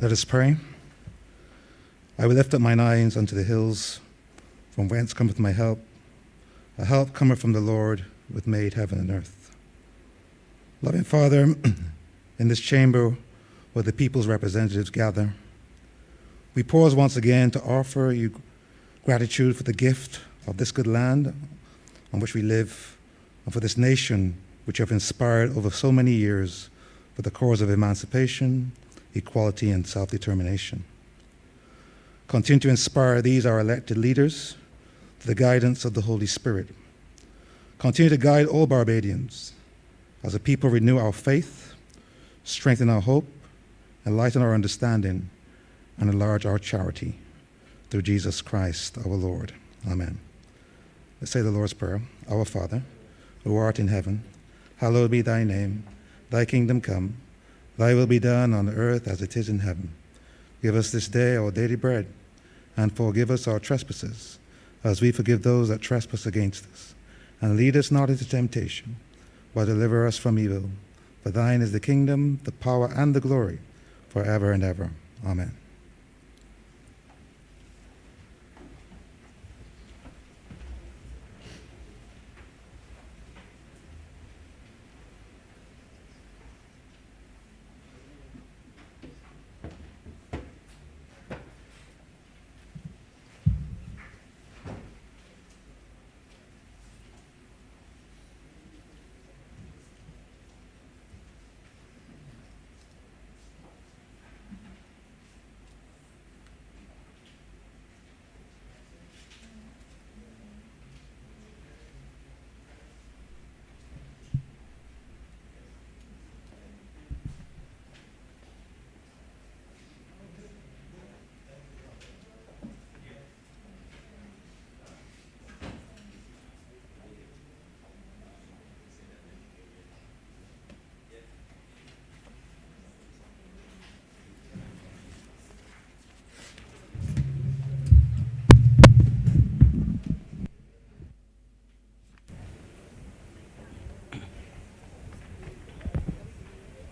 Let us pray. I will lift up mine eyes unto the hills, from whence cometh my help. A help cometh from the Lord, which made heaven and earth. Loving Father, in this chamber where the people's representatives gather, we pause once again to offer you gratitude for the gift of this good land on which we live, and for this nation which you have inspired over so many years for the cause of emancipation, equality, and self-determination. Continue to inspire these, our elected leaders, to the guidance of the Holy Spirit. Continue to guide all Barbadians as a people renew our faith, strengthen our hope, enlighten our understanding, and enlarge our charity. Through Jesus Christ, our Lord. Amen. Let's say the Lord's Prayer. Our Father, who art in heaven, hallowed be thy name. Thy kingdom come. Thy will be done on earth as it is in heaven. Give us this day our daily bread, and forgive us our trespasses, as we forgive those that trespass against us. And lead us not into temptation, but deliver us from evil. For thine is the kingdom, the power, and the glory, forever and ever. Amen.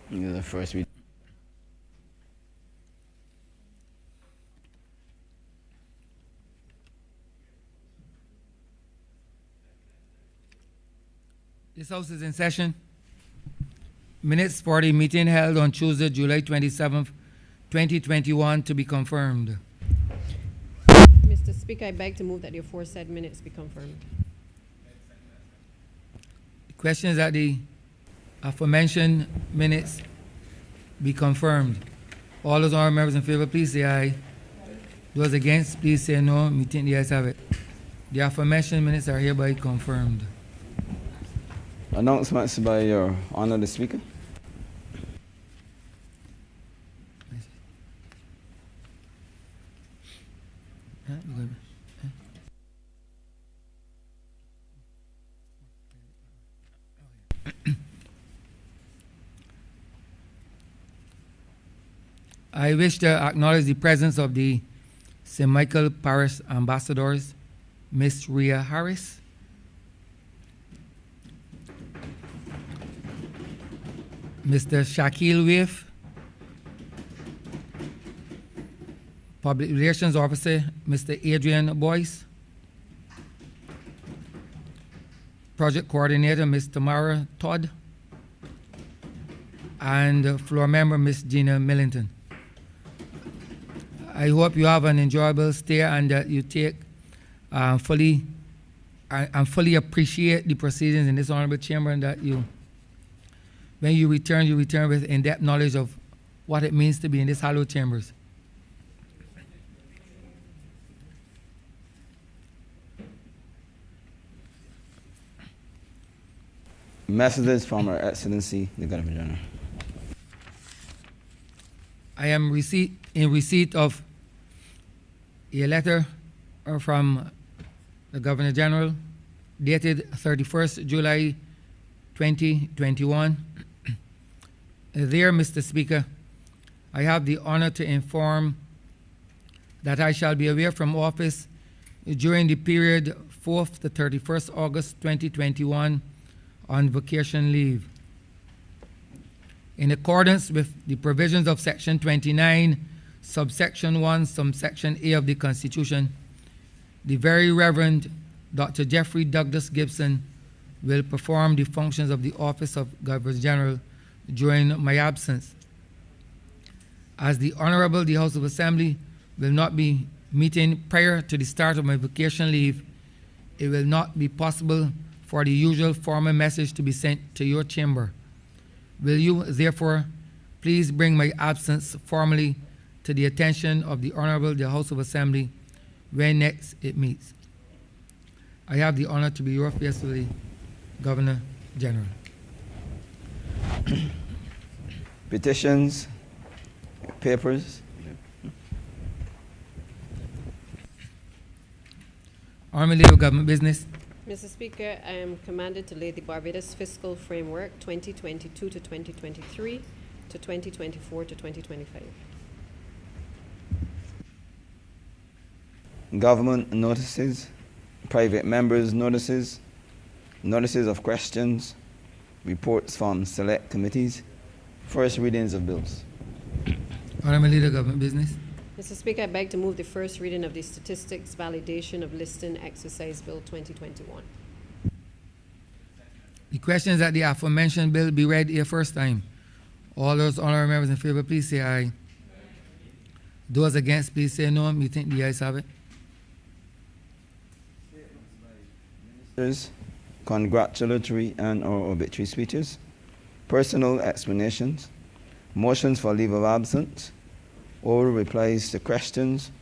The first read. This House is in session. Minutes for the meeting held on Tuesday, July 27th, 2021 to be confirmed. Mr. Speaker, I beg to move that the aforesaid minutes be confirmed. The question is that the aforementioned minutes be confirmed. All those honorable members in favor, please say aye. Those against, please say no. Meeting the ayes have it. The aforementioned minutes are hereby confirmed. Announcements by Your Honor the Speaker. I wish to acknowledge the presence of the St. Michael Parish Ambassadors, Miss Rhea Harris, Mr. Shaquille Waif, Public Relations Officer, Mr. Adrian Boyce, Project Coordinator, Ms. Tamara Todd, and floor member, Ms. Gina Millington. I hope you have an enjoyable stay and that you take fully appreciate the proceedings in this honorable chamber, and that when you return with in-depth knowledge of what it means to be in these hallowed chambers. Messages from Her Excellency, the Governor General. I am in receipt of a letter from the Governor General dated 31st July 2021. There, Mr. Speaker, I have the honor to inform that I shall be away from office during the period 4th to 31st August 2021 on vacation leave. In accordance with the provisions of Section 29 subsection 1, subsection A of the Constitution, the Very Reverend Dr. Jeffrey Douglas Gibson will perform the functions of the Office of Governor General during my absence. As the Honorable the House of Assembly will not be meeting prior to the start of my vacation leave, it will not be possible for the usual formal message to be sent to your chamber. Will you, therefore, please bring my absence formally to the attention of the Honorable the House of Assembly when next it meets. I have the honor to be your faithfully Governor General. Petitions, papers. Honorable Leader of Government Business. Mr. Speaker, I am commanded to lay the Barbados Fiscal Framework 2022 to 2023 to 2024 to 2025. Government notices, private members' notices, notices of questions, reports from select committees, first readings of bills. Honorable Leader of Government Business. Mr. Speaker, I beg to move the first reading of the Statistics Validation of Listing Exercise Bill 2021. The question is that the aforementioned bill be read here first time. All those honorable members in favor, please say aye. Those against, please say no. Me think the ayes have it. Ministers, congratulatory and/or obituary speeches, personal explanations, motions for leave of absence, oral replies to questions,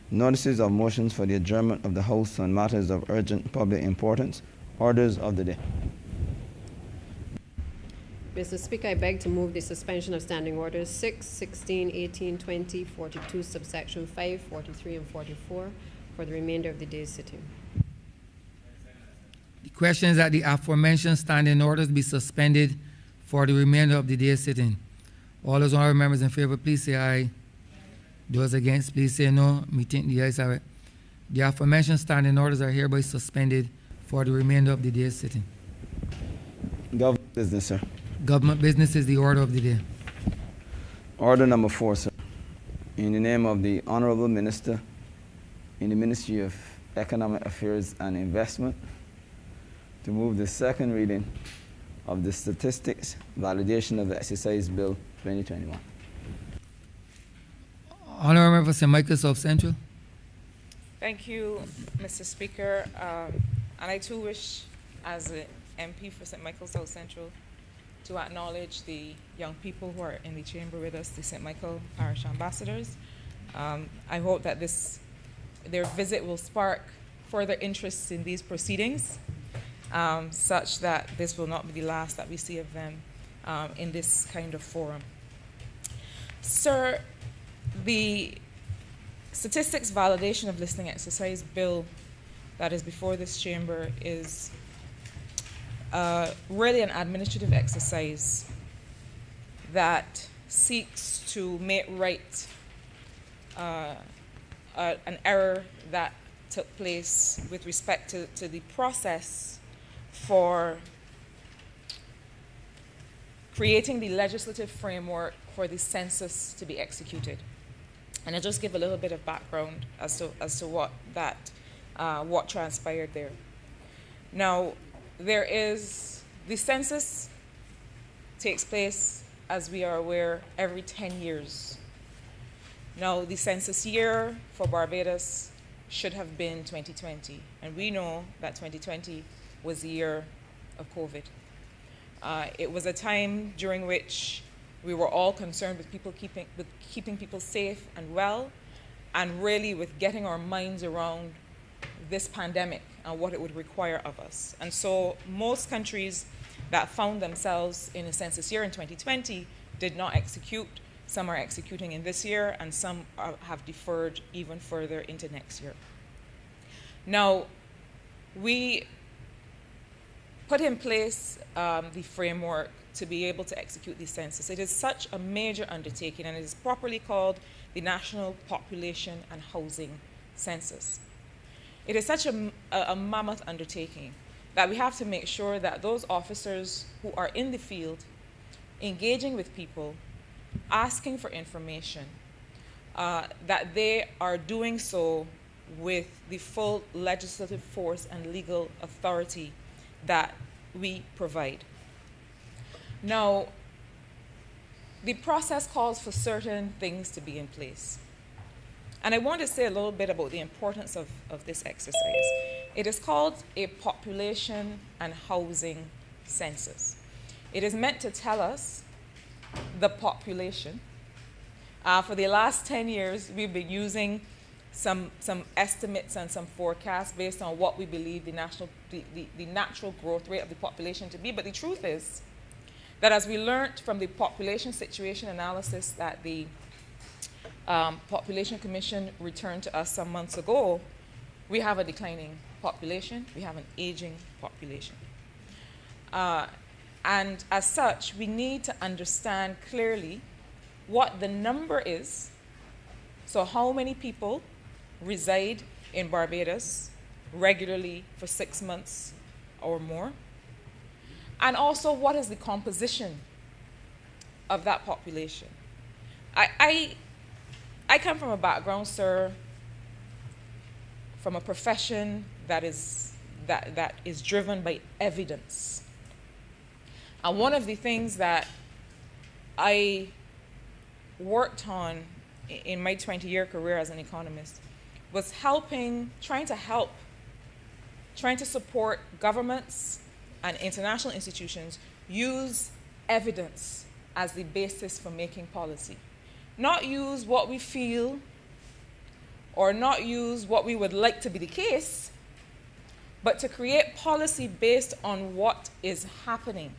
notices of motions for the adjournment of the House on matters of urgent public importance, orders of the day. Mr. Speaker, I beg to move the suspension of standing orders 6, 16, 18, 20, 42, subsection 5, 43, and 44 for the remainder of the day's sitting. The question is that the aforementioned standing orders be suspended for the remainder of the day's sitting. All those honorable members in favor, please say aye. Those against, please say no. Me think the ayes have it. The aforementioned standing orders are hereby suspended for the remainder of the day's sitting. Government business, sir. Government business is the order of the day. Order number 4, sir. In the name of the Honorable Minister in the Ministry of Economic Affairs and Investment, to move the second reading of the Statistics Validation of the Exercise Bill 2021. Honorable Member for St. Michael South Central. Thank you, Mr. Speaker. And I too wish, as an MP for St. Michael South Central, to acknowledge the young people who are in the chamber with us, the St. Michael Parish Ambassadors. I hope that their visit will spark further interest in these proceedings, such that this will not be the last that we see of them in this kind of forum. Sir, the Statistics Validation of Listing Exercise Bill that is before this chamber is really an administrative exercise that seeks to make right an error that took place with respect to the process for creating the legislative framework for the census to be executed. And I'll just give a little bit of background as to what transpired there. Now, the census takes place, as we are aware, every 10 years. Now, the census year for Barbados should have been 2020, and we know that 2020 was the year of COVID. It was a time during which we were all concerned with keeping people safe and well, and really with getting our minds around this pandemic and what it would require of us. And so most countries that found themselves in a census year in 2020 did not execute. Some are executing in this year, and some have deferred even further into next year. Now, we put in place the framework to be able to execute the census. It is such a major undertaking, and it is properly called the National Population and Housing Census. It is such a mammoth undertaking that we have to make sure that those officers who are in the field, engaging with people, asking for information, that they are doing so with the full legislative force and legal authority that we provide. Now, the process calls for certain things to be in place. And I want to say a little bit about the importance of this exercise. It is called a population and housing census. It is meant to tell us the population. For the last 10 years, we've been using some estimates and some forecasts based on what we believe the natural growth rate of the population to be. But the truth is that as we learned from the population situation analysis that the Population Commission returned to us some months ago, we have a declining population, we have an aging population. And as such, we need to understand clearly what the number is. So how many people reside in Barbados regularly for 6 months or more? And also, what is the composition of that population? I come from a background, sir, from a profession that is driven by evidence. And one of the things that I worked on in my 20-year career as an economist was trying to support governments and international institutions use evidence as the basis for making policy. Not use what we feel or not use what we would like to be the case, but to create policy based on what is happening.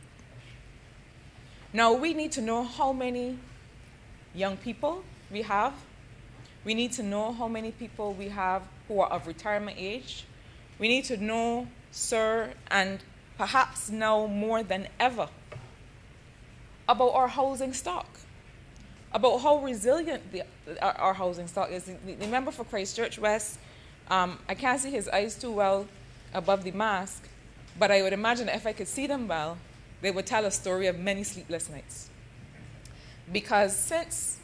Now, we need to know how many young people we have. We need to know how many people we have who are of retirement age. We need to know, sir, and perhaps now more than ever, about our housing stock, about how resilient our housing stock is. The member for Christchurch West, I can't see his eyes too well above the mask, but I would imagine if I could see them well, they would tell a story of many sleepless nights. Because since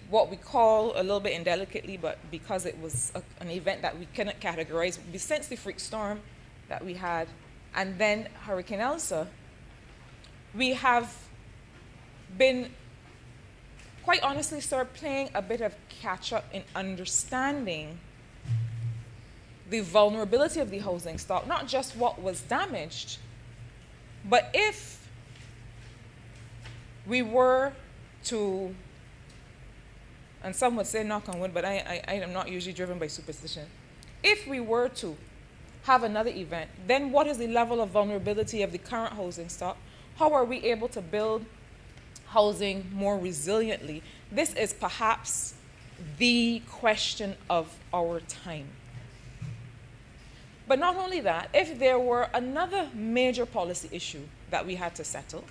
what we call, a little bit indelicately, but because it was an event that we cannot categorize, since the freak storm that we had, and then Hurricane Elsa, we have been, quite honestly, sir, playing a bit of catch-up in understanding the vulnerability of the housing stock, not just what was damaged, but if we were to, and some would say knock on wood, but I am not usually driven by superstition. If we were to have another event, then what is the level of vulnerability of the current housing stock? How are we able to build housing more resiliently? This is perhaps the question of our time. But not only that, if there were another major policy issue that we had to settle,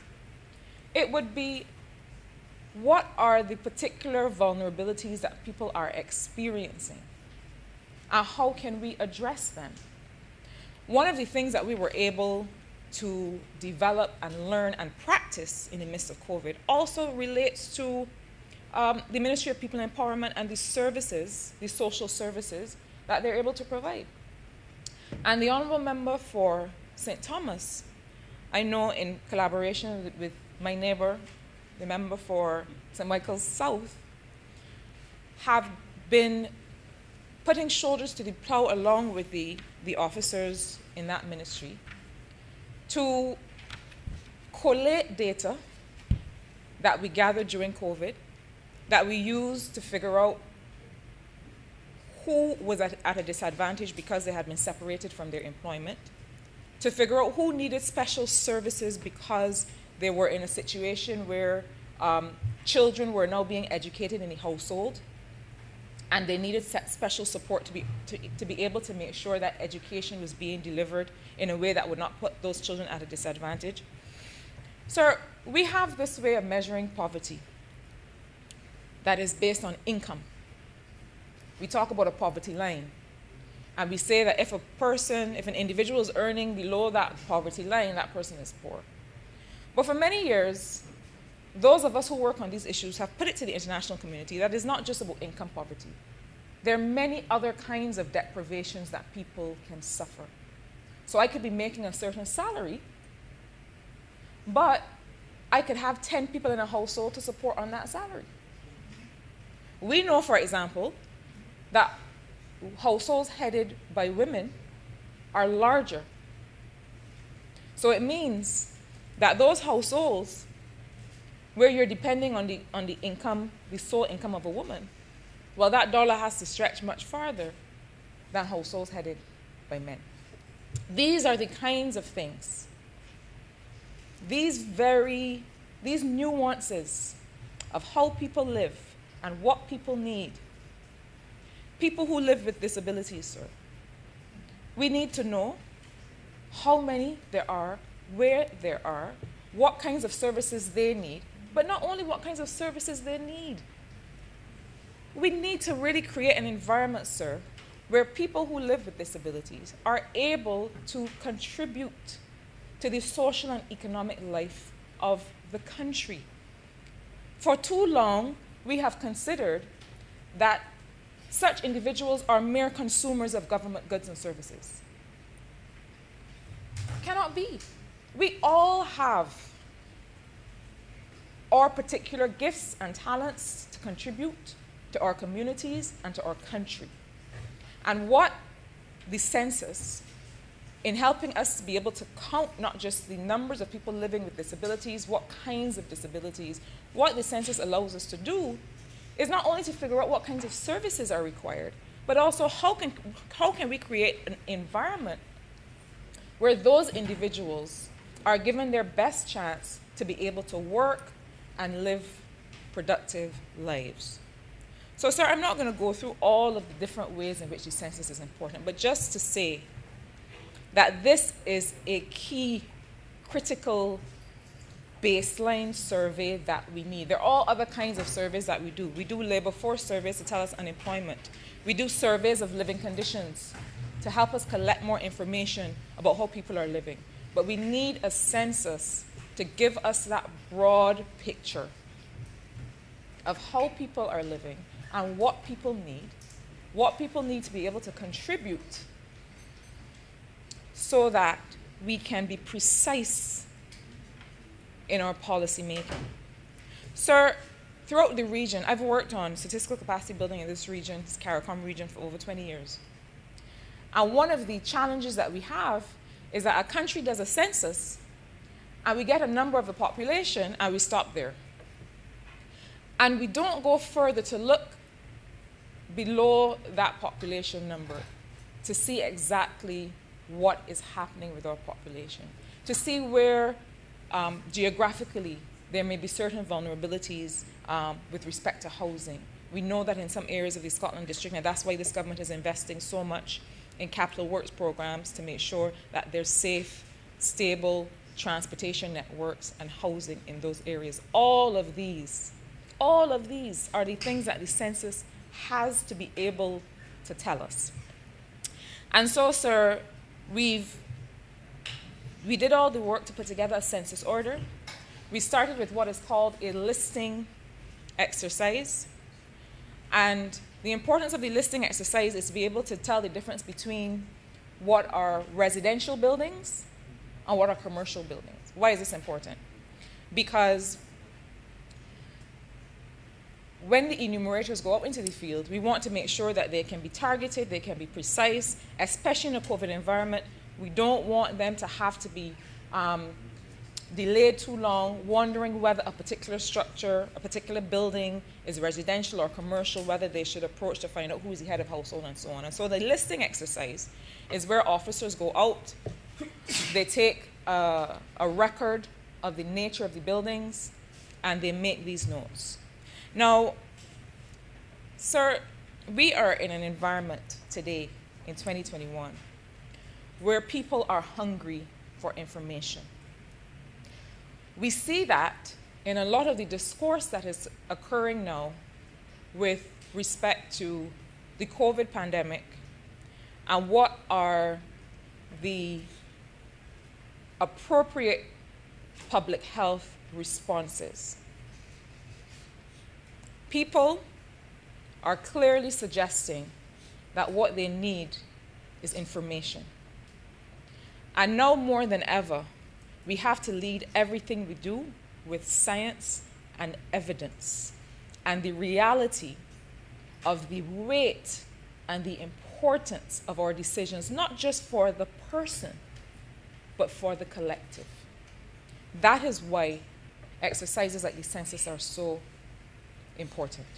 it would be, what are the particular vulnerabilities that people are experiencing? And how can we address them? One of the things that we were able to develop and learn and practice in the midst of COVID also relates to the Ministry of People Empowerment and the services, the social services that they're able to provide. And the Honourable Member for St. Thomas, I know in collaboration with my neighbour, the member for St. Michael's South, have been putting shoulders to the plow along with the officers in that ministry to collate data that we gathered during COVID, that we used to figure out who was at a disadvantage because they had been separated from their employment, to figure out who needed special services because they were in a situation where children were now being educated in the household, and they needed special support to be able to make sure that education was being delivered in a way that would not put those children at a disadvantage. Sir, we have this way of measuring poverty that is based on income. We talk about a poverty line, and we say that if an individual is earning below that poverty line, that person is poor. But for many years, those of us who work on these issues have put it to the international community that it's not just about income poverty. There are many other kinds of deprivations that people can suffer. So I could be making a certain salary, but I could have 10 people in a household to support on that salary. We know, for example, that households headed by women are larger. So it means that those households where you're depending on the income, the sole income of a woman, well, that dollar has to stretch much farther than households headed by men. These are the kinds of things, these nuances of how people live and what people need. People who live with disabilities, sir, we need to know how many there are, where there are, what kinds of services they need, but not only what kinds of services they need. We need to really create an environment, sir, where people who live with disabilities are able to contribute to the social and economic life of the country. For too long, we have considered that such individuals are mere consumers of government goods and services. Cannot be. We all have our particular gifts and talents to contribute to our communities and to our country. And what the census, in helping us to be able to count not just the numbers of people living with disabilities, what kinds of disabilities, what the census allows us to do is not only to figure out what kinds of services are required, but also how can we create an environment where those individuals are given their best chance to be able to work and live productive lives. So, sir, I'm not going to go through all of the different ways in which the census is important, but just to say that this is a key, critical baseline survey that we need. There are all other kinds of surveys that we do. We do labor force surveys to tell us unemployment. We do surveys of living conditions to help us collect more information about how people are living. But we need a census to give us that broad picture of how people are living and what people need to be able to contribute so that we can be precise in our policy making. Sir, throughout the region, I've worked on statistical capacity building in this region, this CARICOM region, for over 20 years. And one of the challenges that we have is that a country does a census and we get a number of the population and we stop there. And we don't go further to look below that population number to see exactly what is happening with our population, to see where geographically there may be certain vulnerabilities with respect to housing. We know that in some areas of the Scotland district, and that's why this government is investing so much in capital works programs to make sure that there's safe, stable transportation networks and housing in those areas. All of these are the things that the census has to be able to tell us. And so, sir, we did all the work to put together a census order. We started with what is called a listing exercise. And the importance of the listing exercise is to be able to tell the difference between what are residential buildings and what are commercial buildings. Why is this important? Because when the enumerators go out into the field, we want to make sure that they can be targeted, they can be precise, especially in a COVID environment. We don't want them to have to be delayed too long, wondering whether a particular structure, a particular building is residential or commercial, whether they should approach to find out who is the head of household and so on. And so the listing exercise is where officers go out, they take a record of the nature of the buildings, and they make these notes. Now, sir, we are in an environment today in 2021 where people are hungry for information. We see that in a lot of the discourse that is occurring now with respect to the COVID pandemic and what are the appropriate public health responses. People are clearly suggesting that what they need is information. And now more than ever, we have to lead everything we do with science and evidence and the reality of the weight and the importance of our decisions, not just for the person, but for the collective. That is why exercises like the census are so important.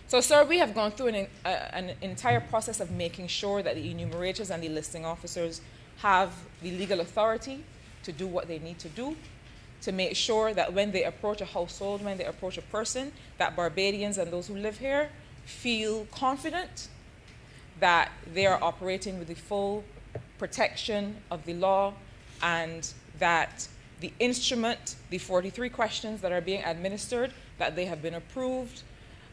So, sir, we have gone through an entire process of making sure that the enumerators and the listing officers have the legal authority to do what they need to do, to make sure that when they approach a household, when they approach a person, that Barbadians and those who live here feel confident that they are operating with the full protection of the law, and that the instrument, the 43 questions that are being administered, that they have been approved,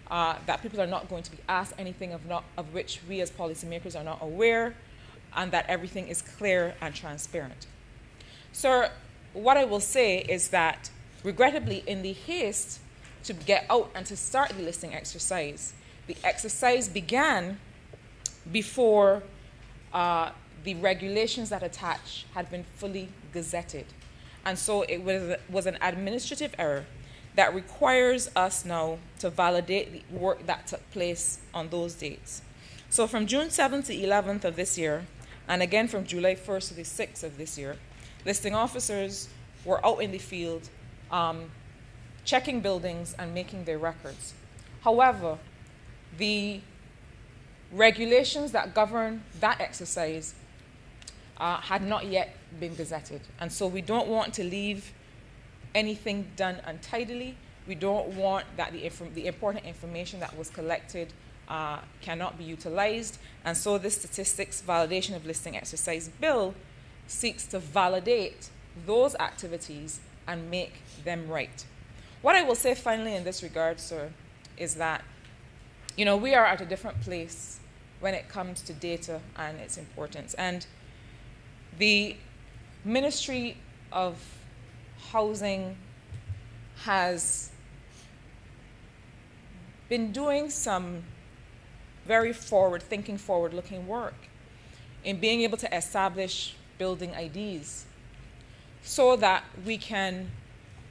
that people are not going to be asked anything of which we as policymakers are not aware, and that everything is clear and transparent. Sir, what I will say is that, regrettably, in the haste to get out and to start the listing exercise, the exercise began before the regulations that attach had been fully gazetted. And so it was an administrative error that requires us now to validate the work that took place on those dates. So from June 7th to 11th of this year, and again from July 1st to the 6th of this year, listing officers were out in the field checking buildings and making their records. However, the regulations that govern that exercise had not yet been gazetted. And so we don't want to leave anything done untidily. We don't want that the important information that was collected cannot be utilized. And so this statistics validation of listing exercise bill seeks to validate those activities and make them right. What I will say finally in this regard, sir, is that, we are at a different place when it comes to data and its importance. And the Ministry of Housing has been doing some very forward-looking work in being able to establish building IDs so that we can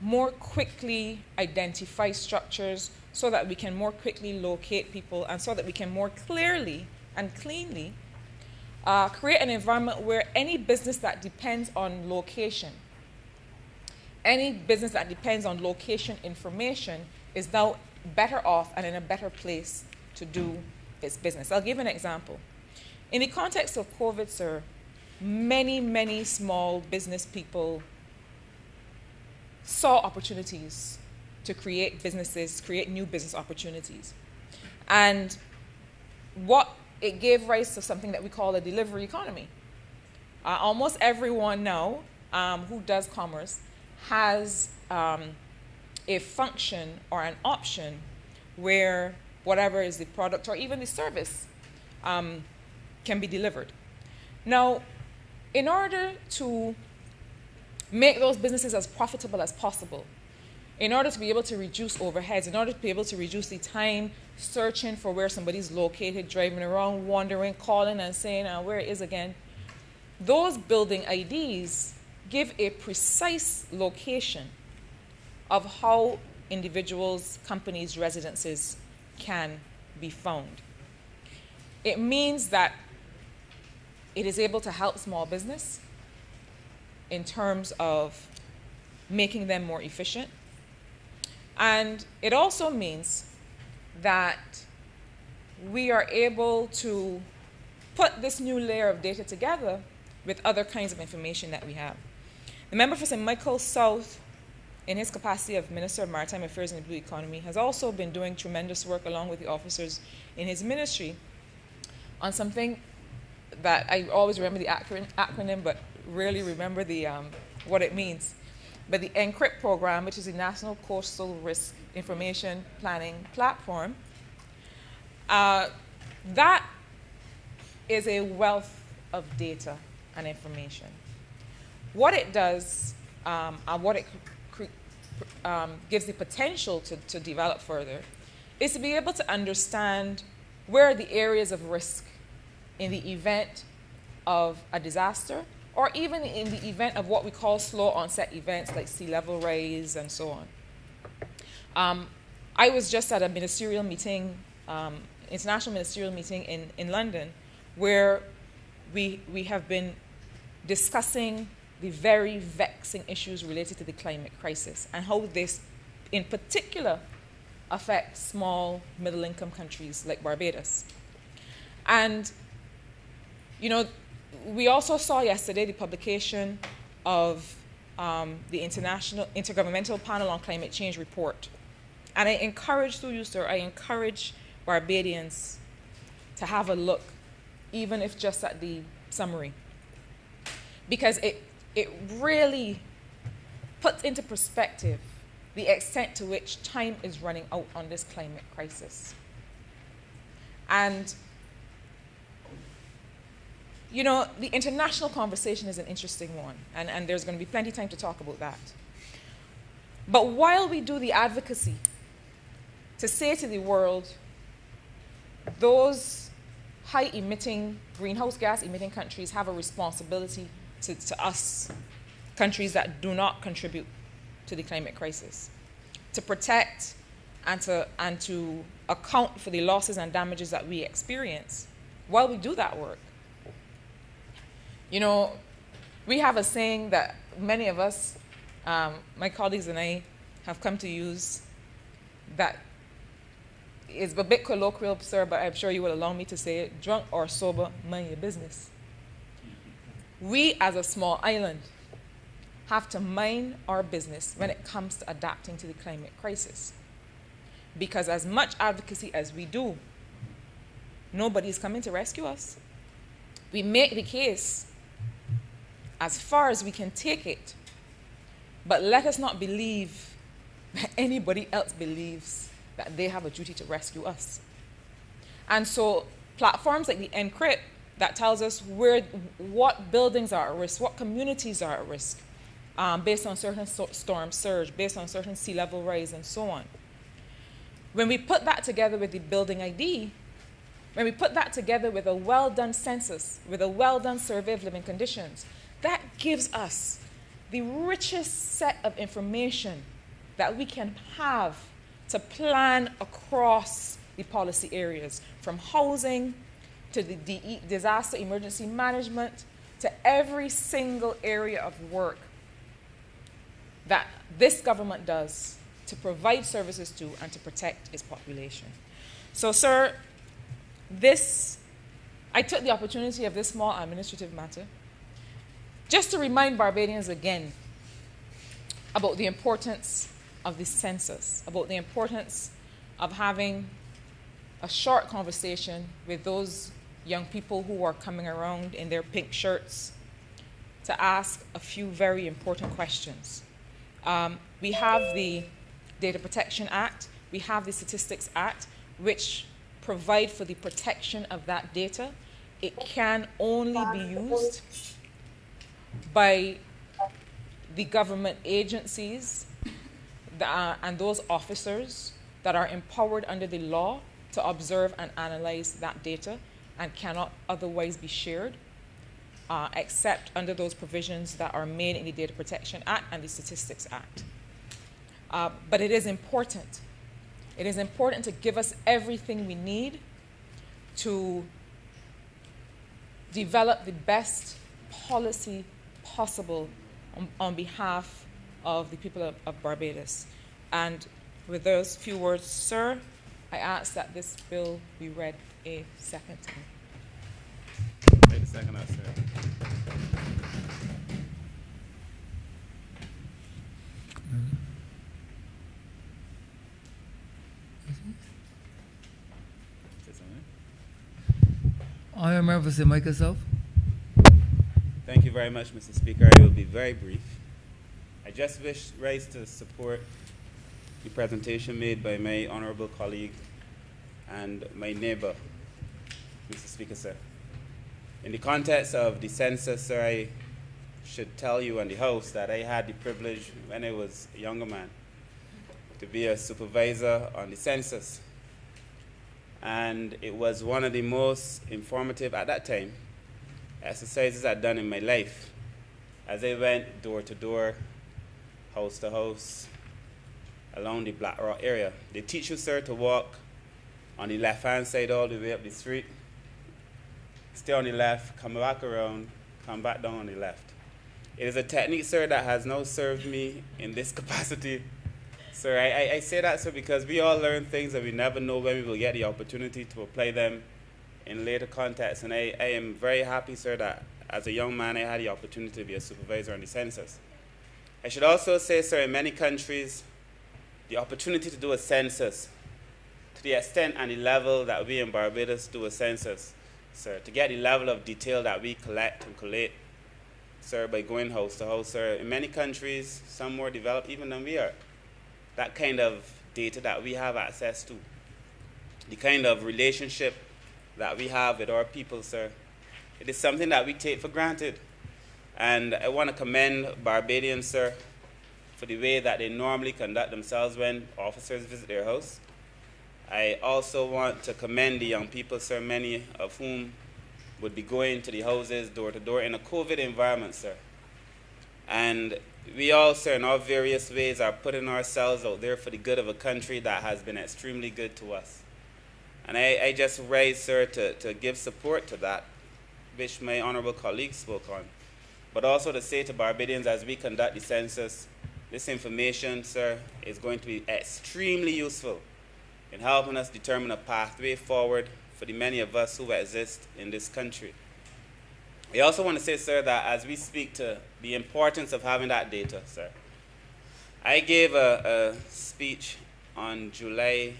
more quickly identify structures, so that we can more quickly locate people, and so that we can more clearly and cleanly create an environment where any business that depends on location, any business that depends on location information is now better off and in a better place to do its business. I'll give an example. In the context of COVID, sir, many small business people saw opportunities to create businesses, create new business opportunities. And what it gave rise to something that we call a delivery economy. Almost everyone now who does commerce has a function or an option where whatever is the product or even the service can be delivered. Now, in order to make those businesses as profitable as possible, in order to be able to reduce overheads, in order to be able to reduce the time searching for where somebody's located, driving around, wandering, calling and saying where it is again, those building IDs give a precise location of how individuals, companies, residences can be found. It means that it is able to help small business in terms of making them more efficient. And it also means that we are able to put this new layer of data together with other kinds of information that we have. The member for St. Michael South, in his capacity of Minister of Maritime Affairs and the Blue Economy, has also been doing tremendous work along with the officers in his ministry on something that I always remember the acronym, but rarely remember the what it means. But the ENCRIPT program, which is the National Coastal Risk Information Planning Platform, that is a wealth of data and information. What it does, and what it gives the potential to develop further, is to be able to understand where are the areas of risk in the event of a disaster, or even in the event of what we call slow onset events like sea level rise and so on. I was just at a ministerial meeting, international ministerial meeting in London, where we have been discussing the very vexing issues related to the climate crisis and how this in particular affects small middle-income countries like Barbados. And, you know, we also saw yesterday the publication of the Intergovernmental Panel on Climate Change report. And I encourage, through you, sir, I encourage Barbadians to have a look, even if just at the summary, because it really puts into perspective the extent to which time is running out on this climate crisis. And, you know, the international conversation is an interesting one, and there's going to be plenty of time to talk about that. But while we do the advocacy to say to the world, those high-emitting, greenhouse gas-emitting countries have a responsibility to us, countries that do not contribute to the climate crisis, to protect and to account for the losses and damages that we experience while we do that work. You know, we have a saying that many of us, my colleagues and I, have come to use that is a bit colloquial, sir, but I'm sure you will allow me to say it: drunk or sober, mind your business. We, as a small island, have to mind our business when it comes to adapting to the climate crisis. Because as much advocacy as we do, nobody's coming to rescue us. We make the case as far as we can take it, but let us not believe that anybody else believes that they have a duty to rescue us. And so platforms like the Encrypt that tells us what buildings are at risk, what communities are at risk, based on certain storm surge, based on certain sea level rise, and so on. When we put that together with the building ID, when we put that together with a well-done census, with a well-done survey of living conditions, that gives us the richest set of information that we can have to plan across the policy areas, from housing to the disaster emergency management, to every single area of work that this government does to provide services to and to protect its population. So, sir, I took the opportunity of this small administrative matter just to remind Barbadians again about the importance of the census, about the importance of having a short conversation with those young people who are coming around in their pink shirts to ask a few very important questions. We have the Data Protection Act, we have the Statistics Act, which provide for the protection of that data. It can only be used by the government agencies and those officers that are empowered under the law to observe and analyze that data, and cannot otherwise be shared except under those provisions that are made in the Data Protection Act and the Statistics Act. But it is important. It is important to give us everything we need to develop the best policy possible on behalf of the people of Barbados. And with those few words, sir, I ask that this bill be read a second time. Take a second out, sir. Honourable member for Michael South. Thank you very much, Mr. Speaker. I will be very brief. I just wish rise to support the presentation made by my honourable colleague and my neighbour, Mr. Speaker, sir. In the context of the census, sir, I should tell you and the House that I had the privilege when I was a younger man to be a supervisor on the census. and it was one of the most informative, at that time, exercises I'd done in my life, as I went door to door, house to house, along the Black Rock area. They teach you, sir, to walk on the left-hand side all the way up the street, stay on the left, come back around, come back down on the left. It is a technique, sir, that has now served me in this capacity. Sir, I say that, sir, because we all learn things that we never know when we will get the opportunity to apply them in later contexts. And I am very happy, sir, that as a young man I had the opportunity to be a supervisor on the census. I should also say, sir, in many countries, the opportunity to do a census, to the extent and the level that we in Barbados do a census, sir, to get the level of detail that we collect and collate, sir, by going house to house, sir, in many countries, some more developed even than we are, that kind of data that we have access to, the kind of relationship that we have with our people, sir, it is something that we take for granted. And I want to commend Barbadians, sir, for the way that they normally conduct themselves when officers visit their house. I also want to commend the young people, sir, many of whom would be going to the houses door to door in a COVID environment, sir. And we all, sir, in our various ways are putting ourselves out there for the good of a country that has been extremely good to us. And I just raise, sir, to give support to that, which my honorable colleague spoke on. But also to say to Barbadians, as we conduct the census, this information, sir, is going to be extremely useful in helping us determine a pathway forward for the many of us who exist in this country. I also want to say, sir, that as we speak to the importance of having that data, sir, I gave a speech on July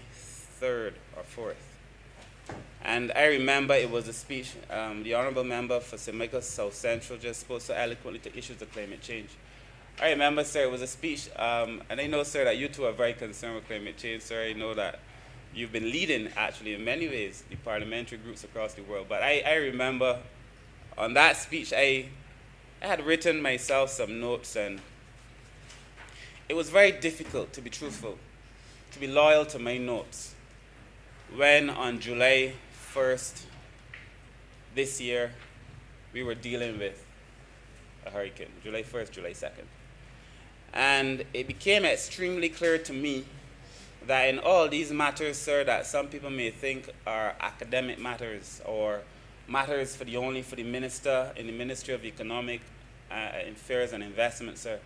3rd or 4th. And I remember it was a speech the honorable member for St. Michael's South Central just spoke so eloquently to issues of climate change. I remember, sir, it was a speech, and I know, sir, that you two are very concerned with climate change, sir. I know that you've been leading, actually, in many ways, the parliamentary groups across the world. But I remember on that speech, I had written myself some notes, and it was very difficult, to be truthful, to be loyal to my notes when on July 1st this year, we were dealing with a hurricane, July 1st, July 2nd. And it became extremely clear to me that in all these matters, sir, that some people may think are academic matters or matters for the minister in the Ministry of Economic Affairs and Investment, sir.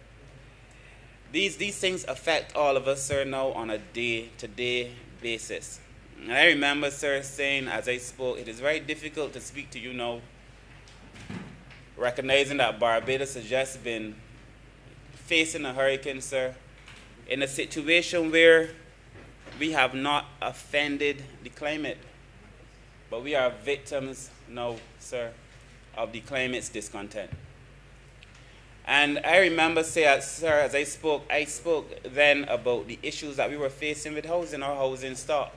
These things affect all of us, sir, now on a day-to-day basis. And I remember, sir, saying as I spoke, it is very difficult to speak to you now, recognizing that Barbados has just been facing a hurricane, sir, in a situation where we have not offended the climate, but we are victims now, sir, of the climate's discontent. And I remember, sir, as I spoke then about the issues that we were facing with housing, our housing stock,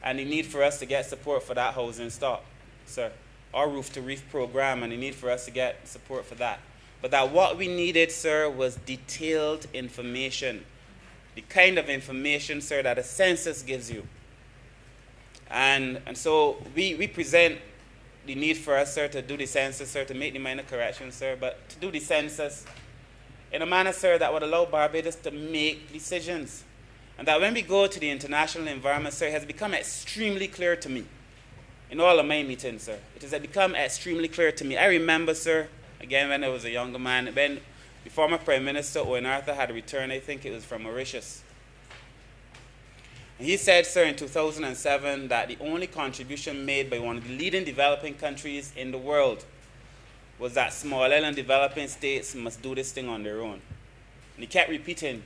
and the need for us to get support for that housing stock, sir, our roof-to-roof program, and the need for us to get support for that. But that what we needed, sir, was detailed information, the kind of information, sir, that a census gives you. And so we present the need for us, sir, to do the census, sir, to make the minor corrections, sir, but to do the census in a manner, sir, that would allow Barbados to make decisions. And that when we go to the international environment, sir, it has become extremely clear to me in all of my meetings, sir. It has become extremely clear to me. I remember, sir, again, when I was a younger man, when the former Prime Minister, Owen Arthur, had returned, I think it was from Mauritius. And he said, sir, in 2007, that the only contribution made by one of the leading developing countries in the world was that small island developing states must do this thing on their own. And he kept repeating,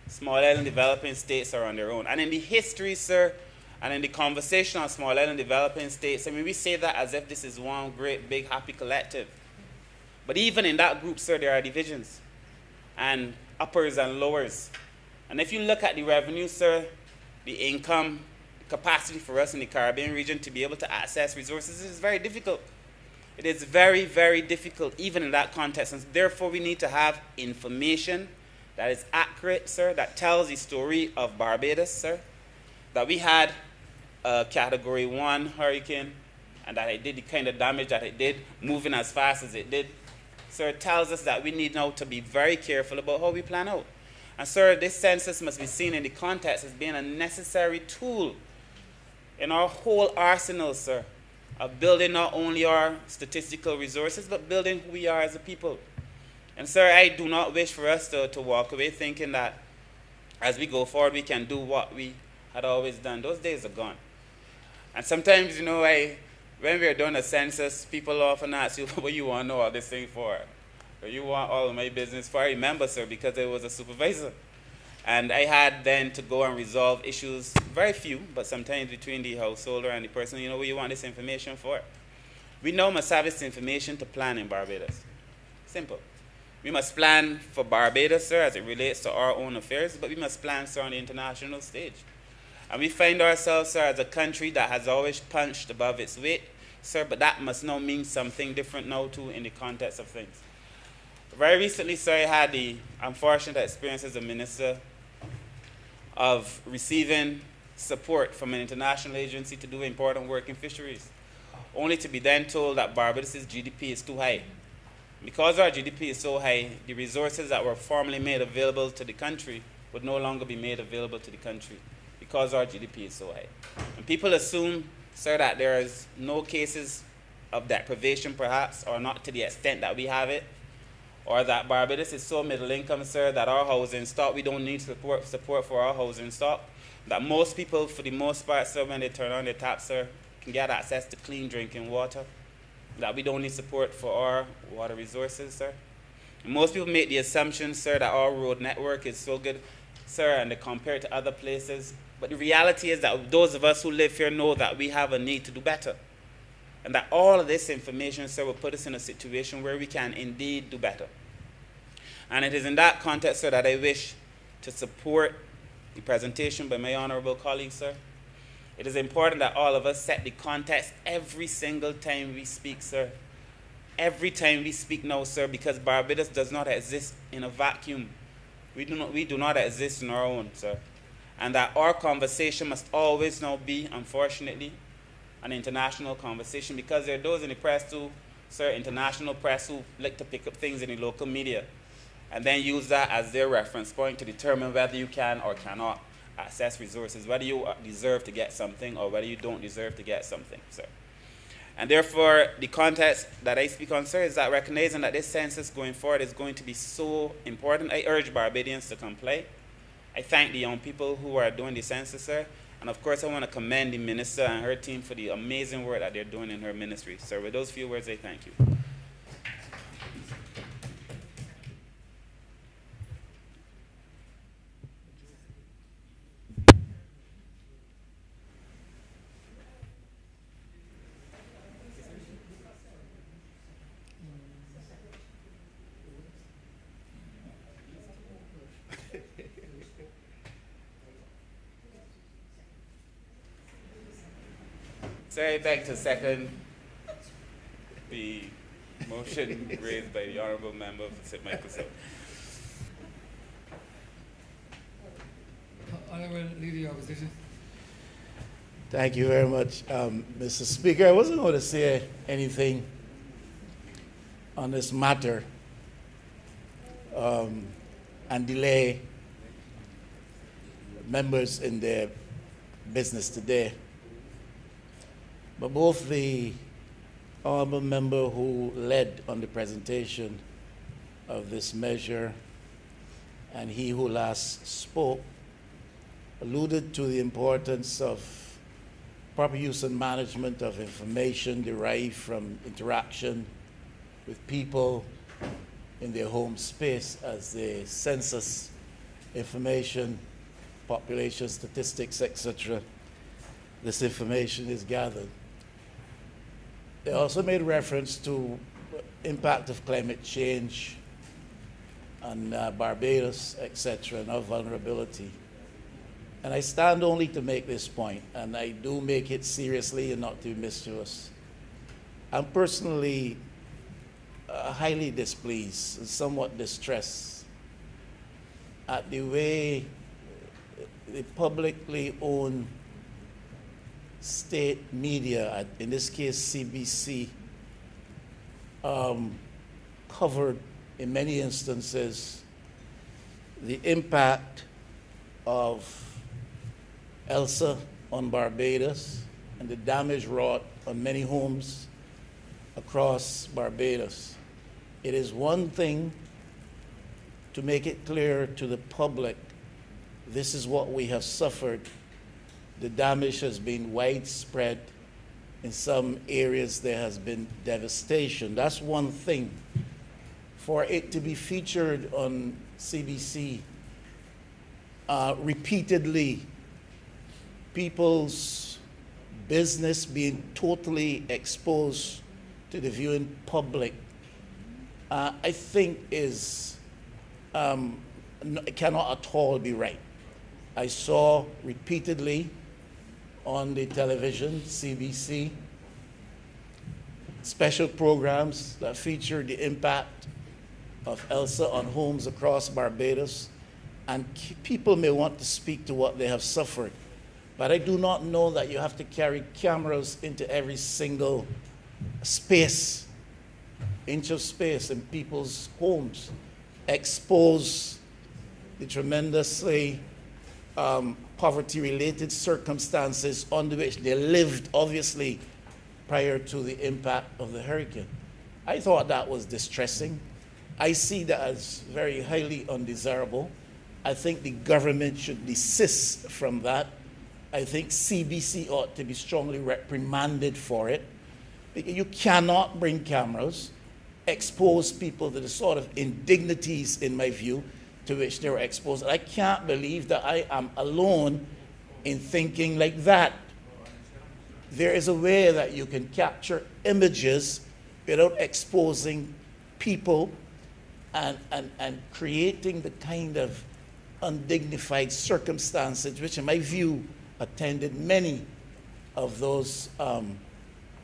small island developing states are on their own. And in the history, sir, and in the conversation on small island developing states, I mean, we say that as if this is one great, big, happy collective. But even in that group, sir, there are divisions and uppers and lowers. And if you look at the revenue, sir, the income capacity for us in the Caribbean region to be able to access resources is very difficult. It is very, very difficult, even in that context. And therefore, we need to have information that is accurate, sir, that tells the story of Barbados, sir, that we had a Category 1 hurricane and that it did the kind of damage that it did, moving as fast as it did, sir, it tells us that we need now to be very careful about how we plan out. And sir, this census must be seen in the context as being a necessary tool in our whole arsenal, sir, of building not only our statistical resources, but building who we are as a people. And sir, I do not wish for us to walk away thinking that as we go forward, we can do what we had always done. Those days are gone. And sometimes, you know, when we are doing a census, people often ask you, what you want to know all this thing for? Or you want all of my business for? I remember, sir, because I was a supervisor. And I had then to go and resolve issues, very few, but sometimes between the householder and the person, you know, what you want this information for? We now must have this information to plan in Barbados. Simple. We must plan for Barbados, sir, as it relates to our own affairs, but we must plan, sir, on the international stage. And we find ourselves, sir, as a country that has always punched above its weight, sir, but that must now mean something different now, too, in the context of things. Very recently, sir, I had the unfortunate experience as a minister of receiving support from an international agency to do important work in fisheries, only to be then told that Barbados' GDP is too high. Because our GDP is so high, the resources that were formerly made available to the country would no longer be made available to the country because our GDP is so high. And people assume, sir, that there is no cases of deprivation perhaps, or not to the extent that we have it, or that Barbados is so middle income, sir, that our housing stock, we don't need support for our housing stock, that most people, for the most part, sir, when they turn on their tap, sir, can get access to clean drinking water, that we don't need support for our water resources, sir. And most people make the assumption, sir, that our road network is so good, sir, and they compare it to other places. But the reality is that those of us who live here know that we have a need to do better. And that all of this information, sir, will put us in a situation where we can indeed do better. And it is in that context, sir, that I wish to support the presentation by my honorable colleague, sir. It is important that all of us set the context every single time we speak, sir. Every time we speak now, sir, because Barbados does not exist in a vacuum. We do not exist on our own, sir. And that our conversation must always now be, unfortunately, an international conversation, because there are those in the press too, sir, international press, who like to pick up things in the local media and then use that as their reference point to determine whether you can or cannot access resources, whether you deserve to get something or whether you don't deserve to get something, sir. And therefore, the context that I speak on, sir, is that recognizing that this census going forward is going to be so important, I urge Barbadians to comply. I thank the young people who are doing the census, sir. And of course, I want to commend the minister and her team for the amazing work that they're doing in her ministry. Sir, with those few words, I thank you. Sir, I beg to second the motion raised by the honourable member for St. Michael South. Honourable Leader of Opposition. Thank you very much, Mr. Speaker. I wasn't going to say anything on this matter and delay members in their business today. But both the honourable member who led on the presentation of this measure and he who last spoke alluded to the importance of proper use and management of information derived from interaction with people in their home space as the census information, population statistics, etc., this information is gathered. They also made reference to impact of climate change on Barbados, etc., and our vulnerability. And I stand only to make this point, and I do make it seriously and not to be mischievous. I'm personally highly displeased and somewhat distressed at the way the publicly owned state media, in this case CBC, covered in many instances the impact of Elsa on Barbados and the damage wrought on many homes across Barbados. It is one thing to make it clear to the public, this is what we have suffered. The damage has been widespread. In some areas there has been devastation. That's one thing. For it to be featured on CBC repeatedly, people's business being totally exposed to the viewing public, I think it cannot at all be right. I saw repeatedly on the television, CBC, special programs that featured the impact of Elsa on homes across Barbados, and people may want to speak to what they have suffered, but I do not know that you have to carry cameras into every single space, inch of space in people's homes, expose the tremendously poverty-related circumstances under which they lived, obviously, prior to the impact of the hurricane. I thought that was distressing. I see that as very highly undesirable. I think the government should desist from that. I think CBC ought to be strongly reprimanded for it. You cannot bring cameras, expose people to the sort of indignities, in my view, to which they were exposed. I can't believe that I am alone in thinking like that. There is a way that you can capture images without exposing people and creating the kind of undignified circumstances which, in my view, attended many of those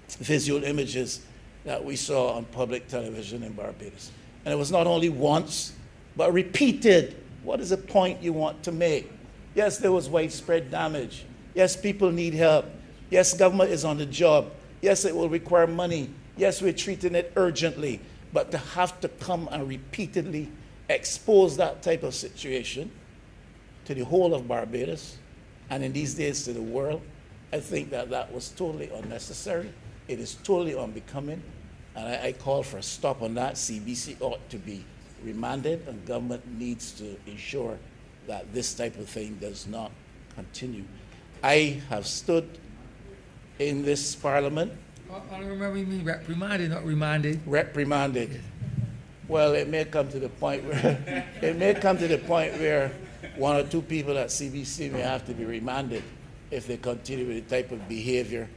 visual images that we saw on public television in Barbados. And it was not only once, but repeated. What is the point you want to make? Yes, there was widespread damage. Yes, people need help. Yes, government is on the job. Yes, it will require money. Yes, we're treating it urgently. But to have to come and repeatedly expose that type of situation to the whole of Barbados, and in these days to the world, I think that that was totally unnecessary. It is totally unbecoming, and I call for a stop on that. CBC ought to be remanded, and government needs to ensure that this type of thing does not continue. I have stood in this parliament. I remember you mean reprimanded, not remanded. Reprimanded. Yes. Well, it may come to the point where one or two people at CBC may have to be remanded if they continue with the type of behavior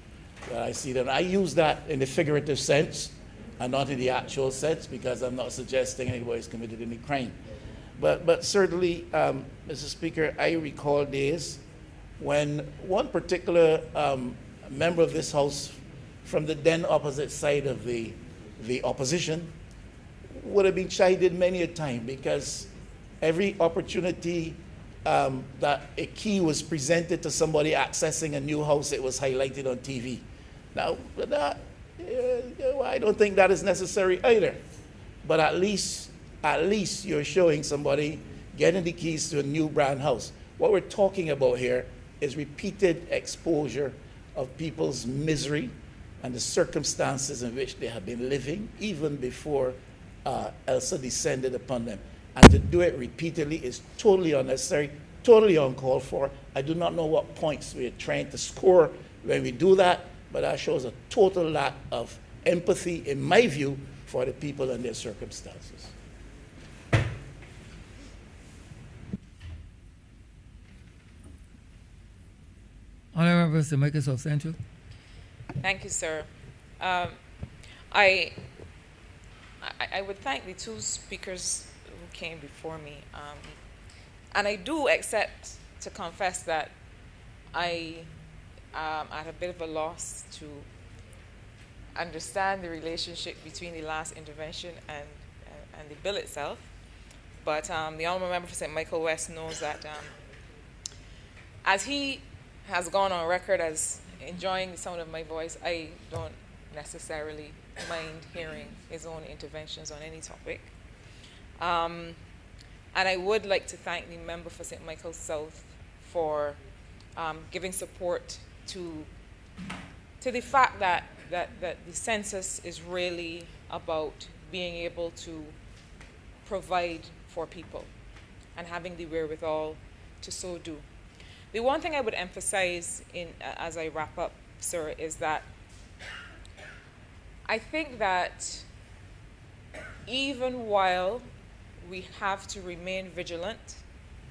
that I see them. I use that in the figurative sense and not in the actual sense, because I'm not suggesting anybody's committed any crime. But certainly, Mr. Speaker, I recall days when one particular member of this House from the then opposite side of the opposition would have been chided many a time, because every opportunity that a key was presented to somebody accessing a new house, it was highlighted on TV. Now, that, I don't think that is necessary either. But at least you're showing somebody getting the keys to a new brand house. What we're talking about here is repeated exposure of people's misery and the circumstances in which they have been living even before Elsa descended upon them. And to do it repeatedly is totally unnecessary, totally uncalled for. I do not know what points we're trying to score when we do that, but that shows a total lack of empathy, in my view, for the people and their circumstances. Honorable Mr. Microsoft Central. Thank you, sir. I would thank the two speakers who came before me. And I do accept to confess that I am at a bit of a loss to understand the relationship between the last intervention and the bill itself. But the Honourable Member for St. Michael West knows that as he has gone on record as enjoying the sound of my voice, I don't necessarily mind hearing his own interventions on any topic. And I would like to thank the member for St. Michael South for giving support to the fact that the census is really about being able to provide for people and having the wherewithal to so do. The one thing I would emphasize as I wrap up, sir, is that I think that even while we have to remain vigilant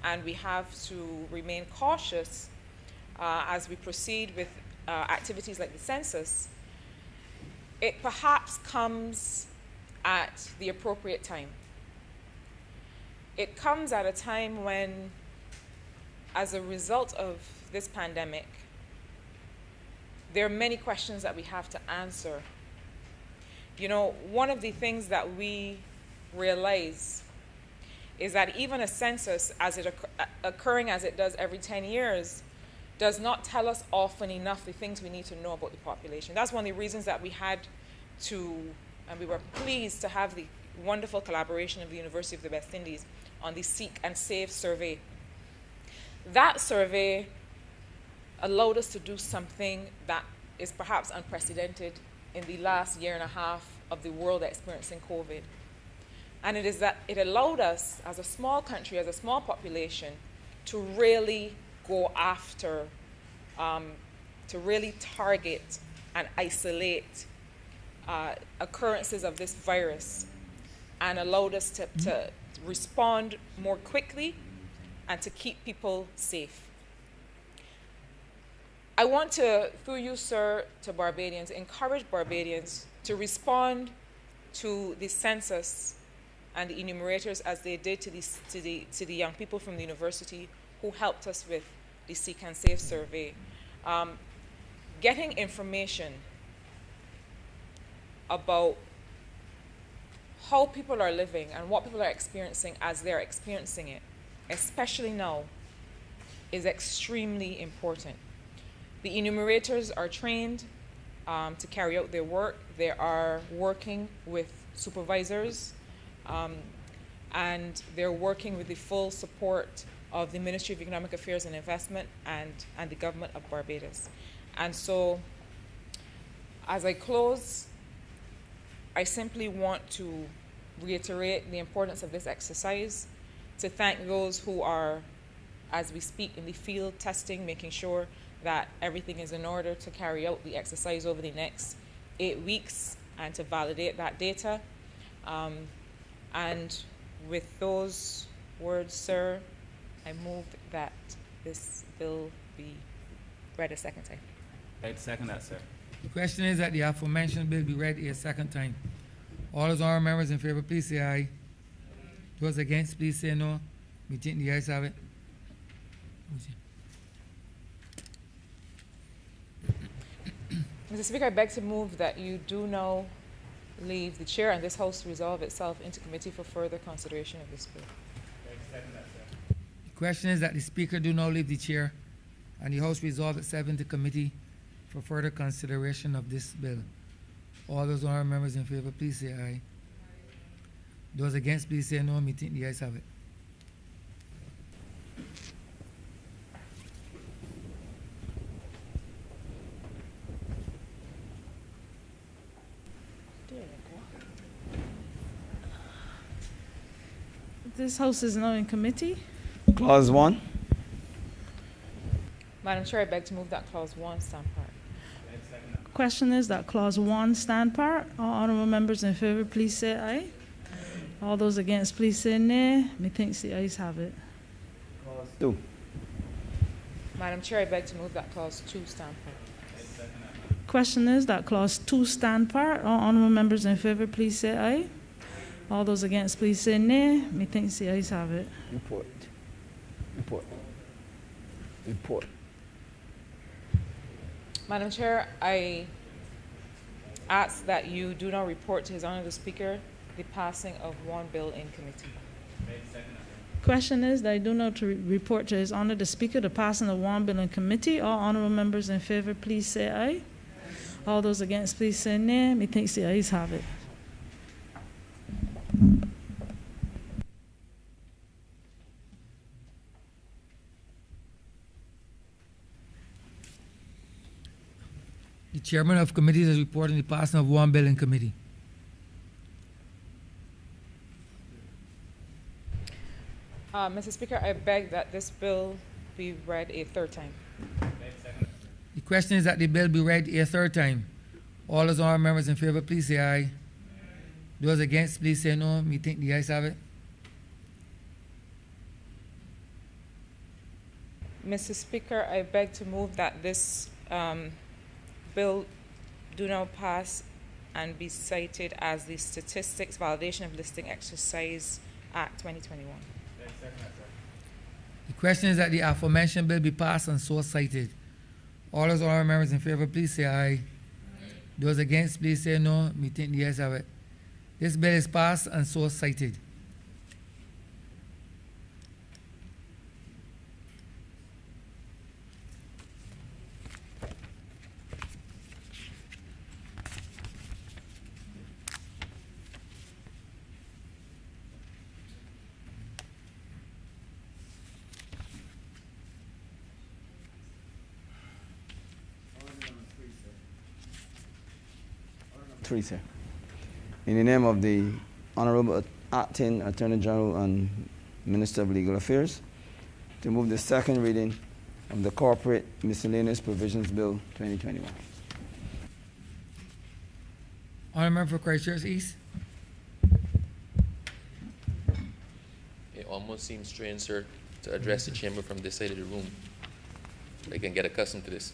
and we have to remain cautious as we proceed with activities like the census, it perhaps comes at the appropriate time. It comes at a time when, as a result of this pandemic, there are many questions that we have to answer. You know, one of the things that we realize is that even a census, as it occurring as it does every 10 years, does not tell us often enough the things we need to know about the population. That's one of the reasons that we had to, and we were pleased to have the wonderful collaboration of the University of the West Indies on the Seek and Save survey. That survey allowed us to do something that is perhaps unprecedented in the last year and a half of the world experiencing COVID. And it is that it allowed us, as a small country, as a small population, to really go after, to really target and isolate occurrences of this virus, and allowed us to respond more quickly and to keep people safe. I want to, through you, sir, to Barbadians, encourage Barbadians to respond to the census and the enumerators as they did to the young people from the university who helped us with the Seek and Save survey. Getting information about how people are living and what people are experiencing as they're experiencing it, especially now, is extremely important. The enumerators are trained to carry out their work. They are working with supervisors, and they're working with the full support of the Ministry of Economic Affairs and Investment and the government of Barbados. And so, as I close, I simply want to reiterate the importance of this exercise, to thank those who are, as we speak, in the field testing, making sure that everything is in order to carry out the exercise over the next 8 weeks and to validate that data. And with those words, sir, I move that this bill be read a second time. I'd second that, sir. The question is that the aforementioned bill be read a second time. All those honorable members in favor, please say aye. Those against, please say no. We think the ayes have it. Mr. Speaker, I beg to move that you do now leave the chair and this House resolve itself into committee for further consideration of this bill. The question is that the Speaker do now leave the chair and the House resolve itself into committee for further consideration of this bill. All those honorable members in favor, please say aye. Those against, please say no. Me think the ayes have it. This House is now in committee. Clause 1. Madam Chair, I beg to move that Clause 1 stand part. Question is that Clause 1 stand part. All honourable members in favour, please say aye. All those against, please say nay. Methinks the ayes have it. Clause 2. Madam Chair, I beg to move that Clause 2 stand part. Question is that Clause 2 stand part. All honourable members in favour, please say aye. All those against, please say nay. Methinks the ayes have it. Report. Report. Report. Madam Chair, I ask that you do not report to His Honour the Speaker the passing of one bill in committee. Question is that I do know to report to His Honor the Speaker the passing of one bill in committee. All honorable members in favor, please say aye. All those against, please say nay. Methinks the ayes have it. The chairman of committees is reporting the passing of one bill in committee. Mr. Speaker, I beg that this bill be read a third time. The question is that the bill be read a third time. All those honorable members in favor, please say aye. Those against, please say no. Me think the ayes have it. Mr. Speaker, I beg to move that this bill do now pass and be cited as the Statistics Validation of Listing Exercise Act 2021. The question is that the aforementioned bill be passed and so cited. All those honorable members in favor, please say aye. Those against, please say no. Me think the ayes have it. This bill is passed and so cited. Three, sir. In the name of the Honorable Acting Attorney General and Minister of Legal Affairs, to move the second reading of the Corporate Miscellaneous Provisions Bill 2021. Honorable member for Christchurch East. It almost seems strange, sir, to address the chamber from this side of the room. They can get accustomed to this.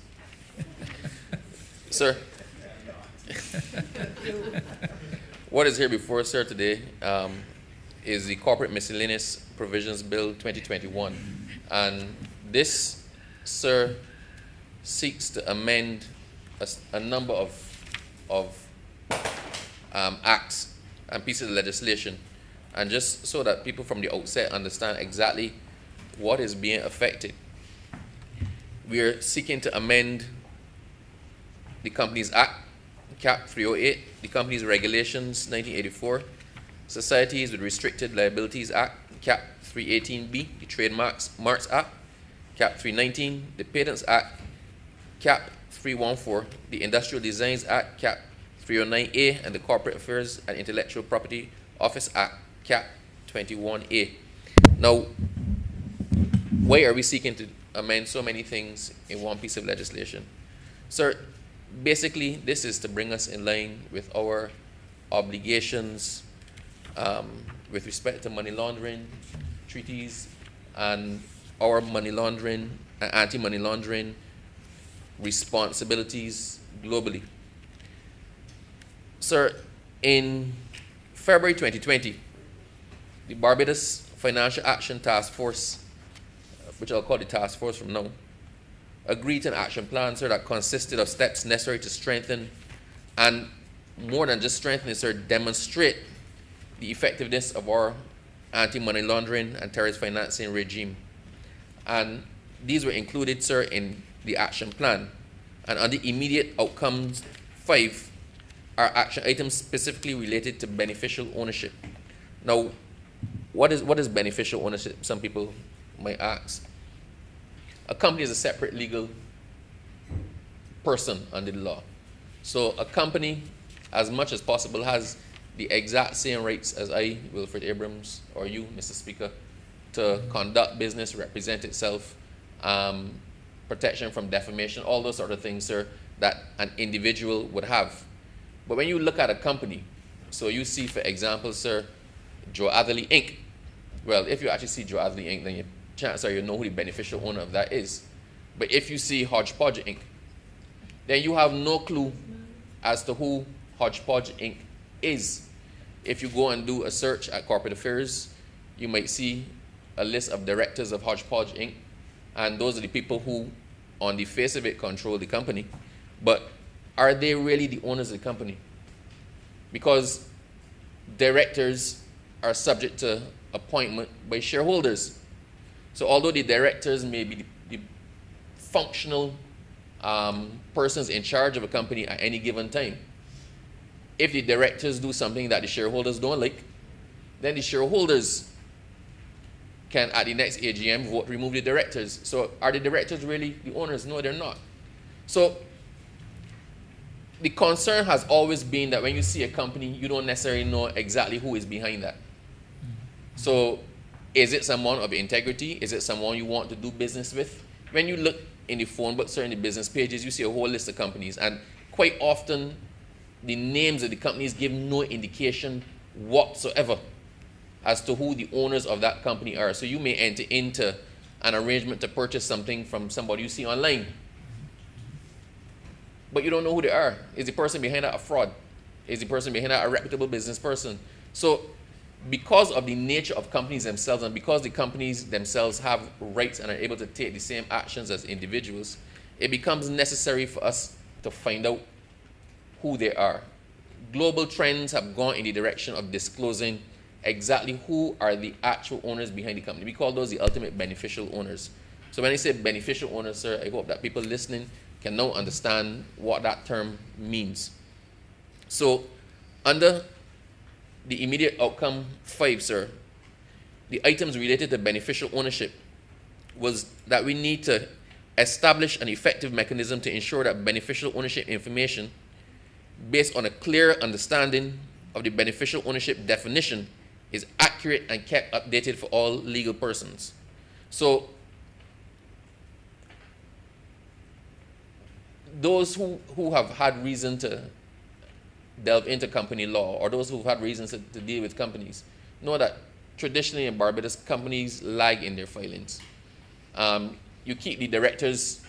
Sir, what is here before us, sir, today is the Corporate Miscellaneous Provisions Bill 2021. And this, sir, seeks to amend a number of acts and pieces of legislation. And just so that people from the outset understand exactly what is being affected, we are seeking to amend the Companies Act, Cap 308, the Companies Regulations 1984, Societies with Restricted Liabilities Act, Cap 318B, the Trademarks Marks Act, Cap 319, the Patents Act, Cap 314, the Industrial Designs Act, Cap 309A, and the Corporate Affairs and Intellectual Property Office Act, Cap 21A. Now, why are we seeking to amend so many things in one piece of legislation? Sir, basically, this is to bring us in line with our obligations with respect to money laundering treaties and our money laundering and anti-money laundering responsibilities globally. Sir, in February 2020, the Barbados Financial Action Task Force, which I'll call the task force from now, agreed to an action plan, sir, that consisted of steps necessary to strengthen and, more than just strengthen, sir, demonstrate the effectiveness of our anti-money laundering and terrorist financing regime. And these were included, sir, in the action plan. And on the immediate outcomes 5 are action items specifically related to beneficial ownership. Now, what is beneficial ownership? Some people might ask. A company is a separate legal person under the law. So a company, as much as possible, has the exact same rights as I, Wilfred Abrams, or you, Mr. Speaker, to conduct business, represent itself, protection from defamation, all those sort of things, sir, that an individual would have. But when you look at a company, so you see, for example, sir, Joe Atherley Inc. Well, if you actually see Joe Atherley Inc., then chances are you know who the beneficial owner of that is. But if you see Hodgepodge Inc., then you have no clue as to who Hodgepodge Inc. is. If you go and do a search at corporate affairs, you might see a list of directors of Hodgepodge Inc., and those are the people who, on the face of it, control the company. But are they really the owners of the company? Because directors are subject to appointment by shareholders. So although the directors may be the functional persons in charge of a company at any given time, if the directors do something that the shareholders don't like, then the shareholders can, at the next AGM, vote to remove the directors. So are the directors really the owners? No, they're not. So the concern has always been that when you see a company, you don't necessarily know exactly who is behind that. So is it someone of integrity? Is it someone you want to do business with? When you look in the phone books or in the business pages, you see a whole list of companies, and quite often the names of the companies give no indication whatsoever as to who the owners of that company are. So you may enter into an arrangement to purchase something from somebody you see online, but you don't know who they are. Is the person behind that a fraud? Is the person behind that a reputable business person? So because of the nature of companies themselves, and because the companies themselves have rights and are able to take the same actions as individuals, it becomes necessary for us to find out who they are. Global trends have gone in the direction of disclosing exactly who are the actual owners behind the company. We call those the ultimate beneficial owners. So when I say beneficial owners, sir, I hope that people listening can now understand what that term means. So under the immediate outcome 5, sir, the items related to beneficial ownership was that we need to establish an effective mechanism to ensure that beneficial ownership information based on a clear understanding of the beneficial ownership definition is accurate and kept updated for all legal persons. So those who have had reason to delve into company law, or those who've had reasons to deal with companies, know that traditionally in Barbados, companies lag in their filings. You keep the directors,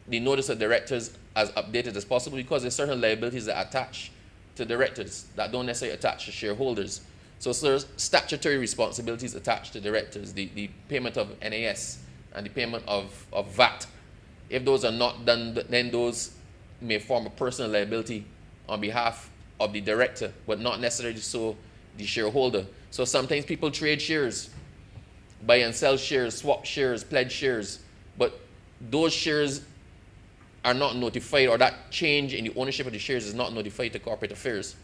the notice of directors, as updated as possible, because there's certain liabilities that attach to directors that don't necessarily attach to shareholders. So there's statutory responsibilities attached to directors, the payment of NAS and the payment of VAT. If those are not done, then those may form a personal liability on behalf of the director, but not necessarily so the shareholder. So sometimes people trade shares, buy and sell shares, swap shares, pledge shares, but those shares are not notified, or that change in the ownership of the shares is not notified to corporate affairs,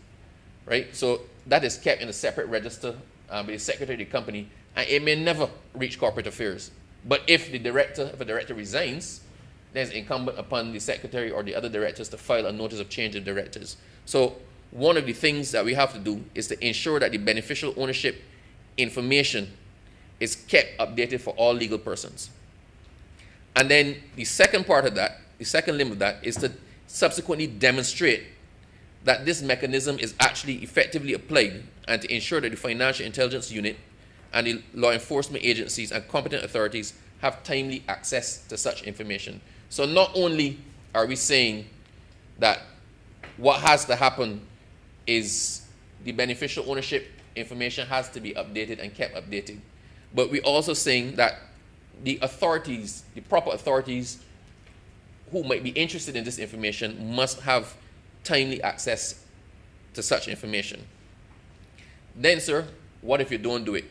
right? So that is kept in a separate register by the secretary of the company, and it may never reach corporate affairs. But if a director resigns, then it's incumbent upon the secretary or the other directors to file a notice of change of directors. So one of the things that we have to do is to ensure that the beneficial ownership information is kept updated for all legal persons. And then the second part of that, the second limb of that, is to subsequently demonstrate that this mechanism is actually effectively applied, and to ensure that the Financial Intelligence Unit and the law enforcement agencies and competent authorities have timely access to such information. So not only are we saying that what has to happen is the beneficial ownership information has to be updated and kept updated, but we're also saying that the authorities, the proper authorities who might be interested in this information must have timely access to such information. Then, sir, what if you don't do it?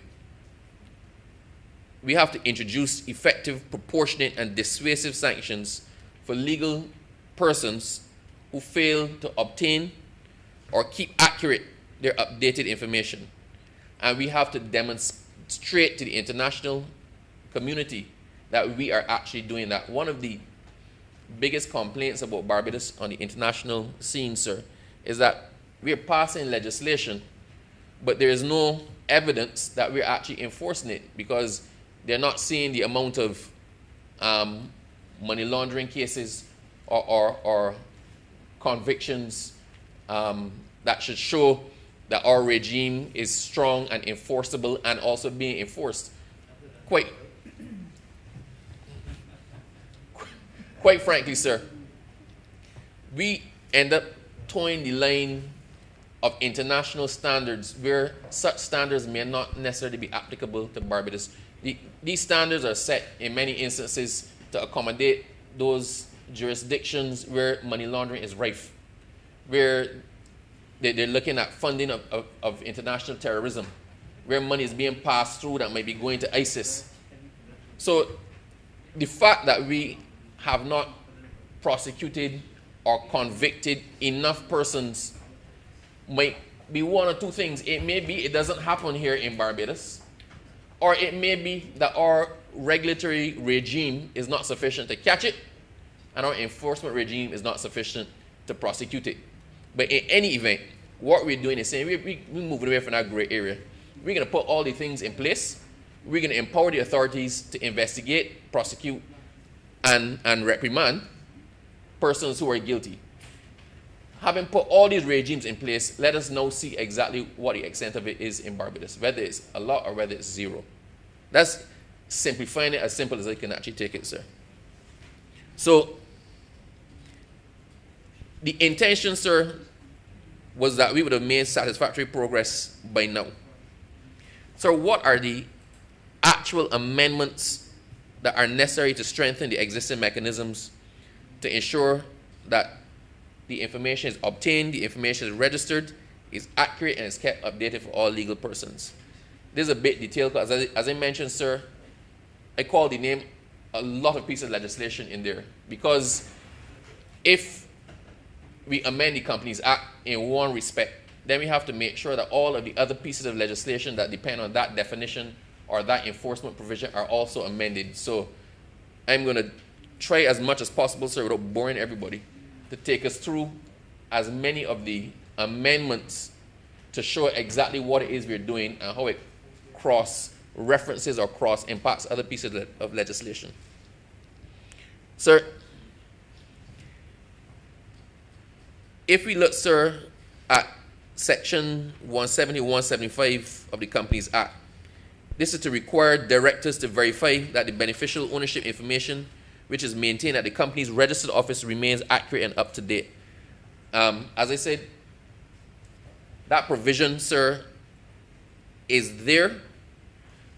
We have to introduce effective, proportionate, and dissuasive sanctions for legal persons who fail to obtain or keep accurate their updated information. And we have to demonstrate to the international community that we are actually doing that. One of the biggest complaints about Barbados on the international scene, sir, is that we are passing legislation, but there is no evidence that we're actually enforcing it, because they're not seeing the amount of money laundering cases or convictions that should show that our regime is strong and enforceable and also being enforced. Quite frankly, sir, we end up towing the line of international standards where such standards may not necessarily be applicable to Barbados. These standards are set in many instances to accommodate those jurisdictions where money laundering is rife, where they're looking at funding of international terrorism, where money is being passed through that might be going to ISIS. So the fact that we have not prosecuted or convicted enough persons might be one or two things. It may be it doesn't happen here in Barbados, or it may be that our regulatory regime is not sufficient to catch it, and our enforcement regime is not sufficient to prosecute it. But in any event, what we're doing is saying we're moving away from that gray area. We're going to put all the things in place. We're going to empower the authorities to investigate, prosecute, and reprimand persons who are guilty. Having put all these regimes in place, let us now see exactly what the extent of it is in Barbados, whether it's a lot or whether it's zero. That's simplifying it as simple as I can actually take it, sir. So, the intention, sir, was that we would have made satisfactory progress by now. So, what are the actual amendments that are necessary to strengthen the existing mechanisms to ensure that the information is obtained, the information is registered, is accurate, and is kept updated for all legal persons? This is a bit detailed because, as I mentioned, sir, I called the name a lot of pieces of legislation in there, because if we amend the Companies Act in one respect, then we have to make sure that all of the other pieces of legislation that depend on that definition or that enforcement provision are also amended. So I'm going to try as much as possible, sir, without boring everybody, to take us through as many of the amendments to show exactly what it is we're doing and how it cross-references or cross-impacts other pieces of legislation. Sir, if we look, sir, at Section 170, 175 of the Companies Act, this is to require directors to verify that the beneficial ownership information which is maintained at the company's registered office remains accurate and up to date. As I said, that provision, sir, is there,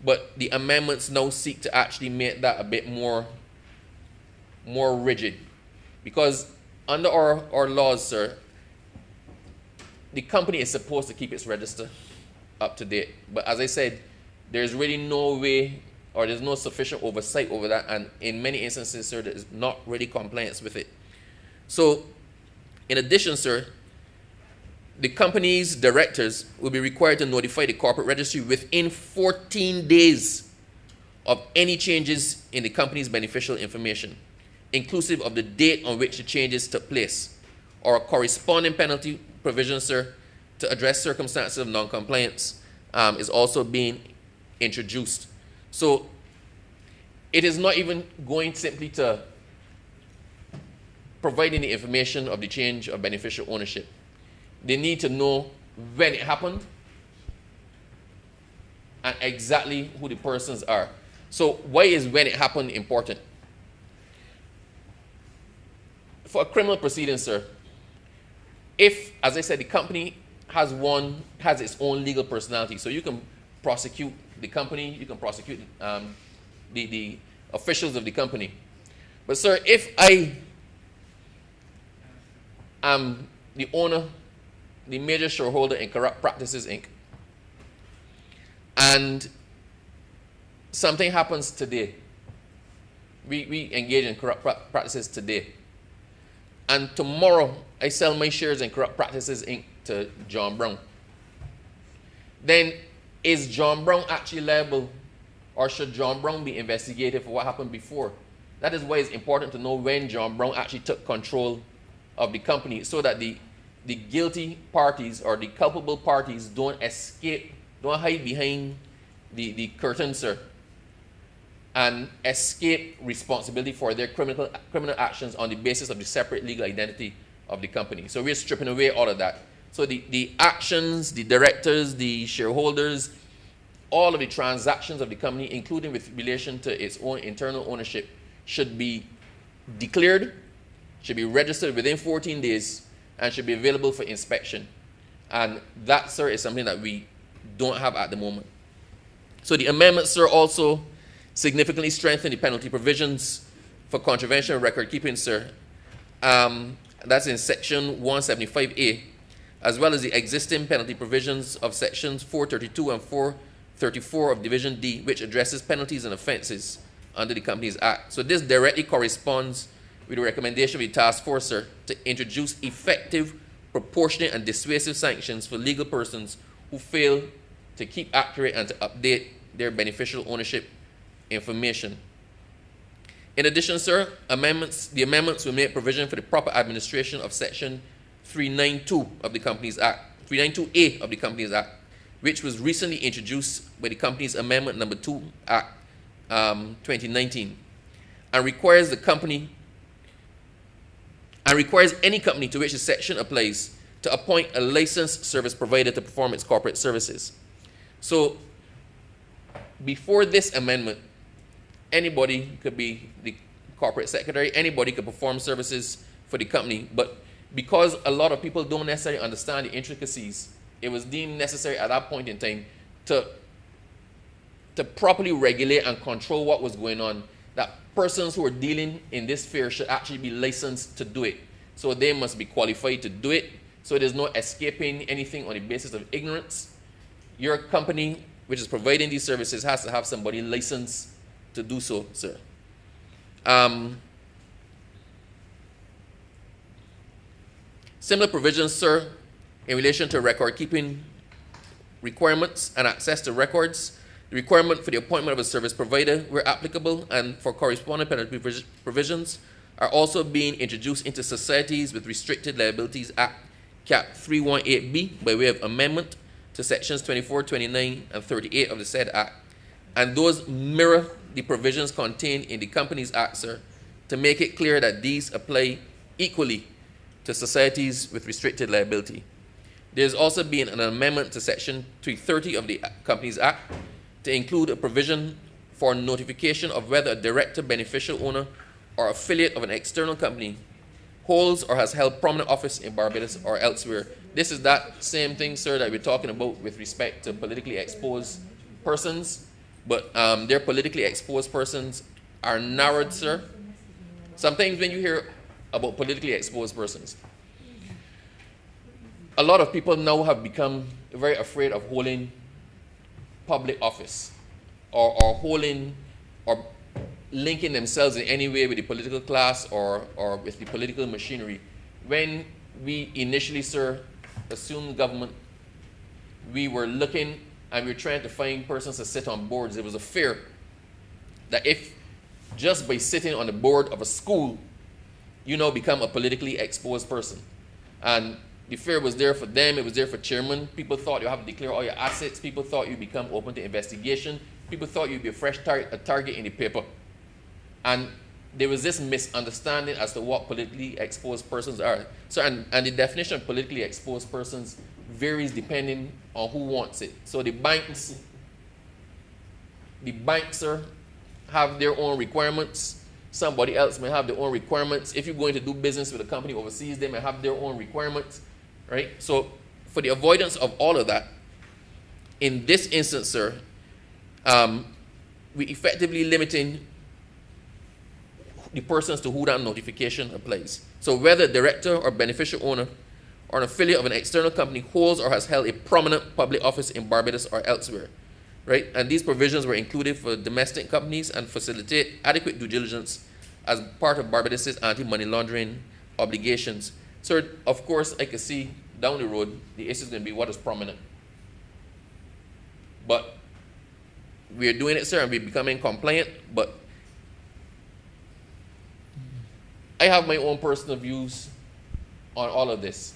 but the amendments now seek to actually make that a bit more rigid. Because under our laws, sir, the company is supposed to keep its register up to date. But as I said, there's really no way, or there's no sufficient oversight over that, and in many instances, sir, there is not really compliance with it. So, in addition, sir, the company's directors will be required to notify the corporate registry within 14 days of any changes in the company's beneficial information, inclusive of the date on which the changes took place, or a corresponding penalty provision, sir, to address circumstances of non-compliance is also being introduced. So it is not even going simply to providing the information of the change of beneficial ownership. They need to know when it happened and exactly who the persons are. So why is when it happened important? For a criminal proceeding, sir, if, as I said, the company has its own legal personality, so you can prosecute the company, you can prosecute the officials of the company. But sir, if I am the owner, the major shareholder in Corrupt Practices, Inc., and something happens today, we engage in corrupt practices today, and tomorrow I sell my shares in Corrupt Practices, Inc. to John Brown, then is John Brown actually liable, or should John Brown be investigated for what happened before? That is why it's important to know when John Brown actually took control of the company, so that the guilty parties or the culpable parties don't escape, don't hide behind the curtain, sir, and escape responsibility for their criminal actions on the basis of the separate legal identity of the company. So we're stripping away all of that. So the actions, the directors, the shareholders, all of the transactions of the company, including with relation to its own internal ownership, should be declared, should be registered within 14 days, and should be available for inspection. And that, sir, is something that we don't have at the moment. So the amendments, sir, also significantly strengthen the penalty provisions for contravention of record keeping, sir. That's in Section 175A, as well as the existing penalty provisions of Sections 432 and 34 of Division D, which addresses penalties and offenses under the Companies Act. So this directly corresponds with the recommendation of the task force, sir, to introduce effective, proportionate, and dissuasive sanctions for legal persons who fail to keep accurate and to update their beneficial ownership information. In addition, sir, the amendments will make provision for the proper administration of Section 392 of the Companies Act, 392A of the Companies Act, which was recently introduced by the Companies Amendment Number 2 Act 2019, and requires any company to which the section applies to appoint a licensed service provider to perform its corporate services. So, before this amendment, anybody could be the corporate secretary, anybody could perform services for the company, but because a lot of people don't necessarily understand the intricacies, it was deemed necessary at that point in time to properly regulate and control what was going on, that persons who are dealing in this sphere should actually be licensed to do it. So they must be qualified to do it, so there's no escaping anything on the basis of ignorance. Your company, which is providing these services, has to have somebody licensed to do so, sir. Similar provisions, sir, in relation to record-keeping requirements and access to records, the requirement for the appointment of a service provider, where applicable, and for corresponding penalty provisions, are also being introduced into Societies with Restricted Liabilities Act, Cap 318B, by way of amendment to Sections 24, 29, and 38 of the said Act. And those mirror the provisions contained in the Companies Act, sir, to make it clear that these apply equally to societies with restricted liability. There's also been an amendment to Section 330 of the Companies Act to include a provision for notification of whether a director, beneficial owner, or affiliate of an external company holds or has held prominent office in Barbados or elsewhere. This is that same thing, sir, that we're talking about with respect to politically exposed persons, but their politically exposed persons are narrowed, sir. Sometimes when you hear about politically exposed persons, a lot of people now have become very afraid of holding public office or holding or linking themselves in any way with the political class or with the political machinery. When we initially, sir, assumed government, we were looking and we were trying to find persons to sit on boards. There was a fear that if just by sitting on the board of a school, you now become a politically exposed person. And the fear was there for them, it was there for chairmen. People thought you have to declare all your assets. People thought you'd become open to investigation. People thought you'd be a target in the paper. And there was this misunderstanding as to what politically exposed persons are. So, and the definition of politically exposed persons varies depending on who wants it. So the banks have their own requirements. Somebody else may have their own requirements. If you're going to do business with a company overseas, they may have their own requirements, right? So for the avoidance of all of that, in this instance, sir, we effectively limiting the persons to who that notification applies. So whether a director or beneficial owner or an affiliate of an external company holds or has held a prominent public office in Barbados or elsewhere, right? And these provisions were included for domestic companies and facilitate adequate due diligence as part of Barbados' anti-money laundering obligations. So, of course, I can see down the road, the issue is going to be what is prominent. But we are doing it, sir, and we're becoming compliant, but I have my own personal views on all of this.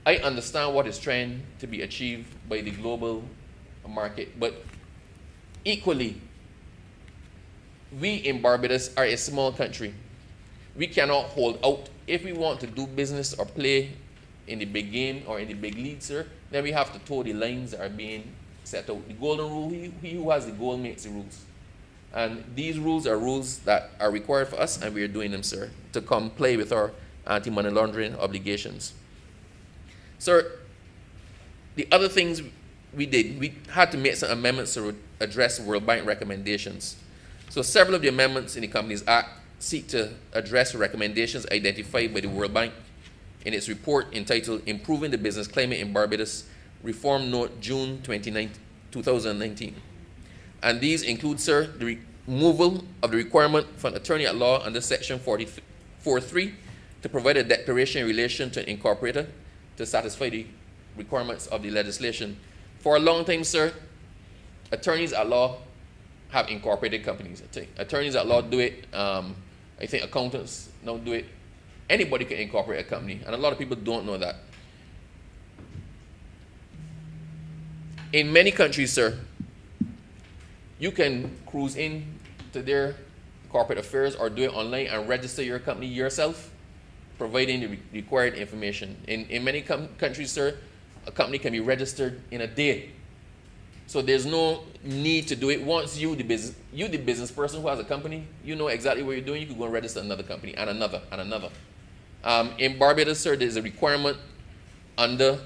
I understand what is trying to be achieved by the global market, but equally, we in Barbados are a small country. We cannot hold out. If we want to do business or play in the big game or in the big league, sir, then we have to toe the lines that are being set out. The golden rule, he who has the goal makes the rules. And these rules are rules that are required for us, and we are doing them, sir, to comply with our anti-money laundering obligations. Sir, the other things we did, we had to make some amendments to address World Bank recommendations. So several of the amendments in the Companies Act seek to address recommendations identified by the World Bank in its report entitled Improving the Business Climate in Barbados, Reform Note, June 2019, 2019. And these include, sir, the removal of the requirement for an attorney at law under Section 44.3 to provide a declaration in relation to an incorporator to satisfy the requirements of the legislation. For a long time, sir, attorneys at law have incorporated companies. I think attorneys at law do it. I think accountants now do it. Anybody can incorporate a company, and a lot of people don't know that. In many countries, sir, you can cruise in to their corporate affairs or do it online and register your company yourself, providing the required information. In many countries, sir, a company can be registered in a day. So there's no need to do it. Once you, the business person who has a company, you know exactly what you're doing, you can go and register another company and another and another. In Barbados, sir, there's a requirement under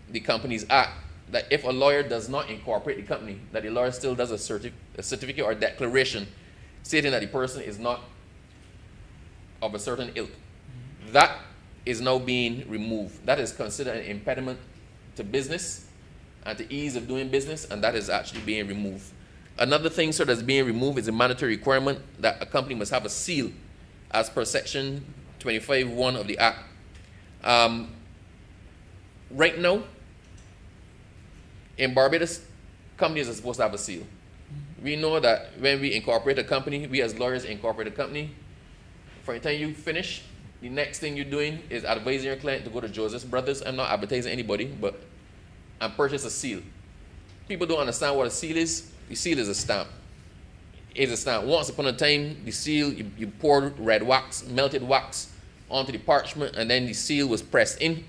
the Companies Act that if a lawyer does not incorporate the company, that the lawyer still does a certificate or declaration stating that the person is not of a certain ilk. That is now being removed. That is considered an impediment to business and to ease of doing business, and that is actually being removed. Another thing, sir, that's being removed is a mandatory requirement that a company must have a seal as per Section 25(1) of the Act. Right now, in Barbados, companies are supposed to have a seal. We know that when we incorporate a company, we as lawyers incorporate a company. For the time you finish, the next thing you're doing is advising your client to go to Joseph's Brothers. I'm not advertising anybody, and purchase a seal. People don't understand what a seal is. The seal is a stamp. It's a stamp. Once upon a time, the seal, you poured red wax, melted wax onto the parchment, and then the seal was pressed in,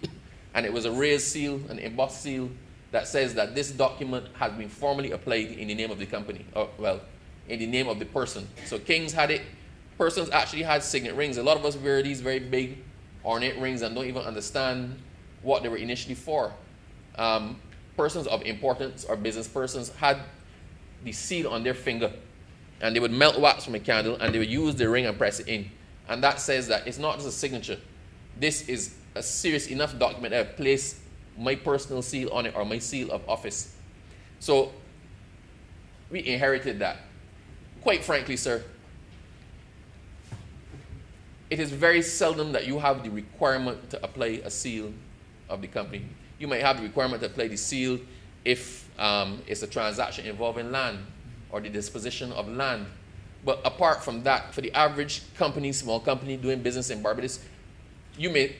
and it was a raised seal, an embossed seal, that says that this document has been formally applied in the name of the company, in the name of the person. So kings had it. Persons actually had signet rings. A lot of us wear these very big, ornate rings and don't even understand what they were initially for. Persons of importance or business persons had the seal on their finger, and they would melt wax from a candle and they would use the ring and press it in. And that says that it's not just a signature. This is a serious enough document that I've placed my personal seal on it or my seal of office. So we inherited that. Quite frankly, sir, it is very seldom that you have the requirement to apply a seal of the company. You might have the requirement to apply the seal if it's a transaction involving land or the disposition of land. But apart from that, for the average company, small company doing business in Barbados, you may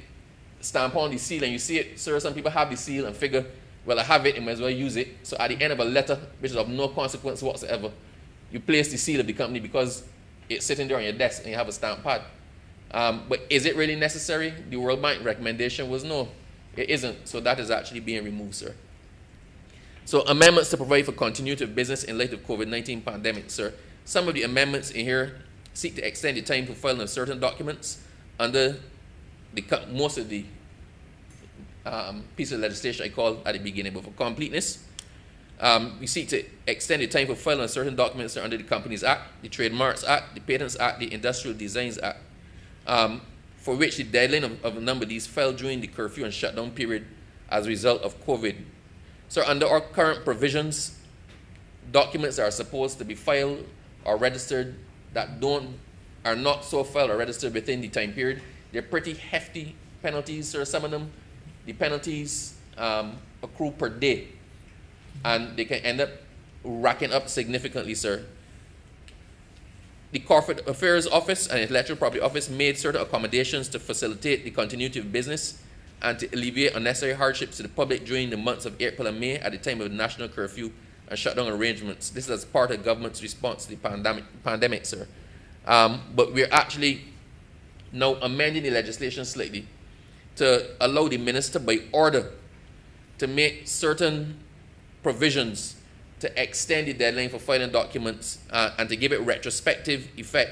stamp on the seal and you see it. Sir, some people have the seal and figure, well, I have it, I might as well use it. So at the end of a letter, which is of no consequence whatsoever, you place the seal of the company because it's sitting there on your desk and you have a stamp pad. But is it really necessary? The World Bank recommendation was no, it isn't. So that is actually being removed, sir. So amendments to provide for continuity of business in light of COVID-19 pandemic, sir. Some of the amendments in here seek to extend the time for filing of certain documents under most of the piece of legislation I called at the beginning. But for completeness, we seek to extend the time for filing of certain documents under the Companies Act, the Trademarks Act, the Patents Act, the Industrial Designs Act, for which the deadline of a number of these fell during the curfew and shutdown period as a result of COVID. So under our current provisions, documents that are supposed to be filed or registered that are not so filed or registered within the time period, they're pretty hefty penalties, sir. Some of them, the penalties accrue per day, and they can end up racking up significantly, sir. The Corporate Affairs Office and Intellectual Property Office made certain accommodations to facilitate the continuity of business and to alleviate unnecessary hardships to the public during the months of April and May at the time of the national curfew and shutdown arrangements. This is as part of the government's response to the pandemic, sir. But we're actually now amending the legislation slightly to allow the minister by order to make certain provisions to extend the deadline for filing documents and to give it retrospective effect.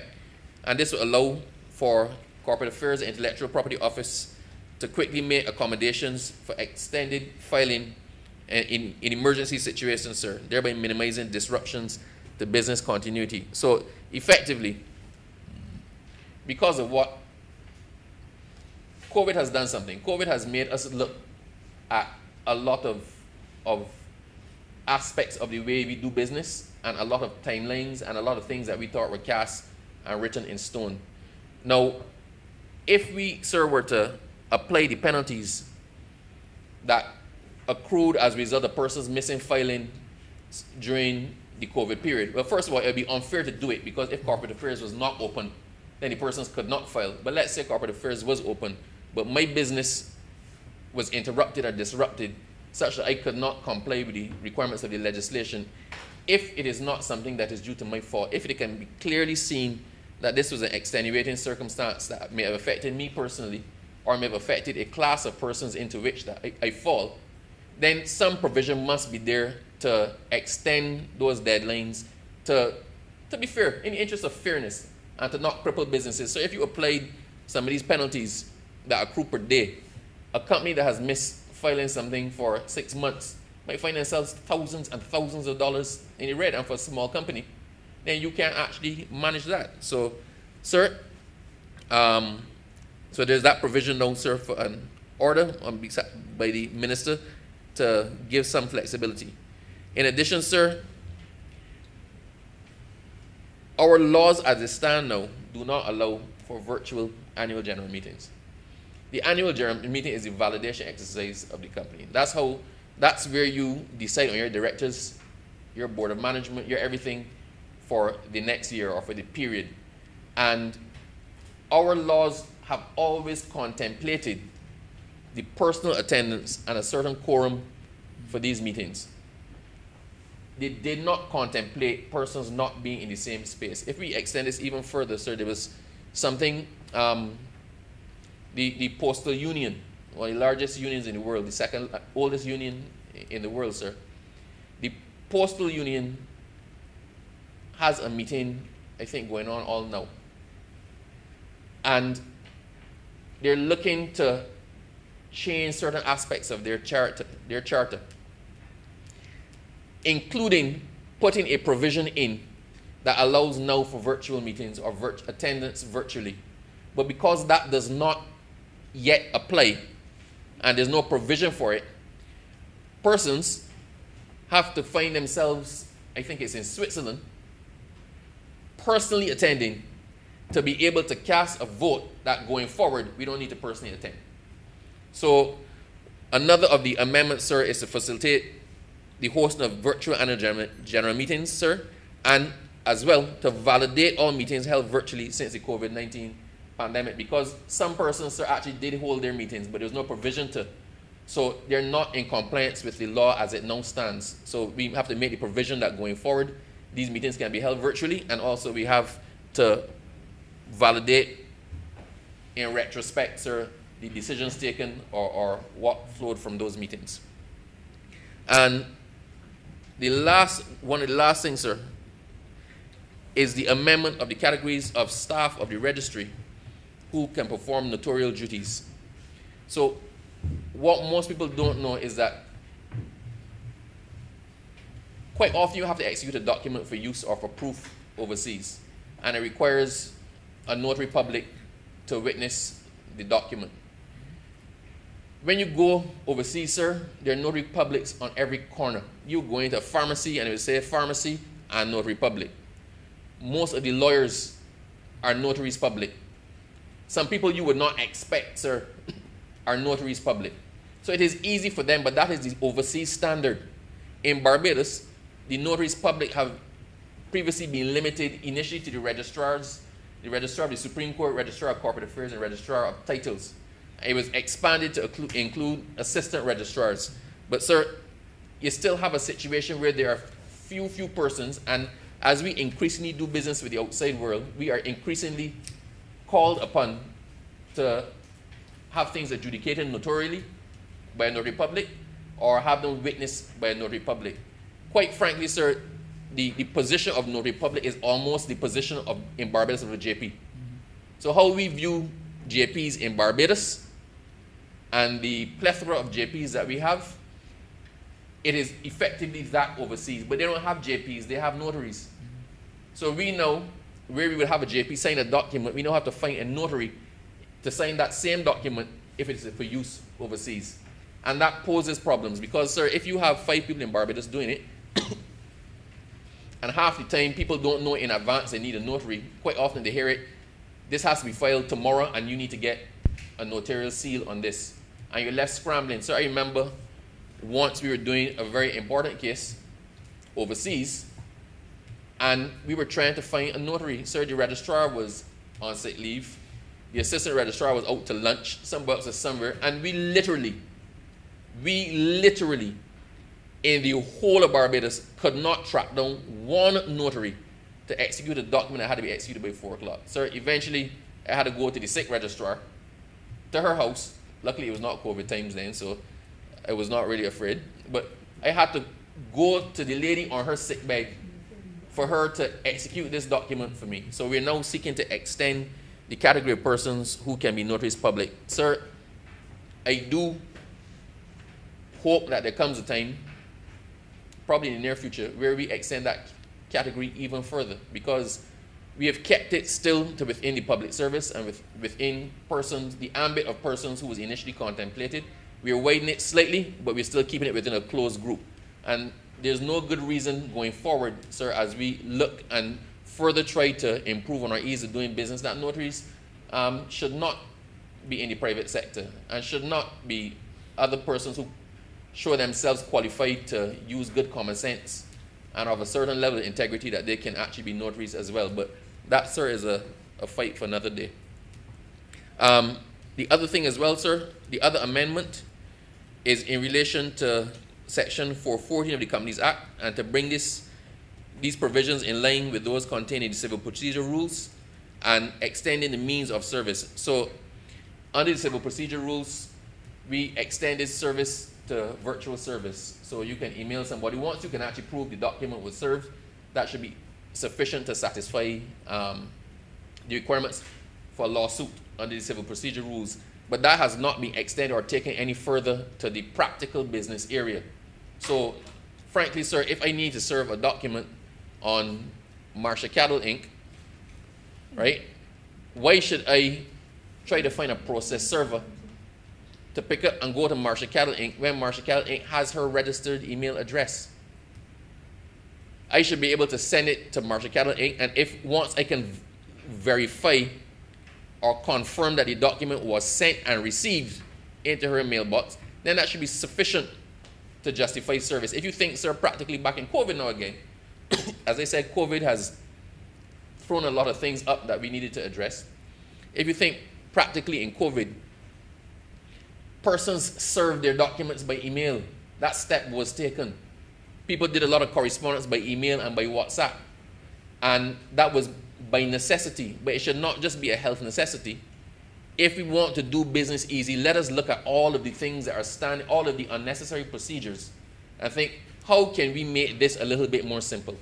And this will allow for Corporate Affairs and Intellectual Property Office to quickly make accommodations for extended filing in emergency situations, sir, thereby minimizing disruptions to business continuity. So effectively, because of what COVID has done something. COVID has made us look at a lot of aspects of the way we do business and a lot of timelines and a lot of things that we thought were cast and written in stone. Now, if we, sir, were to apply the penalties that accrued as a result of persons missing filing during the COVID period, well, first of all, it would be unfair to do it because if corporate affairs was not open, then the persons could not file. But let's say corporate affairs was open, but my business was interrupted or disrupted such that I could not comply with the requirements of the legislation. If it is not something that is due to my fault, if it can be clearly seen that this was an extenuating circumstance that may have affected me personally or may have affected a class of persons into which that I fall, then some provision must be there to extend those deadlines to be fair, in the interest of fairness, and to not cripple businesses. So if you applied some of these penalties that accrue per day, a company that has missed filing something for 6 months might find themselves thousands and thousands of dollars in the red, and for a small company, then you can't actually manage that. So, sir, so there's that provision now, sir, for an order by the minister to give some flexibility. In addition, sir, our laws as they stand now do not allow for virtual annual general meetings. The annual general meeting is the validation exercise of the company. That's where you decide on your directors, your board of management, your everything for the next year or for the period. And our laws have always contemplated the personal attendance and a certain quorum for these meetings. They did not contemplate persons not being in the same space. If we extend this even further, sir, there was something, the postal union, one of the largest unions in the world, the second oldest union in the world, sir. The postal union has a meeting, I think, going on all now. And they're looking to change certain aspects of their charter, including putting a provision in that allows now for virtual meetings or attendance virtually. But because that does not yet apply and there's no provision for it, persons have to find themselves, I think it's in Switzerland, personally attending to be able to cast a vote that going forward we don't need to personally attend. So another of the amendments, sir, is to facilitate the hosting of virtual annual general meetings, sir, and as well to validate all meetings held virtually since the COVID-19 pandemic, because some persons, sir, actually did hold their meetings, but there was no provision to. So they're not in compliance with the law as it now stands. So we have to make the provision that going forward, these meetings can be held virtually, and also we have to validate in retrospect, sir, the decisions taken or what flowed from those meetings. And one of the last things, sir, is the amendment of the categories of staff of the registry who can perform notarial duties. So what most people don't know is that quite often you have to execute a document for use or for proof overseas, and it requires a notary public to witness the document. When you go overseas, sir, there are notary publics on every corner. You go into a pharmacy and it will say pharmacy and notary public. Most of the lawyers are notaries public. Some people you would not expect, sir, are notaries public. So it is easy for them, but that is the overseas standard. In Barbados, the notaries public have previously been limited initially to the registrars, the registrar of the Supreme Court, registrar of corporate affairs, and registrar of titles. It was expanded to include assistant registrars. But sir, you still have a situation where there are few persons, and as we increasingly do business with the outside world, we are increasingly called upon to have things adjudicated notarially by a notary public or have them witnessed by a notary public. Quite frankly, sir, the position of notary public is almost the position in Barbados of a JP. So how we view JPs in Barbados and the plethora of JPs that we have, it is effectively that overseas. But they don't have JPs, they have notaries. So we know where we would have a JP sign a document, we now have to find a notary to sign that same document if it is for use overseas. And that poses problems because, sir, if you have 5 people in Barbados doing it, and half the time people don't know in advance they need a notary, quite often they hear it, this has to be filed tomorrow and you need to get a notarial seal on this. And you're left scrambling. So I remember once we were doing a very important case overseas, and we were trying to find a notary. Sir, the registrar was on sick leave. The assistant registrar was out to lunch, some bucks or somewhere, and we literally, in the whole of Barbados, could not track down one notary to execute a document that had to be executed by 4 o'clock. Sir, eventually, I had to go to the sick registrar, to her house. Luckily, it was not COVID times then, so I was not really afraid. But I had to go to the lady on her sick bed for her to execute this document for me. So we're now seeking to extend the category of persons who can be notaries public. Sir, I do hope that there comes a time, probably in the near future, where we extend that category even further, because we have kept it still to within the public service and within persons, the ambit of persons who was initially contemplated. We are widening it slightly, but we're still keeping it within a closed group. And there's no good reason going forward, sir, as we look and further try to improve on our ease of doing business, that notaries should not be in the private sector and should not be other persons who show themselves qualified to use good common sense and of a certain level of integrity that they can actually be notaries as well. But that, sir, is a fight for another day. The other thing as well, sir, the other amendment is in relation to Section 414 of the Companies Act, and to bring these provisions in line with those contained in the civil procedure rules and extending the means of service. So under the civil procedure rules, we extended service to virtual service. So you can email somebody. Once you can actually prove the document was served, that should be sufficient to satisfy the requirements for a lawsuit under the civil procedure rules. But that has not been extended or taken any further to the practical business area. So frankly, sir, if I need to serve a document on Marsha Cattle Inc., right, why should I try to find a process server to pick up and go to Marsha Cattle Inc. when Marsha Cattle Inc. has her registered email address? I should be able to send it to Marsha Cattle Inc., and if once I can verify or confirm that the document was sent and received into her mailbox, then that should be sufficient to justify service. If you think, sir, practically back in COVID now again, as I said, COVID has thrown a lot of things up that we needed to address. If you think practically in COVID, persons served their documents by email. That step was taken. People did a lot of correspondence by email and by WhatsApp. And that was by necessity, but it should not just be a health necessity. If we want to do business easy, let us look at all of the things that are standing, all of the unnecessary procedures, and think, how can we make this a little bit more simple?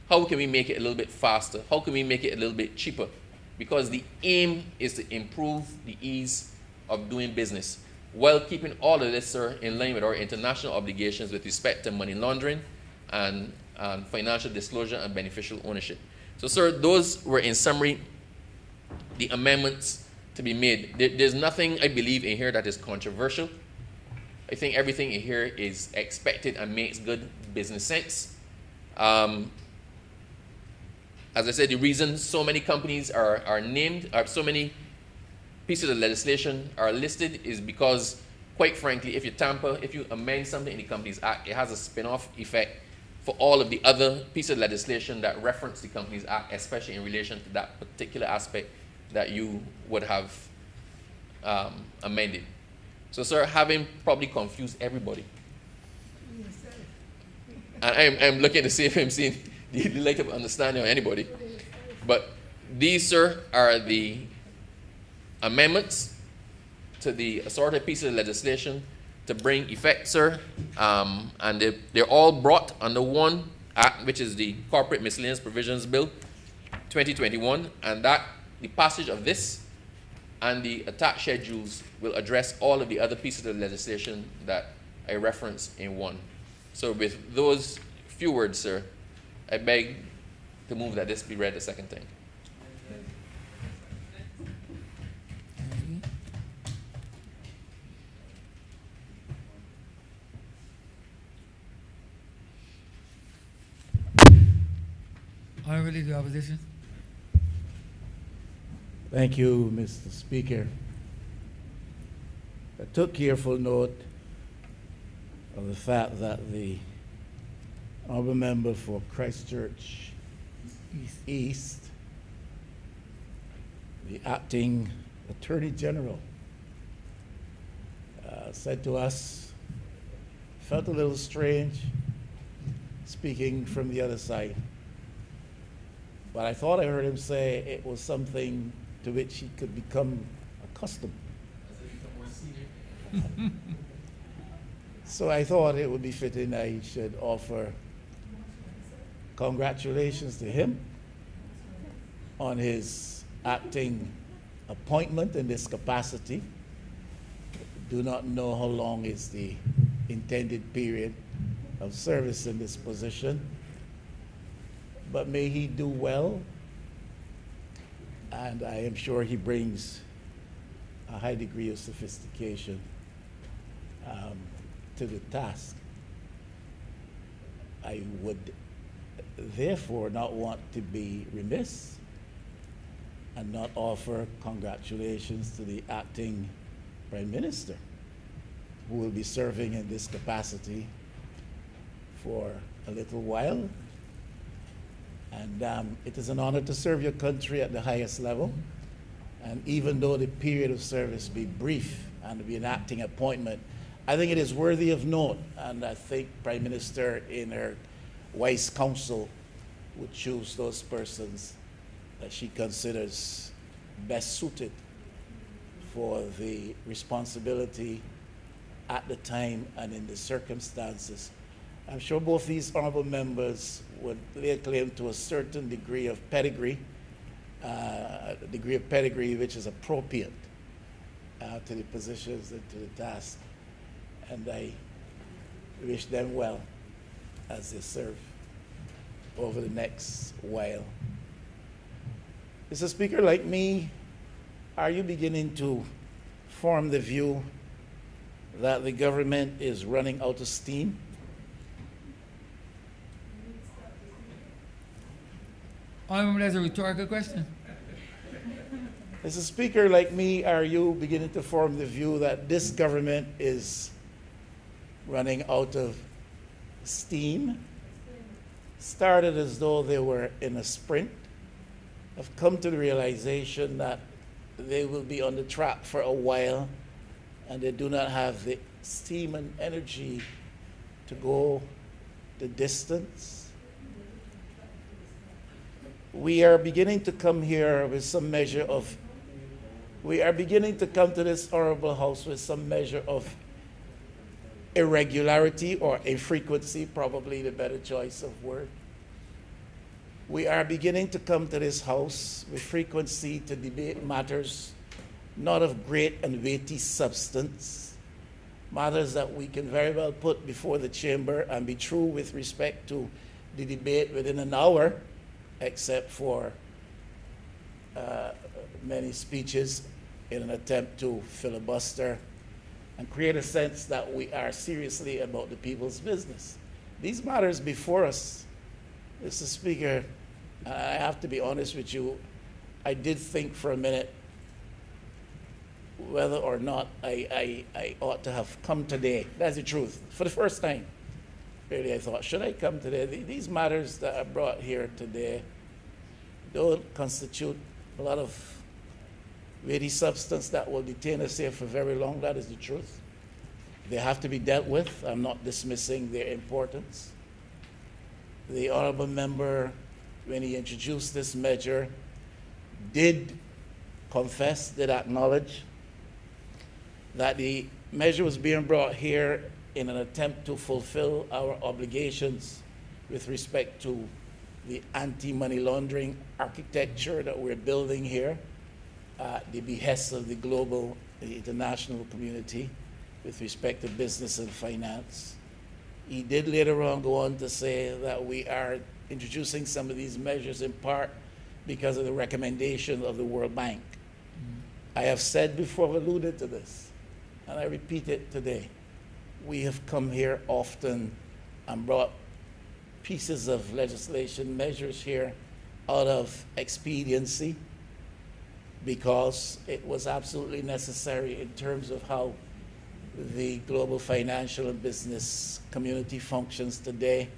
How can we make it a little bit faster? How can we make it a little bit cheaper? Because the aim is to improve the ease of doing business, while keeping all of this, sir, in line with our international obligations with respect to money laundering and financial disclosure and beneficial ownership. So, sir, those were, in summary, the amendments to be made. There's nothing, I believe, in here that is controversial. I think everything in here is expected and makes good business sense. As I said, the reason so many companies are named, so many pieces of legislation are listed, is because, quite frankly, if you amend something in the Companies Act, it has a spin-off effect for all of the other pieces of legislation that reference the Companies Act, especially in relation to that particular aspect that you would have amended. So, sir, having probably confused everybody, and I'm looking to see if I'm seeing the lack of understanding of anybody, but these, sir, are the amendments to the assorted pieces of legislation to bring effect, sir, and they're all brought under one act, which is the Corporate Miscellaneous Provisions Bill 2021, and that the passage of this and the attached schedules will address all of the other pieces of legislation that I referenced in one. So with those few words, sir, I beg to move that this be read a second time. Honorable Leader of the Opposition. Thank you, Mr. Speaker. I took careful note of the fact that the honorable member for Christchurch East, the acting Attorney General, said to us, felt a little strange speaking from the other side. But I thought I heard him say it was something to which he could become accustomed. So I thought it would be fitting I should offer congratulations to him on his acting appointment in this capacity. Do not know how long is the intended period of service in this position, but may he do well, and I am sure he brings a high degree of sophistication to the task. I would therefore not want to be remiss and not offer congratulations to the acting Prime Minister, who will be serving in this capacity for a little while. And it is an honor to serve your country at the highest level. And even though the period of service be brief and be an acting appointment, I think it is worthy of note, and I think Prime Minister in her wise counsel would choose those persons that she considers best suited for the responsibility at the time and in the circumstances. I'm sure both these honorable members would lay claim to a certain degree of pedigree, which is appropriate to the positions and to the task. And I wish them well as they serve over the next while. Mr. Speaker, like me, are you beginning to form the view that the government is running out of steam? Honorable, that's a rhetorical question. Mr. Speaker, like me, are you beginning to form the view that this government is running out of steam? Started as though they were in a sprint, have come to the realization that they will be on the track for a while and they do not have the steam and energy to go the distance. We are beginning to come here with some measure of, we are beginning to come to this honorable house with some measure of irregularity or infrequency, probably the better choice of word. We are beginning to come to this house with frequency to debate matters not of great and weighty substance, matters that we can very well put before the chamber and be true with respect to the debate within an hour, except for many speeches in an attempt to filibuster and create a sense that we are seriously about the people's business. These matters before us, Mr. Speaker, I have to be honest with you, I did think for a minute whether or not I ought to have come today. That's the truth. For the first time, really, I thought, should I come today? These matters that are brought here today don't constitute a lot of weighty substance that will detain us here for very long. That is the truth. They have to be dealt with. I'm not dismissing their importance. The honorable member, when he introduced this measure, did confess, did acknowledge that the measure was being brought here in an attempt to fulfill our obligations with respect to the anti-money laundering architecture that we're building here at the behest of the global, the international community with respect to business and finance. He did later on go on to say that we are introducing some of these measures in part because of the recommendation of the World Bank. I have said before, alluded to this, and I repeat it today. We have come here often and brought pieces of legislation, measures here out of expediency, because it was absolutely necessary in terms of how the global financial and business community functions today.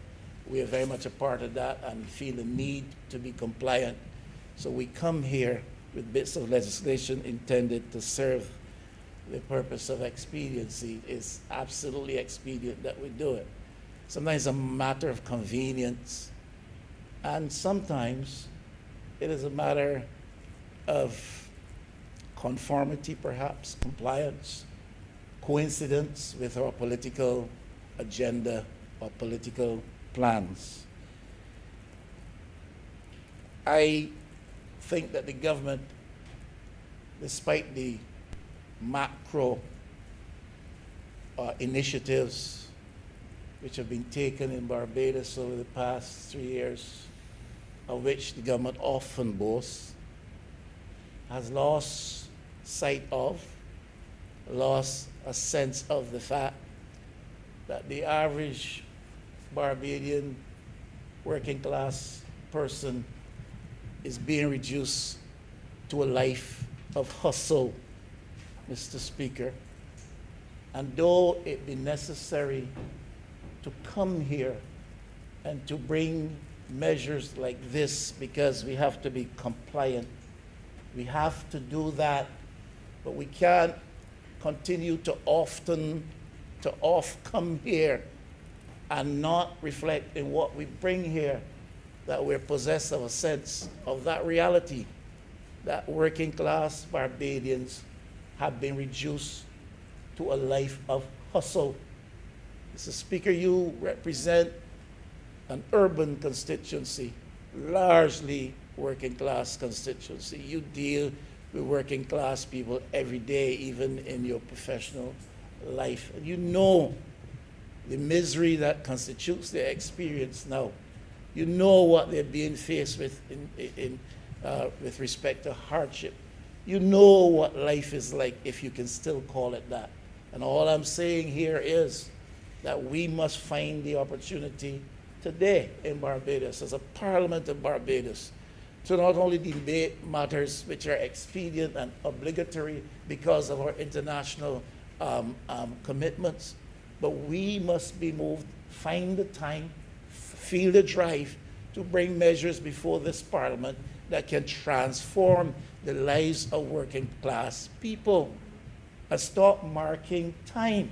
We are very much a part of that and feel the need to be compliant. So we come here with bits of legislation intended to serve the purpose of expediency. It's absolutely expedient that we do it. Sometimes a matter of convenience, and sometimes it is a matter of conformity, perhaps, compliance, coincidence with our political agenda or political plans. I think that the government, despite the macro initiatives which have been taken in Barbados over the past 3 years, of which the government often boasts, has lost sight of, lost a sense of the fact that the average Barbadian working class person is being reduced to a life of hustle, Mr. Speaker. And though it be necessary to come here and to bring measures like this because we have to be compliant, we have to do that, but we can't continue to come here and not reflect in what we bring here, that we're possessed of a sense of that reality, that working class Barbadians have been reduced to a life of hustle. Mr. Speaker, you represent an urban constituency, largely working class constituency. You deal with working class people every day, even in your professional life. And you know the misery that constitutes their experience now. You know what they're being faced with with respect to hardship. You know what life is like, if you can still call it that. And all I'm saying here is that we must find the opportunity today in Barbados, as a Parliament of Barbados, to not only debate matters which are expedient and obligatory because of our international commitments, but we must be moved, find the time, feel the drive to bring measures before this Parliament that can transform the lives of working class people, and stop marking time.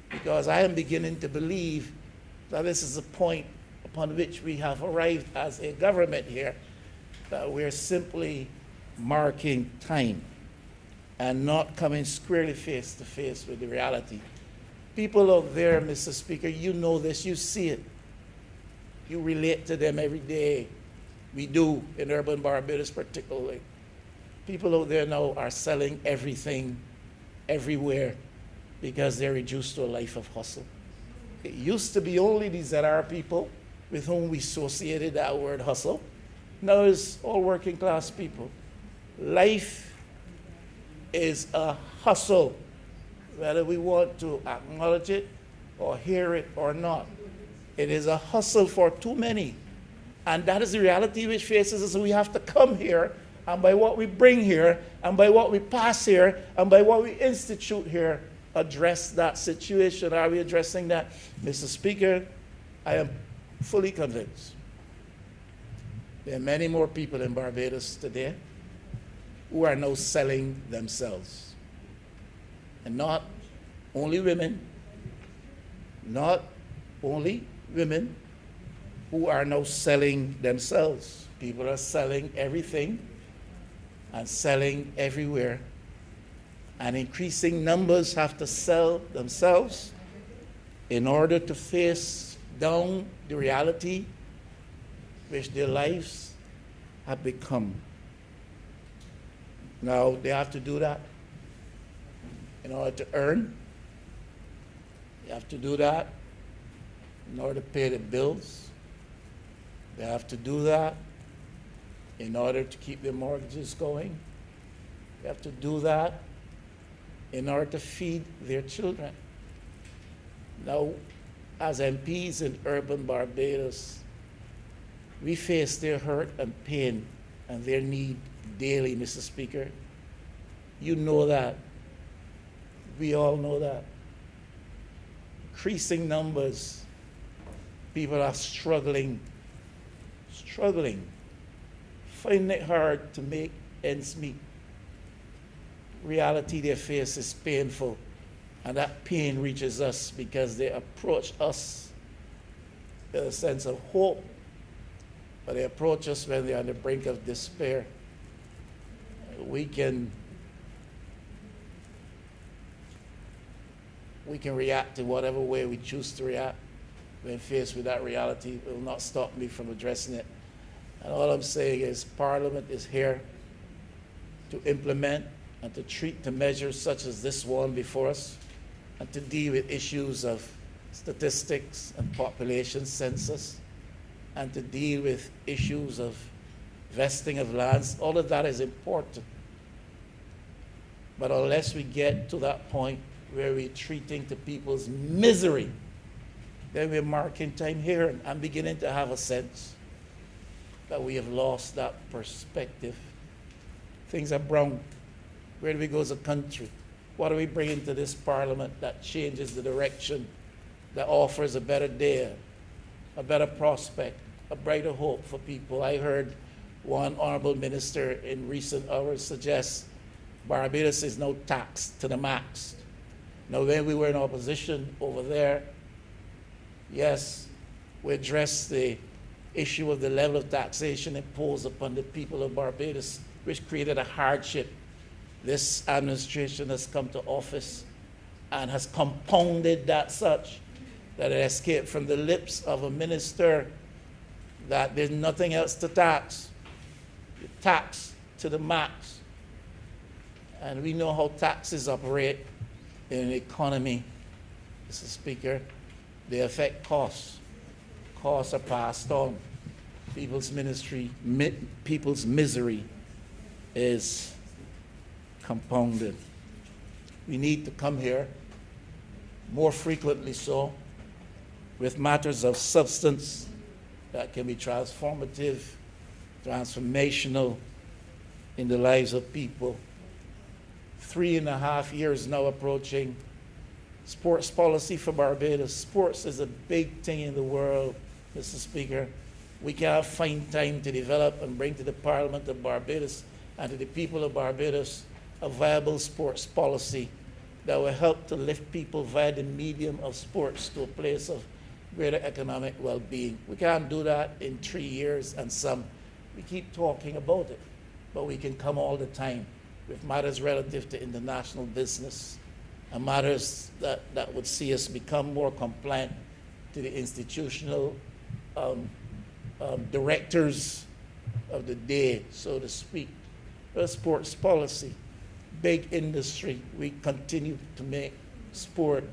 Because I am beginning to believe that this is a point upon which we have arrived as a government here, that we're simply marking time and not coming squarely face to face with the reality. People out there, Mr. Speaker, you know this, you see it. You relate to them every day. We do in urban Barbados particularly. People out there now are selling everything, everywhere, because they're reduced to a life of hustle. It used to be only the ZR people with whom we associated that word hustle. Now it's all working class people. Life is a hustle, whether we want to acknowledge it or hear it or not. It is a hustle for too many. And that is the reality which faces us. We have to come here, and by what we bring here, and by what we pass here, and by what we institute here, address that situation. Are we addressing that? Mr. Speaker, I am fully convinced there are many more people in Barbados today who are now selling themselves. And not only women, who are now selling themselves. People are selling everything and selling everywhere. And increasing numbers have to sell themselves in order to face down the reality which their lives have become. Now, they have to do that in order to earn. They have to do that in order to pay the bills. They have to do that in order to keep their mortgages going. They have to do that in order to feed their children. Now, as MPs in urban Barbados, We face their hurt and pain and their need daily, Mr. Speaker. You know that. We all know that. Increasing numbers. People are struggling, finding it hard to make ends meet. Reality they face is painful, and that pain reaches us because they approach us with a sense of hope, but they approach us when they're on the brink of despair. We can react in whatever way we choose to react when faced with that reality. It will not stop me from addressing it. And all I'm saying is Parliament is here to implement and to treat the measures such as this one before us, and to deal with issues of statistics and population census, and to deal with issues of vesting of lands. All of that is important. But unless we get to that point where we're treating to people's misery, then we're marking time here, and I'm beginning to have a sense that we have lost that perspective. Things are brown. Where do we go as a country? What do we bring into this Parliament that changes the direction, that offers a better day, a better prospect, a brighter hope for people? I heard one honorable minister in recent hours suggest Barbados is now taxed to the max. Now, when we were in opposition over there, yes, we addressed the issue of the level of taxation imposed upon the people of Barbados, which created a hardship. This administration has come to office and has compounded that such that it escaped from the lips of a minister that there's nothing else to tax. You tax to the max. And we know how taxes operate in an economy, Mr. Speaker. They affect costs. Costs are passed on. People's misery is compounded. We need to come here more frequently so, with matters of substance that can be transformative, transformational in the lives of people. 3.5 years now approaching. Sports policy for Barbados. Sports is a big thing in the world, Mr. Speaker. We can't find time to develop and bring to the Parliament of Barbados and to the people of Barbados a viable sports policy that will help to lift people via the medium of sports to a place of greater economic well-being. We can't do that in 3 years and some. We keep talking about it, but we can come all the time with matters relative to international business and matters that would see us become more compliant to the institutional directors of the day, so to speak. A sports policy, big industry. We continue to make sport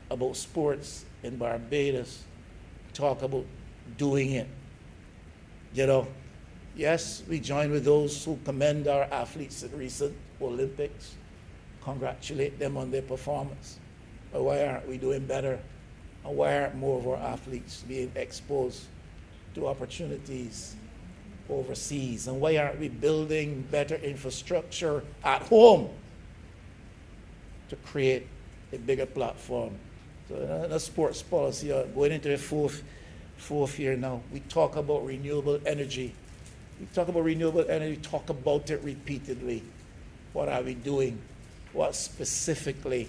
about sports in Barbados, talk about doing it. You know, yes, we join with those who commend our athletes at recent Olympics, congratulate them on their performance. But why aren't we doing better? And why aren't more of our athletes being exposed to opportunities overseas? And why aren't we building better infrastructure at home to create a bigger platform? So the sports policy, going into the fourth year now, we talk about renewable energy. We talk about renewable energy, talk about it repeatedly. What are we doing? What specifically,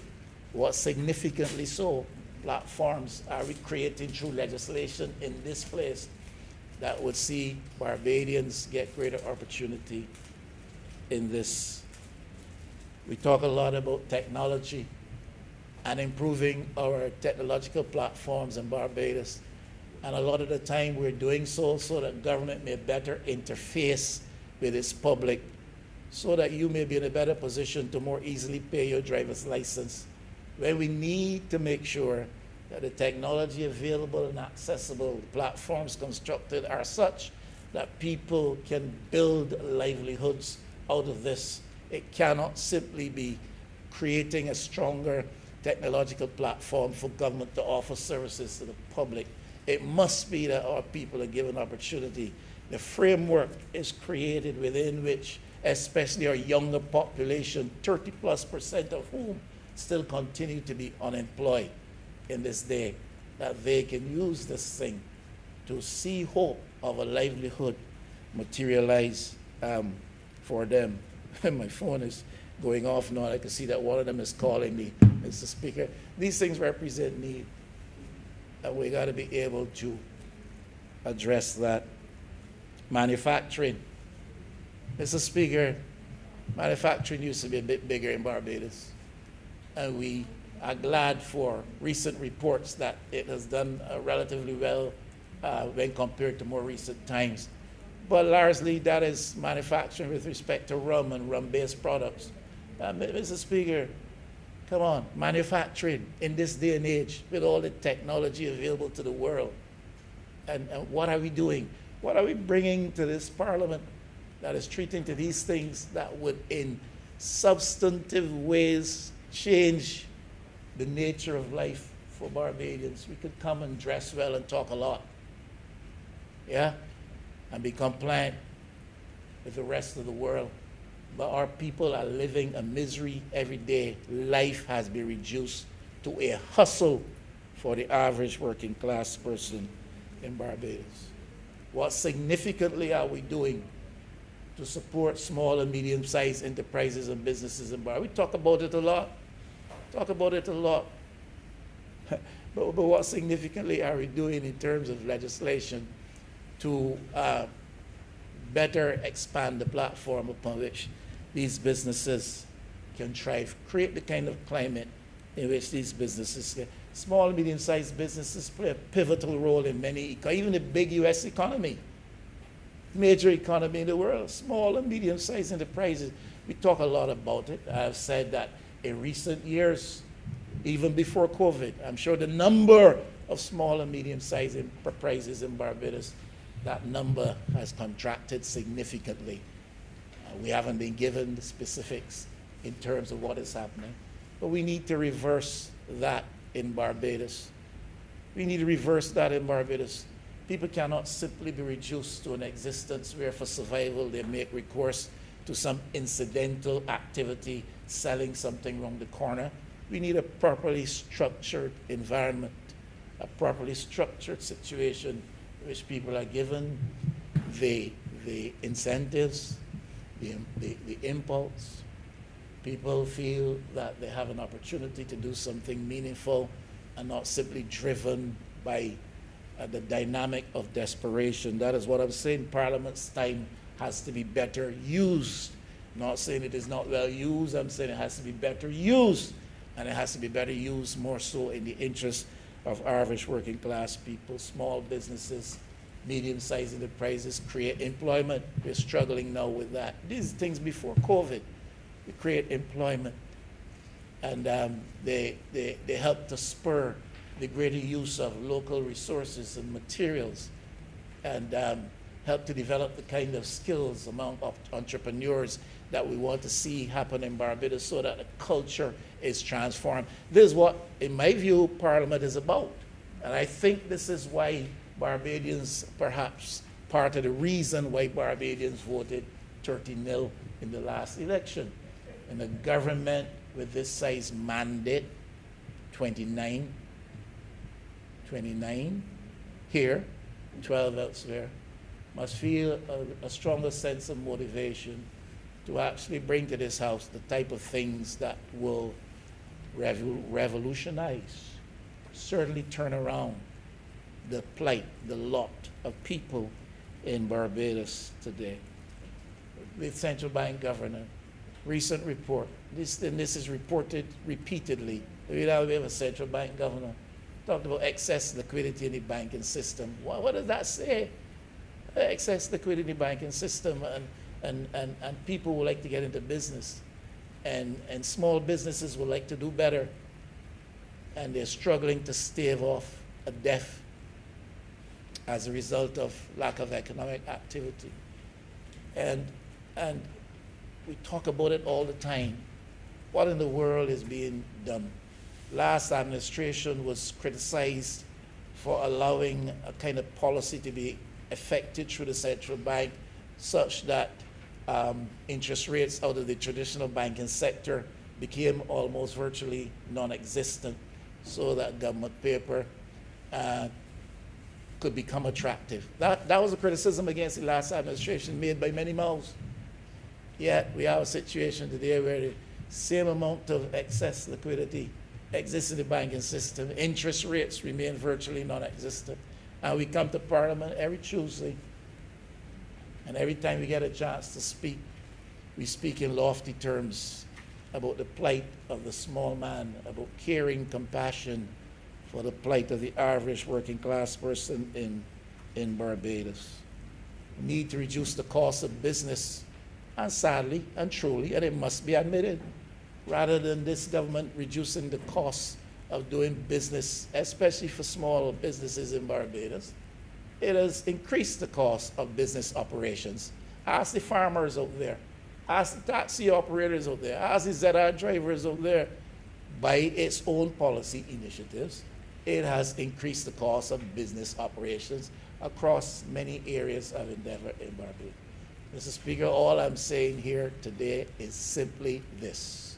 what significantly so platforms are we creating through legislation in this place that would see Barbadians get greater opportunity in this? We talk a lot about technology and improving our technological platforms in Barbados. And a lot of the time we're doing so that government may better interface with its public, so that you may be in a better position to more easily pay your driver's license, where we need to make sure that the technology available and accessible, platforms constructed are such that people can build livelihoods out of this. It cannot simply be creating a stronger technological platform for government to offer services to the public. It must be that our people are given opportunity. The framework is created within which, especially our younger population, 30+% of whom still continue to be unemployed in this day, that they can use this thing to see hope of a livelihood materialize for them. My phone is going off now. I can see that one of them is calling me, Mr. Speaker. These things represent need, and we got to be able to address that. Manufacturing. Mr. Speaker, manufacturing used to be a bit bigger in Barbados, and we are glad for recent reports that it has done relatively well when compared to more recent times. But largely that is manufacturing with respect to rum and rum-based products. Mr. Speaker, come on, manufacturing in this day and age with all the technology available to the world. And what are we doing? What are we bringing to this Parliament that is treating to these things that would in substantive ways change the nature of life for Barbadians? We could come and dress well and talk a lot, yeah, and be compliant with the rest of the world. But our people are living a misery every day. Life has been reduced to a hustle for the average working class person in Barbados. What significantly are we doing to support small and medium-sized enterprises and businesses in Barbados? We talk about it a lot. But what significantly are we doing in terms of legislation to better expand the platform upon which these businesses can thrive, create the kind of climate in which these businesses can. Small and medium-sized businesses play a pivotal role in many, even the big U.S. economy, major economy in the world. Small and medium-sized enterprises, we talk a lot about it. I've said that in recent years, even before COVID, I'm sure the number of small and medium-sized enterprises in Barbados, that number has contracted significantly. We haven't been given the specifics in terms of what is happening, but we need to reverse that in Barbados. We need to reverse that in Barbados. People cannot simply be reduced to an existence where for survival they make recourse to some incidental activity, selling something around the corner. We need a properly structured environment, a properly structured situation in which people are given the incentives, the impulse. People feel that they have an opportunity to do something meaningful and not simply driven by the dynamic of desperation. That is what I'm saying. Parliament's time has to be better used. I'm not saying it is not well used. I'm saying it has to be better used. And it has to be better used more so in the interest of average working class people, small businesses, medium-sized enterprises, create employment. We're struggling now with that. These things before COVID. We create employment, and they help to spur the greater use of local resources and materials, and help to develop the kind of skills among entrepreneurs that we want to see happen in Barbados so that the culture is transformed. This is what, in my view, Parliament is about. And I think this is why Barbadians, perhaps part of the reason why Barbadians voted 30-0 in the last election. And a government with this size mandate, 29 here, 12 elsewhere, must feel a stronger sense of motivation to actually bring to this house the type of things that will revolutionize, certainly turn around the plight, the lot of people in Barbados today. The central bank governor, recent report, this is reported repeatedly. We have a central bank governor talked about excess liquidity in the banking system. What does that say? Excess liquidity in the banking system, and people would like to get into business, and small businesses would like to do better, and they're struggling to stave off a death as a result of lack of economic activity. And we talk about it all the time. What in the world is being done? Last administration was criticized for allowing a kind of policy to be effected through the central bank such that interest rates out of the traditional banking sector became almost virtually non-existent, so that government paper could become attractive. That was a criticism against the last administration made by many mouths. Yet we have a situation today where the same amount of excess liquidity exists in the banking system. Interest rates remain virtually non-existent. And we come to Parliament every Tuesday, and every time we get a chance to speak, we speak in lofty terms about the plight of the small man, about caring compassion for the plight of the average working class person in Barbados. We need to reduce the cost of business, and sadly and truly, and it must be admitted, rather than this government reducing the cost of doing business, especially for small businesses in Barbados, it has increased the cost of business operations. Ask the farmers out there, ask the taxi operators out there, ask the ZR drivers out there. By its own policy initiatives, it has increased the cost of business operations across many areas of endeavor in Barbados. Mr. Speaker, all I'm saying here today is simply this.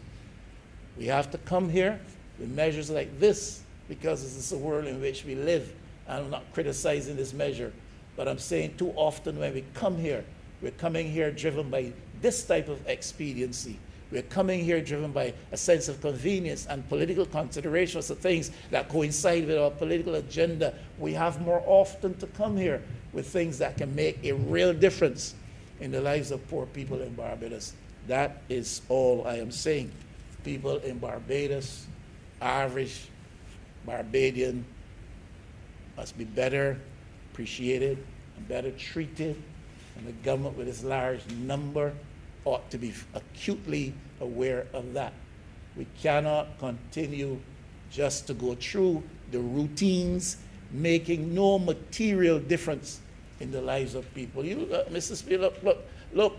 We have to come here with measures like this because this is the world in which we live. I'm not criticizing this measure, but I'm saying too often when we come here, we're coming here driven by this type of expediency. We're coming here driven by a sense of convenience and political considerations of things that coincide with our political agenda. We have more often to come here with things that can make a real difference in the lives of poor people in Barbados. That is all I am saying. People in Barbados, average Barbadian, must be better appreciated and better treated, and the government with its large number ought to be acutely aware of that. We cannot continue just to go through the routines, making no material difference in the lives of people. You, Mr. Speaker, look.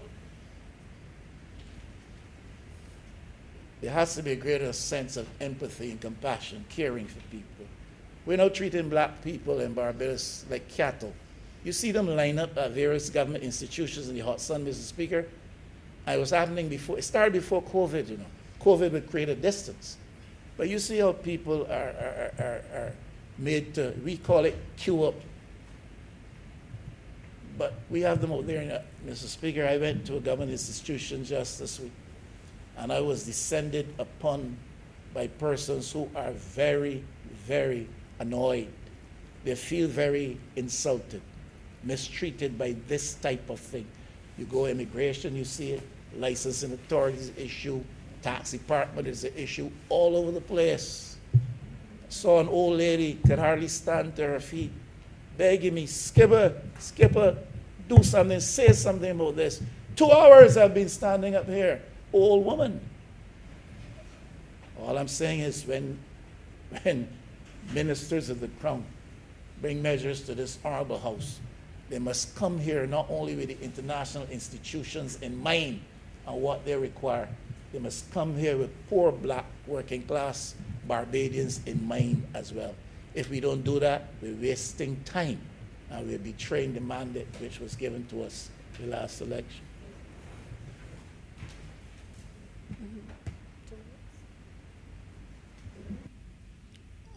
There has to be a greater sense of empathy and compassion, caring for people. We're now treating black people in Barbados like cattle. You see them line up at various government institutions in the hot sun, Mr. Speaker. It was happening before, it started before COVID, you know. COVID would create a distance. But you see how people are made to, we call it queue up. But we have them out there, Mr. Speaker. I went to a government institution just this week, and I was descended upon by persons who are very, very annoyed. They feel very insulted, mistreated by this type of thing. You go immigration, you see it, licensing authorities issue, tax department is an issue all over the place. Saw an old lady, could hardly stand to her feet, begging me, Skipper, do something, say something about this. 2 hours I've been standing up here, old woman. All I'm saying is when ministers of the crown bring measures to this honorable house, they must come here not only with the international institutions in mind and what they require, they must come here with poor black working class Barbadians in mind as well. If we don't do that, we're wasting time and we're betraying the mandate which was given to us the last election.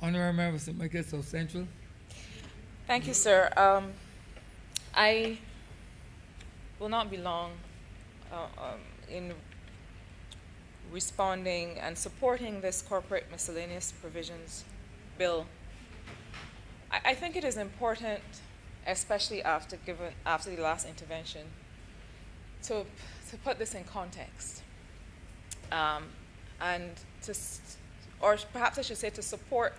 Honorable Member St. Michael, South Central. Thank you, sir. I will not be long in responding and supporting this corporate miscellaneous provisions bill. I think it is important, especially after the last intervention, to put this in context, and or perhaps I should say to support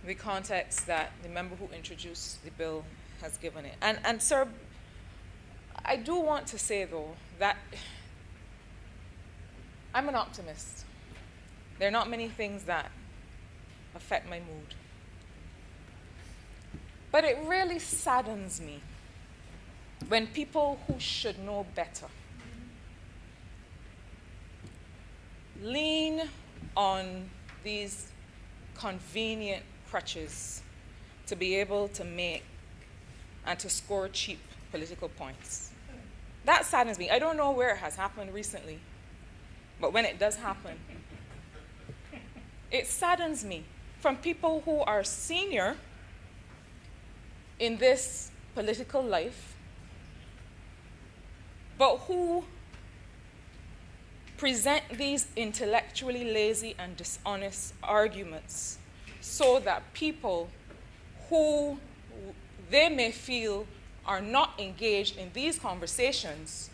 the context that the member who introduced the bill has given it. And sir, I do want to say though that I'm an optimist. There are not many things that affect my mood. But it really saddens me when people who should know better lean on these convenient crutches to be able to make and to score cheap political points. That saddens me. I don't know where it has happened recently, but when it does happen, it saddens me from people who are senior in this political life, but who present these intellectually lazy and dishonest arguments so that people who they may feel are not engaged in these conversations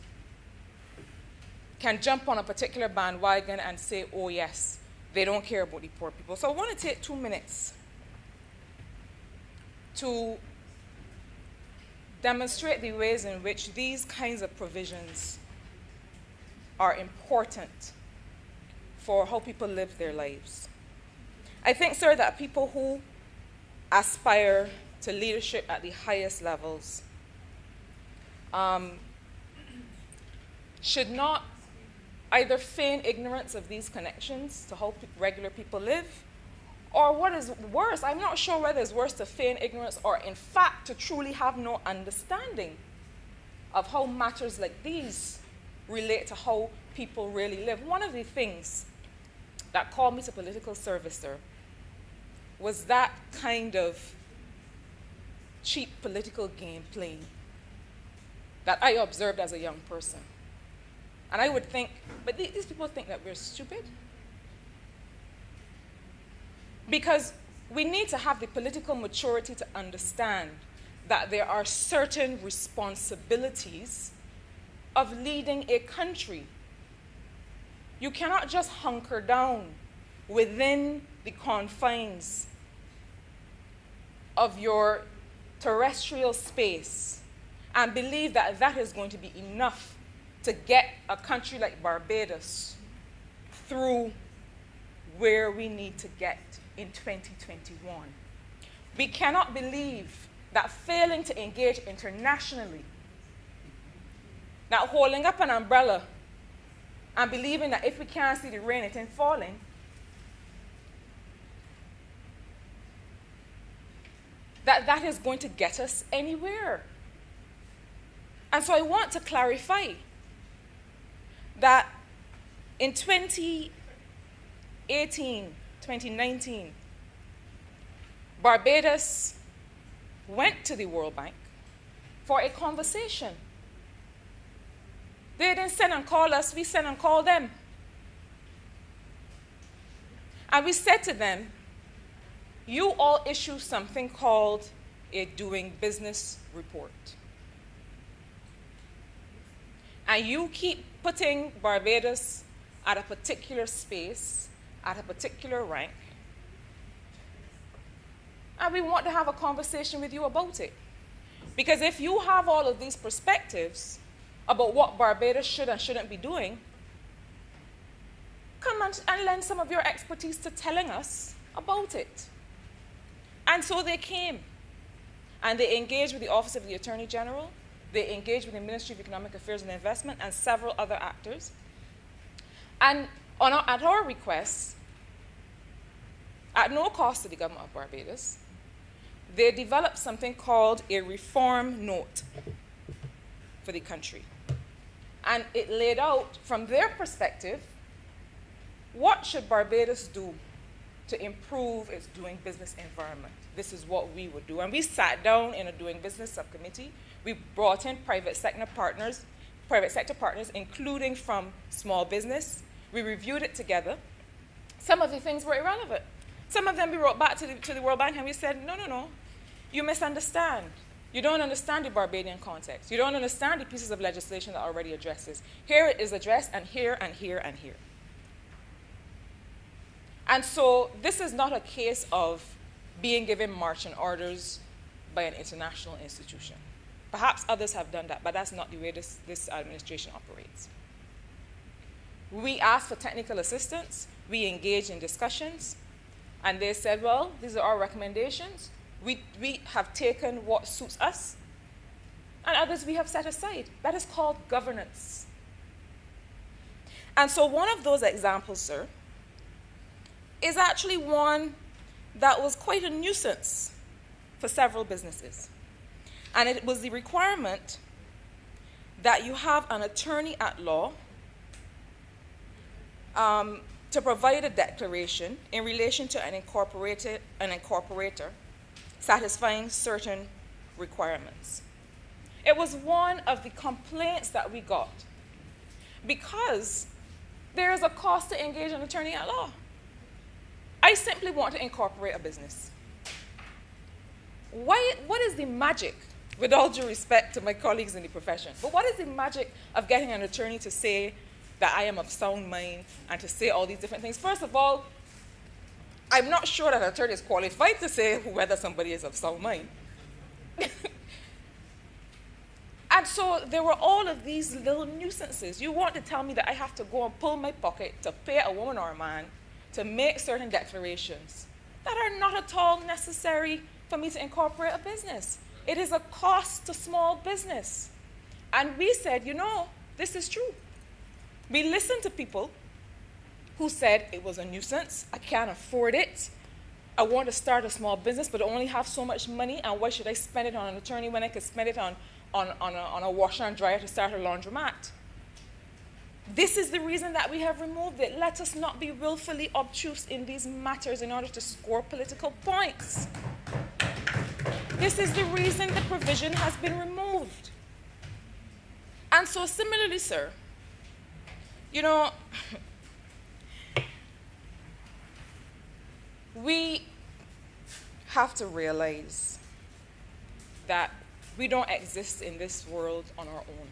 can jump on a particular bandwagon and say, oh yes, they don't care about the poor people. So I want to take 2 minutes to demonstrate the ways in which these kinds of provisions are important for how people live their lives. I think, sir, that people who aspire to leadership at the highest levels should not either feign ignorance of these connections to how regular people live, or what is worse, I'm not sure whether it's worse to feign ignorance or in fact to truly have no understanding of how matters like these relate to how people really live. One of the things that called me to political service, sir, was that kind of cheap political game playing that I observed as a young person. And I would think, but these people think that we're stupid. Because we need to have the political maturity to understand that there are certain responsibilities of leading a country. You cannot just hunker down within the confines of your terrestrial space and believe that that is going to be enough to get a country like Barbados through where we need to get in 2021. We cannot believe that failing to engage internationally, that holding up an umbrella and believing that if we can't see the rain, it ain't falling, that is going to get us anywhere. And so I want to clarify that in 2018, 2019, Barbados went to the World Bank for a conversation. They didn't send and call us, we sent and called them. And we said to them, you all issue something called a doing business report. And you keep putting Barbados at a particular space, at a particular rank. And we want to have a conversation with you about it. Because if you have all of these perspectives about what Barbados should and shouldn't be doing, come and lend some of your expertise to telling us about it. And so they came. And they engaged with the Office of the Attorney General. They engaged with the Ministry of Economic Affairs and Investment and several other actors. And at our request, at no cost to the government of Barbados, they developed something called a reform note for the country. And it laid out, from their perspective, what should Barbados do to improve its doing business environment. This is what we would do. And we sat down in a doing business subcommittee. We brought in private sector partners, including from small business. We reviewed it together. Some of the things were irrelevant. Some of them we wrote back to the World Bank and we said, no, you misunderstand. You don't understand the Barbadian context. You don't understand the pieces of legislation that already addresses. Here it is addressed, and here, and here, and here. And so this is not a case of being given marching orders by an international institution. Perhaps others have done that, but that's not the way this administration operates. We asked for technical assistance. We engaged in discussions. And they said, well, these are our recommendations. We have taken what suits us, and others we have set aside. That is called governance. And so one of those examples, sir, is actually one that was quite a nuisance for several businesses. And it was the requirement that you have an attorney at law to provide a declaration in relation to an incorporator satisfying certain requirements. It was one of the complaints that we got because there is a cost to engage an attorney at law. I simply want to incorporate a business. What is the magic, with all due respect to my colleagues in the profession, but what is the magic of getting an attorney to say that I am of sound mind and to say all these different things? First of all, I'm not sure that an attorney is qualified to say whether somebody is of sound mind. And so there were all of these little nuisances. You want to tell me that I have to go and pull my pocket to pay a woman or a man to make certain declarations that are not at all necessary for me to incorporate a business. It is a cost to small business. And we said, you know, this is true. We listened to people who said it was a nuisance, I can't afford it, I want to start a small business, but I only have so much money, and why should I spend it on an attorney when I could spend it on a washer and dryer to start a laundromat? This is the reason that we have removed it. Let us not be willfully obtuse in these matters in order to score political points. This is the reason the provision has been removed. And so similarly, sir, you know, we have to realize that we don't exist in this world on our own.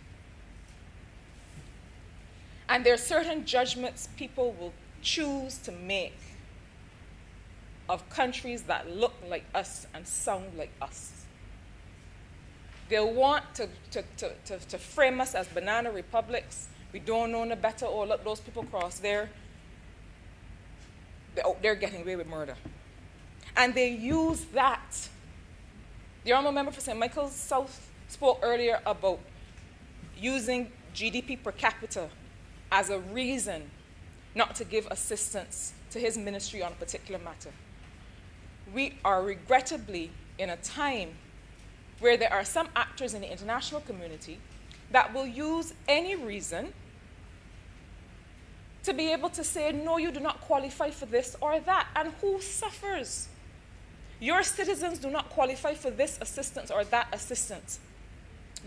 And there are certain judgments people will choose to make of countries that look like us and sound like us. They'll want to frame us as banana republics. We don't know no better. Oh, look, those people cross there. They're getting away with murder. And they use that. The Honourable Member for St. Michael's South spoke earlier about using GDP per capita as a reason not to give assistance to his ministry on a particular matter. We are regrettably in a time where there are some actors in the international community that will use any reason to be able to say, no, you do not qualify for this or that. And who suffers? Your citizens do not qualify for this assistance or that assistance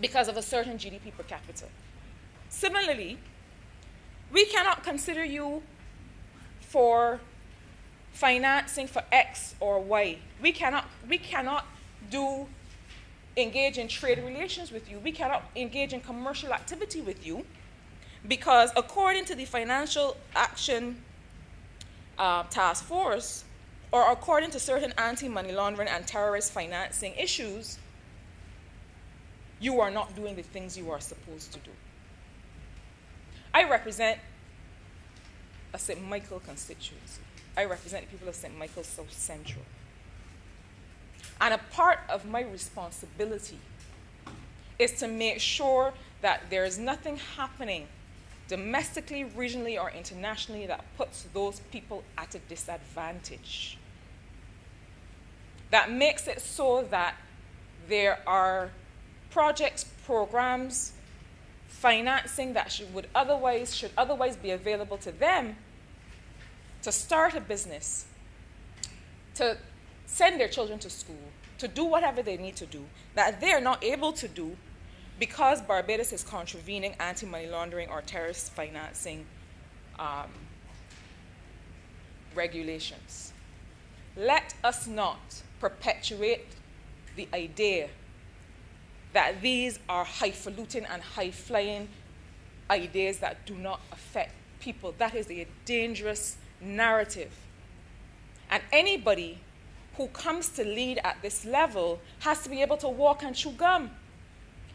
because of a certain GDP per capita. Similarly, we cannot consider you for financing for X or Y. We cannot engage in trade relations with you. We cannot engage in commercial activity with you because according to the Financial Action Task Force, or according to certain anti-money laundering and terrorist financing issues, you are not doing the things you are supposed to do. I represent a St. Michael constituency. I represent the people of St. Michael South Central. And a part of my responsibility is to make sure that there is nothing happening domestically, regionally, or internationally that puts those people at a disadvantage. That makes it so that there are projects, programs, financing that should otherwise be available to them to start a business, to send their children to school, to do whatever they need to do, that they're not able to do because Barbados is contravening anti-money laundering or terrorist financing regulations. Let us not perpetuate the idea that these are highfalutin and high-flying ideas that do not affect people. That is a dangerous narrative. And anybody who comes to lead at this level has to be able to walk and chew gum.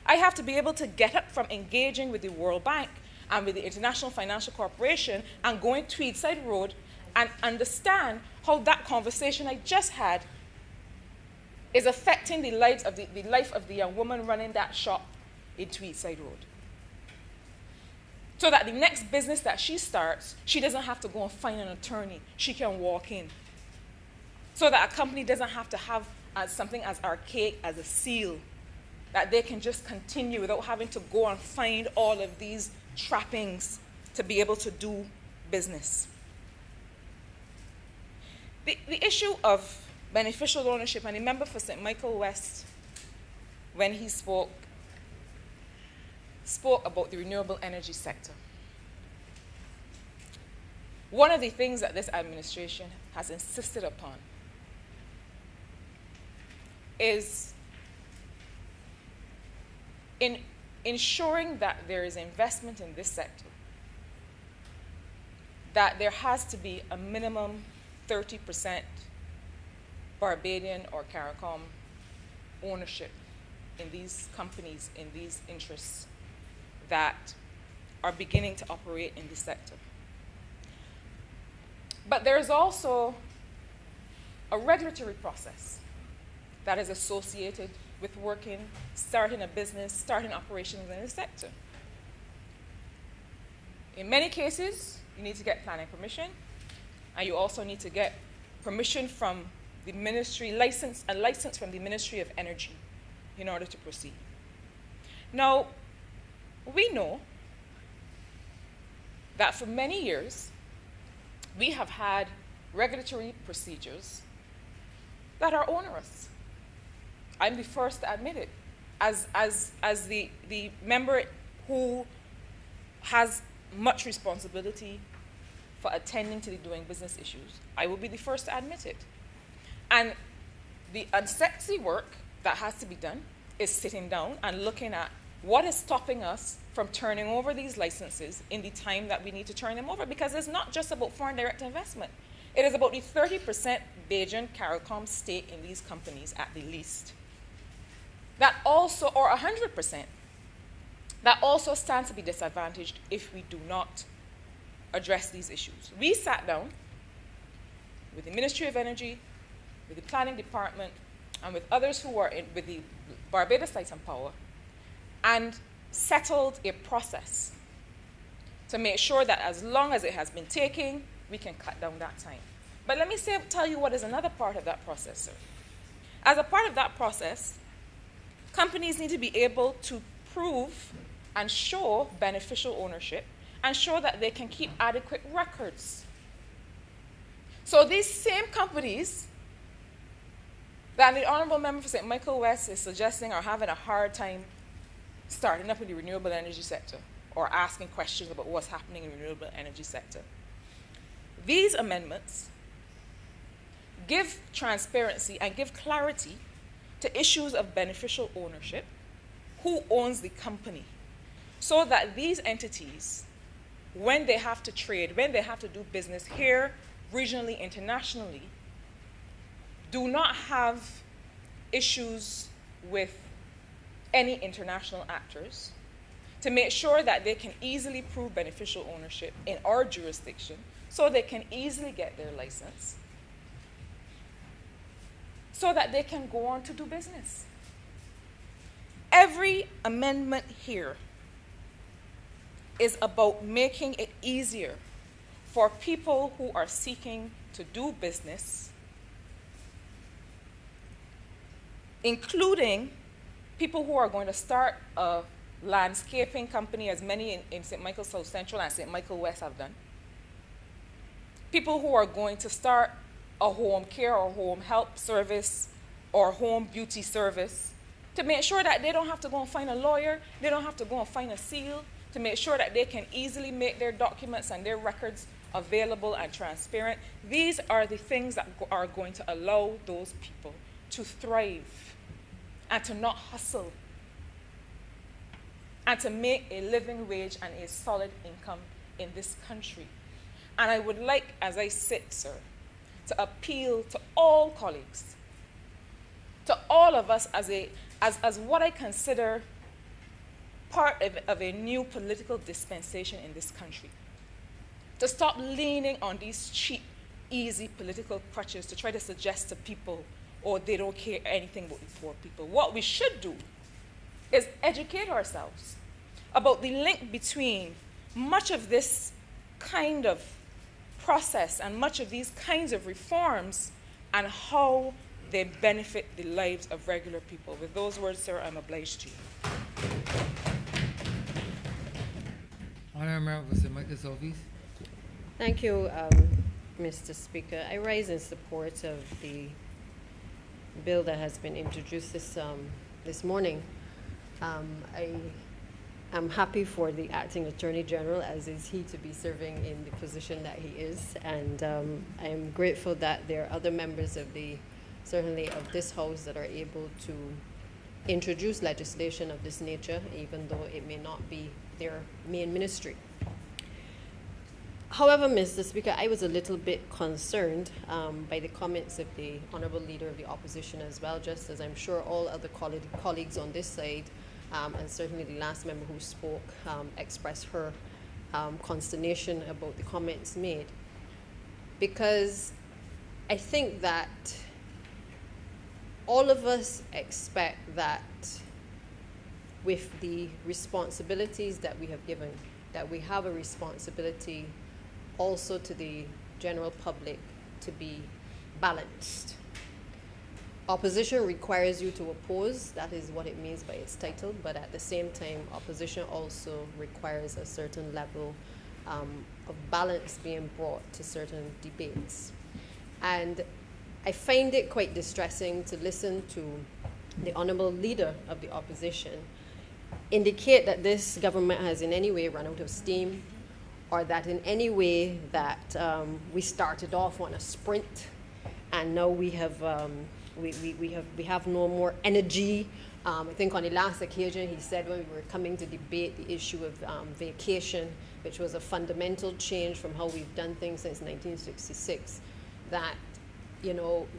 I have to be able to get up from engaging with the World Bank and with the International Financial Corporation and going Tweedside Road and understand how that conversation I just had is affecting the life of the young woman running that shop in Tweedside Road. So that the next business that she starts, she doesn't have to go and find an attorney. She can walk in. so that a company doesn't have to have something as archaic as a seal, that they can just continue without having to go and find all of these trappings to be able to do business. The issue of beneficial ownership, and remember for St. Michael West, when he spoke about the renewable energy sector. One of the things that this administration has insisted upon is in ensuring that there is investment in this sector, that there has to be a minimum 30% Barbadian or CARICOM ownership in these companies, in these interests that are beginning to operate in this sector. But there's also a regulatory process that is associated with starting a business, starting operations in this sector. In many cases, you need to get planning permission, and you also need to get permission from the ministry, a license from the Ministry of Energy in order to proceed. Now, we know that for many years, we have had regulatory procedures that are onerous. I'm the first to admit it. As the member who has much responsibility for attending to the doing business issues, I will be the first to admit it. And the unsexy work that has to be done is sitting down and looking at what is stopping us from turning over these licenses in the time that we need to turn them over, because it's not just about foreign direct investment. It is about the 30% Bajan CARICOM stake in these companies at the least. That also, or 100%, that also stands to be disadvantaged if we do not address these issues. We sat down with the Ministry of Energy, with the Planning Department, and with others who were with the Barbados Light and Power, and settled a process to make sure that as long as it has been taking, we can cut down that time. But let me tell you what is another part of that process, sir. As a part of that process, companies need to be able to prove and show beneficial ownership and show that they can keep adequate records. So these same companies that the Honorable Member for St. Michael West is suggesting are having a hard time starting up in the renewable energy sector or asking questions about what's happening in the renewable energy sector. These amendments give transparency and give clarity to issues of beneficial ownership, who owns the company, so that these entities, when they have to trade, when they have to do business here, regionally, internationally, do not have issues with any international actors, to make sure that they can easily prove beneficial ownership in our jurisdiction, so they can easily get their license, so that they can go on to do business. Every amendment here is about making it easier for people who are seeking to do business, including people who are going to start a landscaping company, as many in St. Michael South Central and St. Michael West have done. People who are going to start a home care or home help service or home beauty service, to make sure that they don't have to go and find a lawyer, they don't have to go and find a seal, to make sure that they can easily make their documents and their records available and transparent. These are the things that are going to allow those people to thrive and to not hustle, and to make a living wage and a solid income in this country. And I would like, as I sit, sir, to appeal to all colleagues, to all of us as what I consider part of a new political dispensation in this country, to stop leaning on these cheap, easy political crutches to try to suggest to people, or they don't care anything about the poor people. What we should do is educate ourselves about the link between much of this kind of process and much of these kinds of reforms and how they benefit the lives of regular people. With those words, sir, I'm obliged to you. Honourable Member for St. Michael's Office. Thank you, Mr. Speaker. I rise in support of the bill that has been introduced this morning. I am happy for the Acting Attorney General, as is he, to be serving in the position that he is, and I am grateful that there are other members of certainly of this House that are able to introduce legislation of this nature, even though it may not be their main ministry. However, Mr. Speaker, I was a little bit concerned by the comments of the Honourable Leader of the Opposition as well, just as I'm sure all other colleagues on this side, and certainly the last member who spoke expressed her consternation about the comments made. Because I think that all of us expect that with the responsibilities that we have given, that we have a responsibility also to the general public to be balanced. Opposition requires you to oppose, that is what it means by its title, but at the same time, opposition also requires a certain level of balance being brought to certain debates. And I find it quite distressing to listen to the Honourable Leader of the Opposition indicate that this government has in any way run out of steam, or that in any way that we started off on a sprint and now we have no more energy. I think on the last occasion he said when we were coming to debate the issue of vacation, which was a fundamental change from how we've done things since 1966, that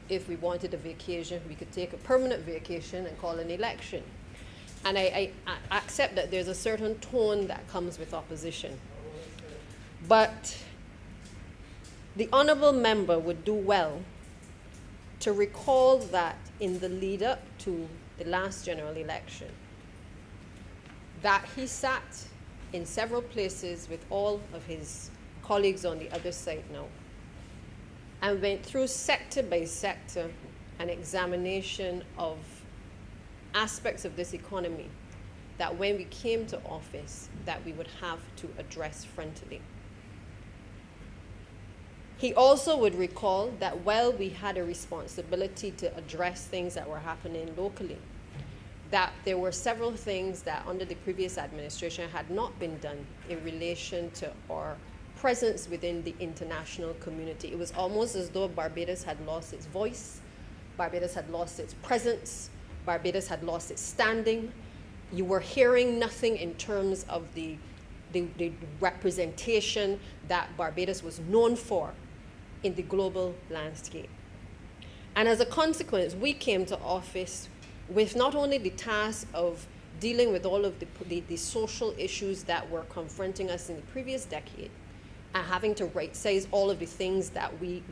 if we wanted a vacation, we could take a permanent vacation and call an election. And I accept that there's a certain tone that comes with opposition. But the honourable member would do well to recall that in the lead up to the last general election, that he sat in several places with all of his colleagues on the other side now, and went through sector by sector an examination of aspects of this economy that when we came to office that we would have to address frontally. He also would recall that while we had a responsibility to address things that were happening locally, that there were several things that under the previous administration had not been done in relation to our presence within the international community. It was almost as though Barbados had lost its voice, Barbados had lost its presence, Barbados had lost its standing. You were hearing nothing in terms of the representation that Barbados was known for in the global landscape. And as a consequence, we came to office with not only the task of dealing with all of the social issues that were confronting us in the previous decade, and having to right-size all of the things that we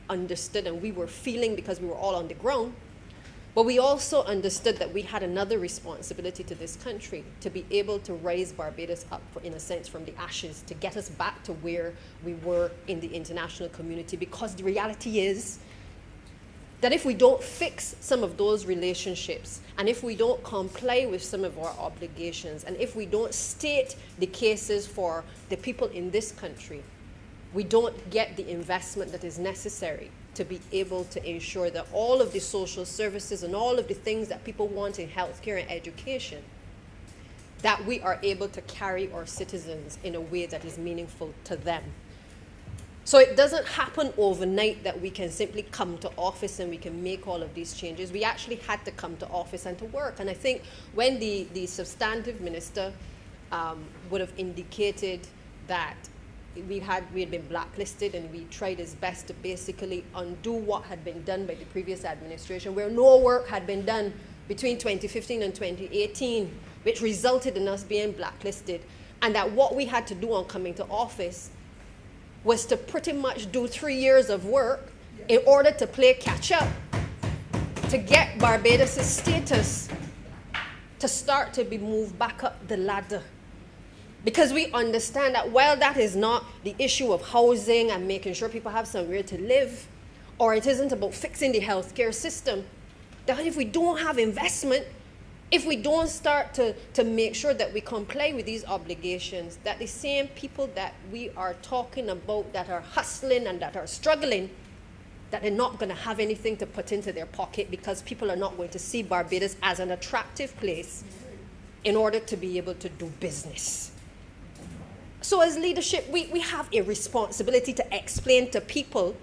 understood and we were feeling because we were all on the ground, but we also understood that we had another responsibility to this country to be able to raise Barbados up, in a sense, from the ashes, to get us back to where we were in the international community. Because the reality is that if we don't fix some of those relationships, and if we don't comply with some of our obligations, and if we don't state the cases for the people in this country, we don't get the investment that is necessary to be able to ensure that all of the social services and all of the things that people want in healthcare and education, that we are able to carry our citizens in a way that is meaningful to them. So it doesn't happen overnight that we can simply come to office and we can make all of these changes. We actually had to come to office and to work. And I think when the substantive minister would have indicated that we had been blacklisted, and we tried his best to basically undo what had been done by the previous administration, where no work had been done between 2015 and 2018, which resulted in us being blacklisted, and that what we had to do on coming to office was to pretty much do 3 years of work in order to play catch up, to get Barbados' status to start to be moved back up the ladder. Because we understand that while that is not the issue of housing and making sure people have somewhere to live, or it isn't about fixing the healthcare system. That if we don't have investment, if we don't start to make sure that we comply with these obligations, that the same people that we are talking about that are hustling and that are struggling, that they're not going to have anything to put into their pocket because people are not going to see Barbados as an attractive place in order to be able to do business. So as leadership, we have a responsibility to explain to people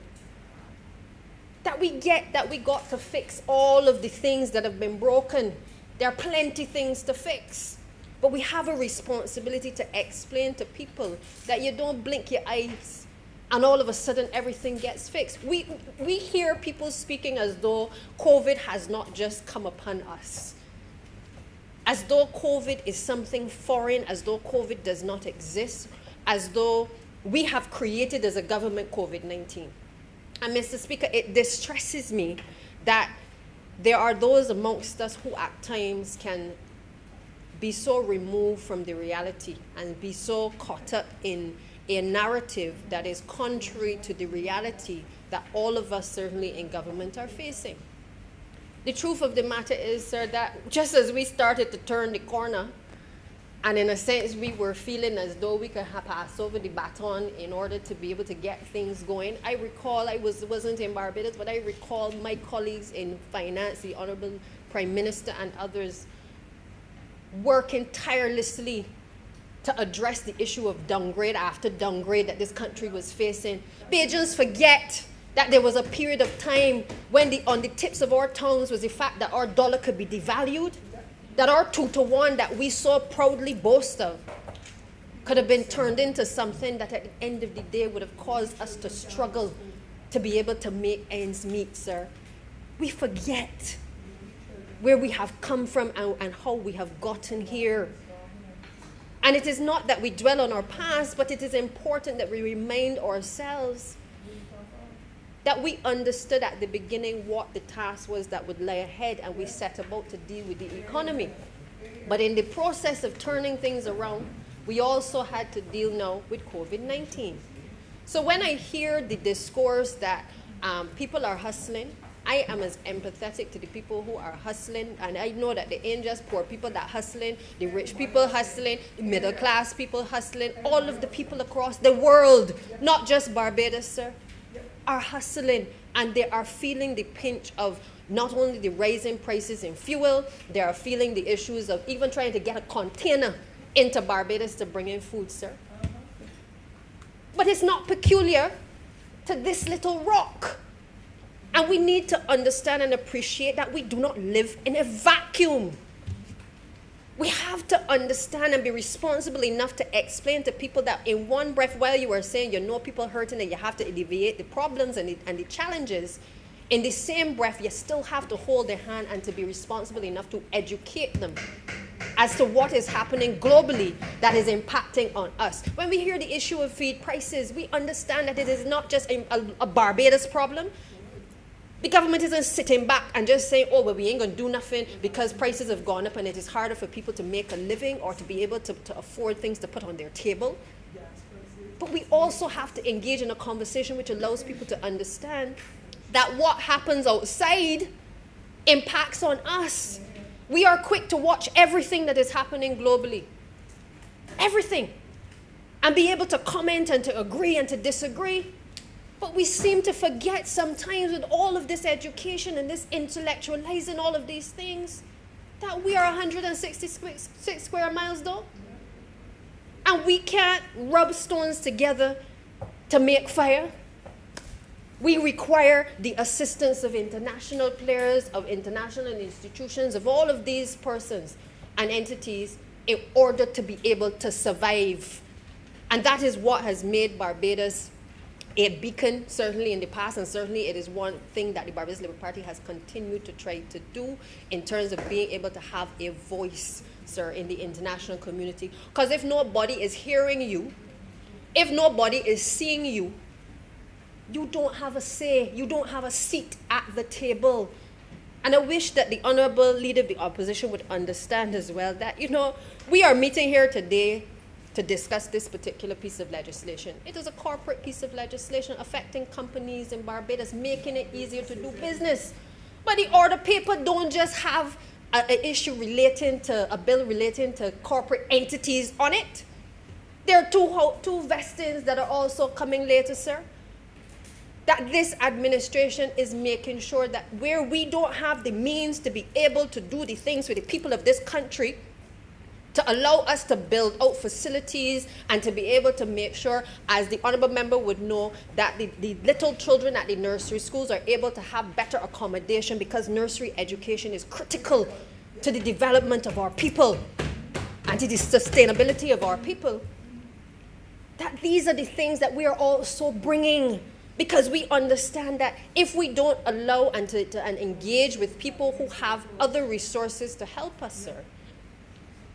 that we get that we got to fix all of the things that have been broken. There are plenty things to fix. But we have a responsibility to explain to people that you don't blink your eyes and all of a sudden everything gets fixed. We hear people speaking as though COVID has not just come upon us. As though COVID is something foreign, as though COVID does not exist, as though we have created as a government COVID-19. And Mr. Speaker, it distresses me that there are those amongst us who at times can be so removed from the reality and be so caught up in a narrative that is contrary to the reality that all of us certainly in government are facing. The truth of the matter is, sir, that just as we started to turn the corner, and in a sense we were feeling as though we could pass over the baton in order to be able to get things going, I recall, I wasn't in Barbados, but I recall my colleagues in finance, the Honorable Prime Minister and others, working tirelessly to address the issue of downgrade after downgrade that this country was facing. Bajans forget that there was a period of time when on the tips of our tongues was the fact that our dollar could be devalued, that our 2-to-1 that we so proudly boast of could have been turned into something that at the end of the day would have caused us to struggle to be able to make ends meet, sir. We forget where we have come from and how we have gotten here. And it is not that we dwell on our past, but it is important that we remind ourselves that we understood at the beginning what the task was that would lie ahead, and we set about to deal with the economy. But in the process of turning things around, we also had to deal now with COVID-19. So when I hear the discourse that people are hustling, I am as empathetic to the people who are hustling, and I know that they ain't just poor people that hustling, the rich people hustling, the middle class people hustling, all of the people across the world, not just Barbados, sir, are hustling, and they are feeling the pinch of not only the rising prices in fuel, they are feeling the issues of even trying to get a container into Barbados to bring in food, sir. But it's not peculiar to this little rock. And we need to understand and appreciate that we do not live in a vacuum. We have to understand and be responsible enough to explain to people that in one breath, while you are saying you know people hurting and you have to alleviate the problems and the challenges, in the same breath, you still have to hold their hand and to be responsible enough to educate them as to what is happening globally that is impacting on us. When we hear the issue of feed prices, we understand that it is not just a Barbados problem. The government isn't sitting back and just saying, oh, well, we ain't going to do nothing because prices have gone up and it is harder for people to make a living or to be able to afford things to put on their table. But we also have to engage in a conversation which allows people to understand that what happens outside impacts on us. We are quick to watch everything that is happening globally. Everything. And be able to comment and to agree and to disagree. But we seem to forget sometimes with all of this education and this intellectualizing all of these things that we are 166 square miles though. And we can't rub stones together to make fire. We require the assistance of international players, of international institutions, of all of these persons and entities in order to be able to survive. And that is what has made Barbados a beacon, certainly in the past, and certainly it is one thing that the Barbados Labour Party has continued to try to do in terms of being able to have a voice, sir, in the international community. Because if nobody is hearing you, if nobody is seeing you, you don't have a say, you don't have a seat at the table. And I wish that the Honourable Leader of the Opposition would understand as well that, we are meeting here today to discuss this particular piece of legislation. It is a corporate piece of legislation affecting companies in Barbados, making it easier to do business. But the order paper don't just have an issue relating to, a bill relating to corporate entities on it. There are two vestings that are also coming later, sir. That this administration is making sure that where we don't have the means to be able to do the things for the people of this country, to allow us to build out facilities and to be able to make sure, as the honorable member would know, that the little children at the nursery schools are able to have better accommodation, because nursery education is critical to the development of our people and to the sustainability of our people. That these are the things that we are also bringing, because we understand that if we don't allow and engage with people who have other resources to help us, sir,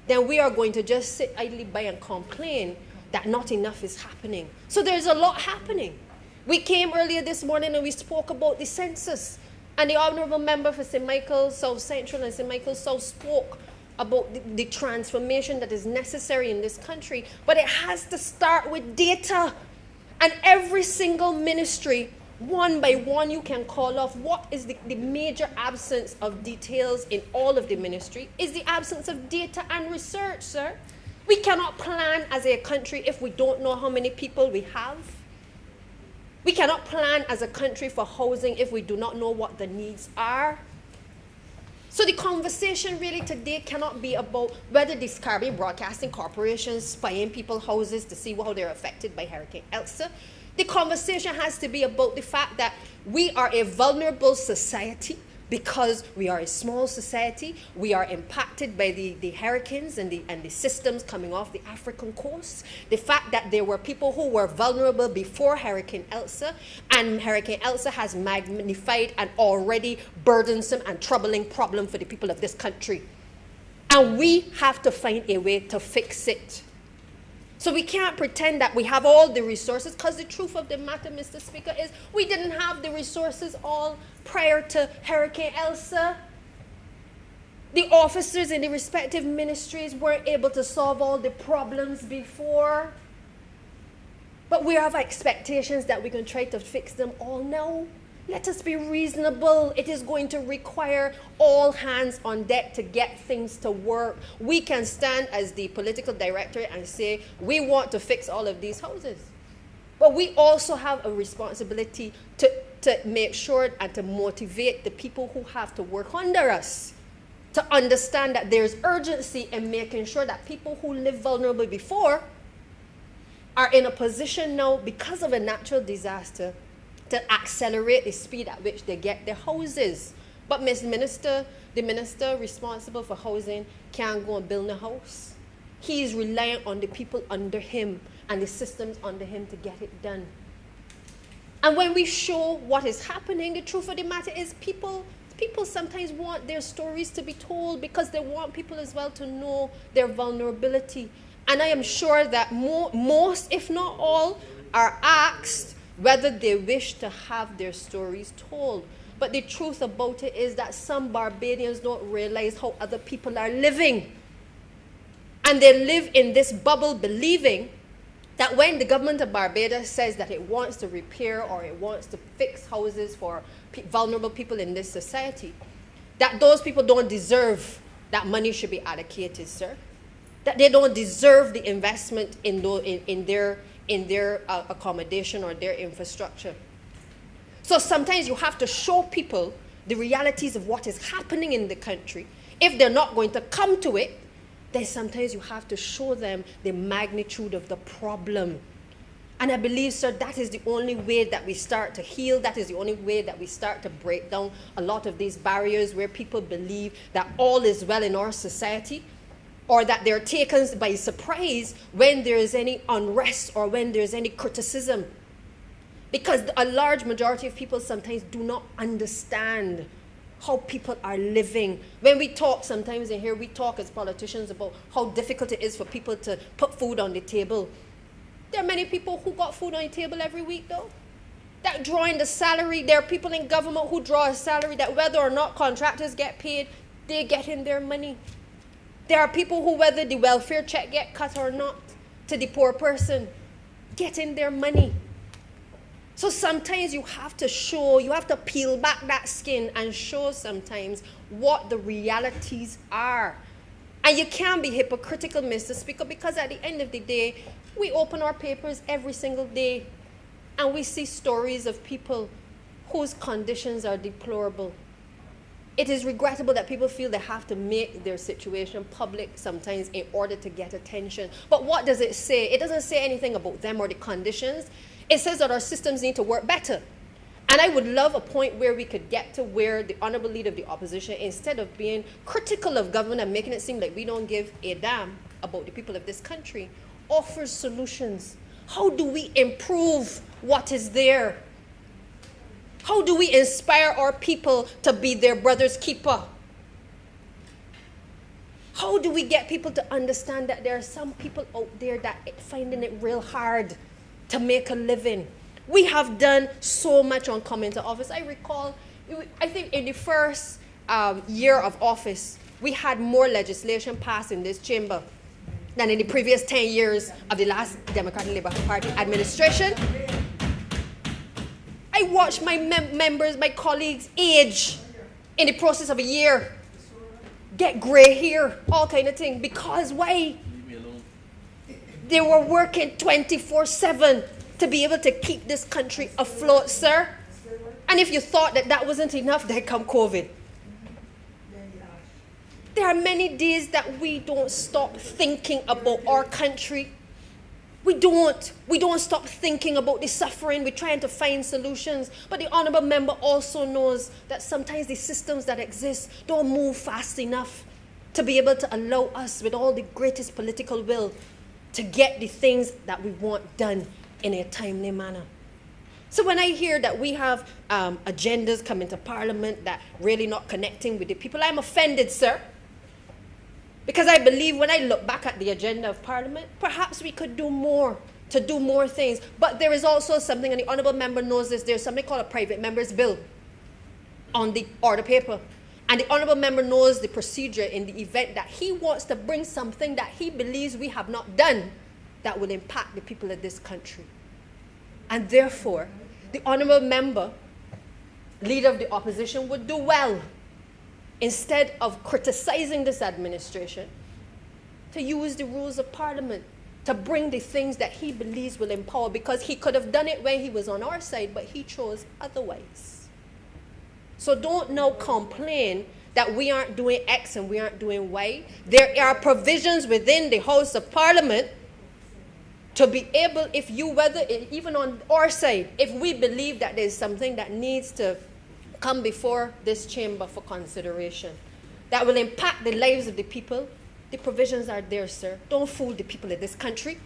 then we are going to just sit idly by and complain that not enough is happening. So there's a lot happening. We came earlier this morning and we spoke about the census. And the honorable member for St. Michael's South Central and St. Michael's South spoke about the transformation that is necessary in this country. But it has to start with data. And every single ministry, one by one, you can call off what is the major absence of details in all of the ministry is the absence of data and research, sir. We cannot plan as a country if we don't know how many people we have. We cannot plan as a country for housing if we do not know what the needs are. So the conversation really today cannot be about whether these Caribbean Broadcasting Corporations spying people's houses to see how they're affected by Hurricane Elsa. The conversation has to be about the fact that we are a vulnerable society because we are a small society. We are impacted by the hurricanes and the systems coming off the African coast. The fact that there were people who were vulnerable before Hurricane Elsa, and Hurricane Elsa has magnified an already burdensome and troubling problem for the people of this country. And we have to find a way to fix it. So we can't pretend that we have all the resources, because the truth of the matter, Mr. Speaker, is we didn't have the resources all prior to Hurricane Elsa. The officers in the respective ministries weren't able to solve all the problems before. But we have expectations that we can try to fix them all now. Let us be reasonable. It is going to require all hands on deck to get things to work. We can stand as the political director and say, we want to fix all of these houses. But we also have a responsibility to make sure and to motivate the people who have to work under us to understand that there's urgency in making sure that people who lived vulnerable before are in a position now, because of a natural disaster, to accelerate the speed at which they get their houses. But Ms. Minister, the minister responsible for housing can't go and build a house. He is reliant on the people under him and the systems under him to get it done. And when we show what is happening, the truth of the matter is people sometimes want their stories to be told because they want people as well to know their vulnerability. And I am sure that most, if not all, are asked whether they wish to have their stories told. But the truth about it is that some Barbadians don't realize how other people are living. And they live in this bubble believing that when the government of Barbados says that it wants to repair or it wants to fix houses for vulnerable people in this society, that those people don't deserve that money should be allocated, sir. That they don't deserve the investment in their accommodation or their infrastructure. So sometimes you have to show people the realities of what is happening in the country. If they're not going to come to it, then sometimes you have to show them the magnitude of the problem. And I believe, sir, that is the only way that we start to heal. That is the only way that we start to break down a lot of these barriers where people believe that all is well in our society, or that they're taken by surprise when there is any unrest or when there's any criticism. Because a large majority of people sometimes do not understand how people are living. When we talk sometimes in here, we talk as politicians about how difficult it is for people to put food on the table. There are many people who got food on the table every week, though. That drawing the salary, there are people in government who draw a salary that whether or not contractors get paid, they get in their money. There are people who, whether the welfare check get cut or not, to the poor person getting their money. So sometimes you have to show, you have to peel back that skin and show sometimes what the realities are. And you can't be hypocritical, Mr. Speaker, because at the end of the day, we open our papers every single day and we see stories of people whose conditions are deplorable. It is regrettable that people feel they have to make their situation public sometimes in order to get attention. But what does it say? It doesn't say anything about them or the conditions. It says that our systems need to work better. And I would love a point where we could get to where the Honorable Leader of the Opposition, instead of being critical of government and making it seem like we don't give a damn about the people of this country, offers solutions. How do we improve what is there? How do we inspire our people to be their brother's keeper? How do we get people to understand that there are some people out there that are finding it real hard to make a living? We have done so much on coming to office. I recall, I think in the first year of office, we had more legislation passed in this chamber than in the previous 10 years of the last Democratic Labour Party administration. I watched my members, my colleagues age in the process of a year, get gray hair, all kind of thing. Because why? They were working 24/7 to be able to keep this country afloat, sir. And if you thought that that wasn't enough, then come COVID. There are many days that we don't stop thinking about our country. We don't stop thinking about the suffering. We're trying to find solutions. But the Honourable Member also knows that sometimes the systems that exist don't move fast enough to be able to allow us, with all the greatest political will, to get the things that we want done in a timely manner. So when I hear that we have agendas coming to Parliament that really not connecting with the people, I'm offended, sir. Because I believe when I look back at the agenda of Parliament, perhaps we could do more, to do more things. But there is also something, and the Honourable Member knows this, there's something called a private member's bill on the order paper. And the Honourable Member knows the procedure in the event that he wants to bring something that he believes we have not done that will impact the people of this country. And therefore, the Honourable Member, Leader of the Opposition, would do well, instead of criticizing this administration, to use the rules of Parliament to bring the things that he believes will empower, because he could have done it when he was on our side, but he chose otherwise. So don't now complain that we aren't doing X and we aren't doing Y. There are provisions within the House of Parliament to be able, if you, whether even on our side, if we believe that there's something that needs to come before this chamber for consideration that will impact the lives of the people, the provisions are there, sir. Don't fool the people of this country.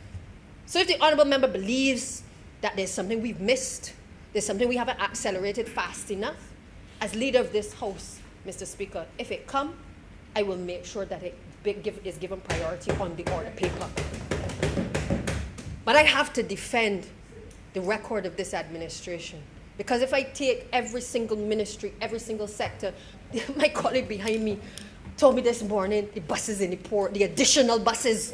So if the Honourable Member believes that there's something we've missed, there's something we haven't accelerated fast enough, as leader of this House, Mr. Speaker, if it come, I will make sure that it is given priority on the order paper. But I have to defend the record of this administration. Because if I take every single ministry, every single sector, my colleague behind me told me this morning, the buses in the port, the additional buses.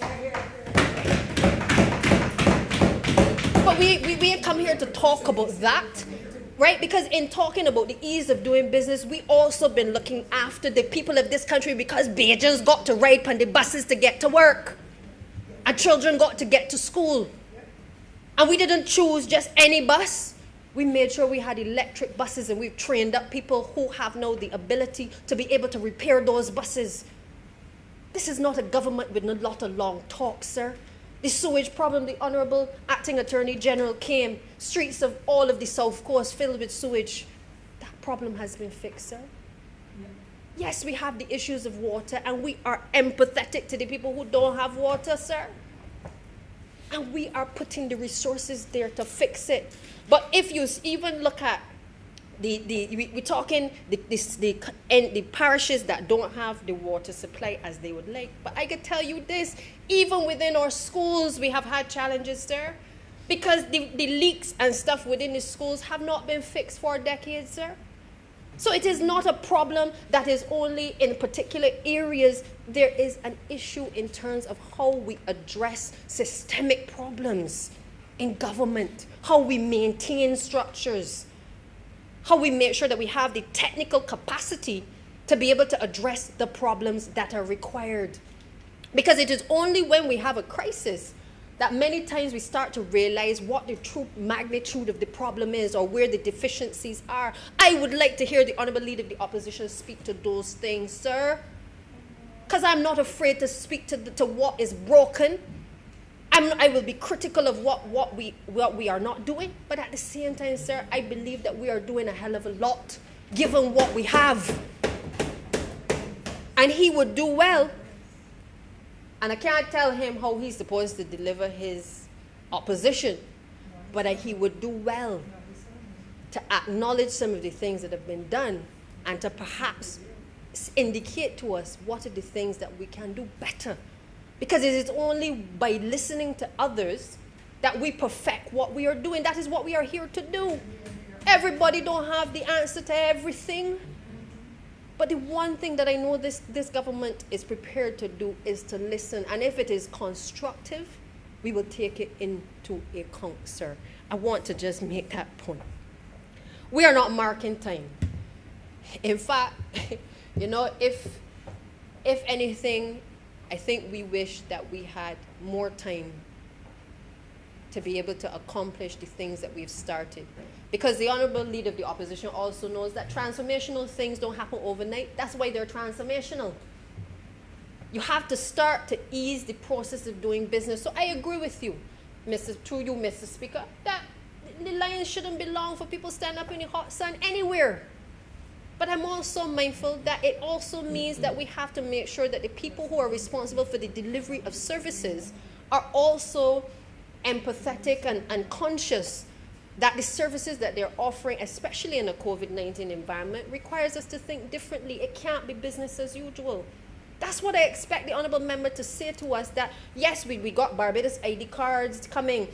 But we come here to talk about that, right? Because in talking about the ease of doing business, we also been looking after the people of this country, because Bajans got to ride on the buses to get to work. And children got to get to school. And we didn't choose just any bus. We made sure we had electric buses, and we've trained up people who have now the ability to be able to repair those buses. This is not a government with a lot of long talk, sir. The sewage problem, the Honourable Acting Attorney General came, streets of all of the South Coast filled with sewage. That problem has been fixed, sir. Yes, we have the issues of water, and we are empathetic to the people who don't have water, sir. And we are putting the resources there to fix it. But if you even look at we're talking the parishes that don't have the water supply as they would like. But I can tell you this, even within our schools, we have had challenges there, because the leaks and stuff within the schools have not been fixed for decades, sir. So it is not a problem that is only in particular areas. There is an issue in terms of how we address systemic problems in government, how we maintain structures, how we make sure that we have the technical capacity to be able to address the problems that are required. Because it is only when we have a crisis that many times we start to realize what the true magnitude of the problem is or where the deficiencies are. I would like to hear the Honourable Leader of the Opposition speak to those things, sir. Because I'm not afraid to speak to what is broken. I will be critical of what we are not doing. But at the same time, sir, I believe that we are doing a hell of a lot, given what we have. And he would do well. And I can't tell him how he's supposed to deliver his opposition, but he would do well to acknowledge some of the things that have been done and to perhaps indicate to us what are the things that we can do better. Because it is only by listening to others that we perfect what we are doing. That is what we are here to do. Everybody don't have the answer to everything. But the one thing that I know this government is prepared to do is to listen. And if it is constructive, we will take it into account, sir. I want to just make that point. We are not marking time. In fact, if anything, I think we wish that we had more time to be able to accomplish the things that we've started. Because the Honourable Leader of the Opposition also knows that transformational things don't happen overnight. That's why they're transformational. You have to start to ease the process of doing business. So I agree with you, Mr. Speaker, that the lines shouldn't be long for people stand up in the hot sun anywhere. But I'm also mindful that it also means that we have to make sure that the people who are responsible for the delivery of services are also empathetic and conscious that the services that they're offering, especially in a COVID-19 environment, requires us to think differently. It can't be business as usual. That's what I expect the Honourable Member to say to us, that yes, we got Barbados ID cards coming,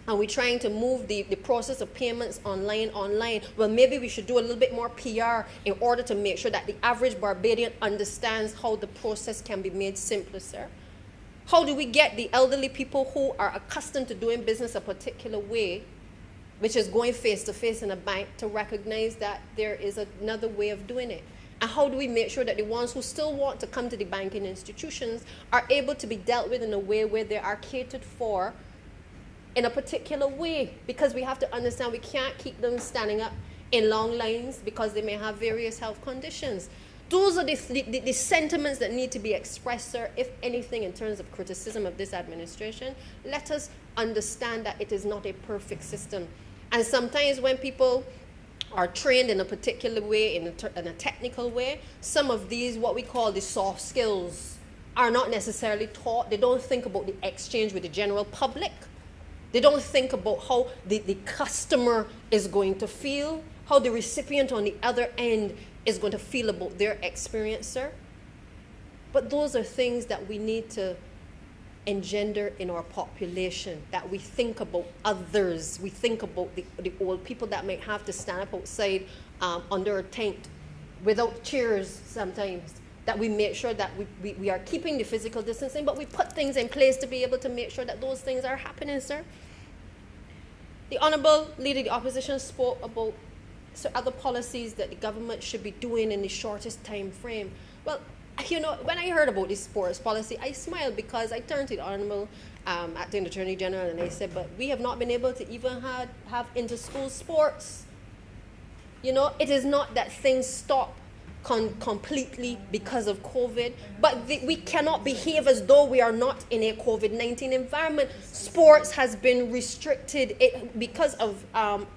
and we're trying to move the process of payments online. Well, maybe we should do a little bit more PR in order to make sure that the average Barbadian understands how the process can be made simpler, sir. How do we get the elderly people who are accustomed to doing business a particular way, which is going face-to-face in a bank, to recognize that there is another way of doing it? And how do we make sure that the ones who still want to come to the banking institutions are able to be dealt with in a way where they are catered for in a particular way? Because we have to understand we can't keep them standing up in long lines because they may have various health conditions. Those are the sentiments that need to be expressed, sir. If anything, in terms of criticism of this administration, let us understand that it is not a perfect system. And sometimes when people are trained in a particular way, in a technical way, some of these, what we call the soft skills, are not necessarily taught. They don't think about the exchange with the general public. They don't think about how the customer is going to feel, how the recipient on the other end is going to feel about their experience, sir. But those are things that we need to engender in our population, that we think about others. We think about the old people that might have to stand up outside under a tent without chairs sometimes, that we make sure that we are keeping the physical distancing, but we put things in place to be able to make sure that those things are happening, sir. The Honourable Leader of the Opposition spoke about other policies that the government should be doing in the shortest time frame. Well, when I heard about this sports policy, I smiled because I turned to the Honourable Acting Attorney General and I said, but we have not been able to even have inter-school sports. It is not that things stop completely because of COVID, but we cannot behave as though we are not in a COVID-19 environment. Sports has been restricted because of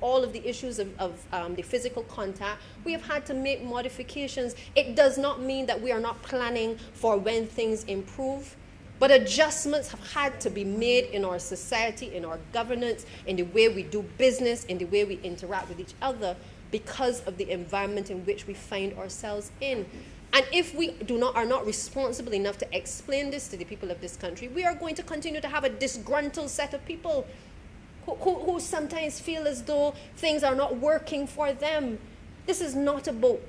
all of the issues of the physical contact. We have had to make modifications. It does not mean that we are not planning for when things improve, but adjustments have had to be made in our society, in our governance, in the way we do business, in the way we interact with each other, because of the environment in which we find ourselves in. And if we are not responsible enough to explain this to the people of this country, we are going to continue to have a disgruntled set of people who sometimes feel as though things are not working for them. This is not about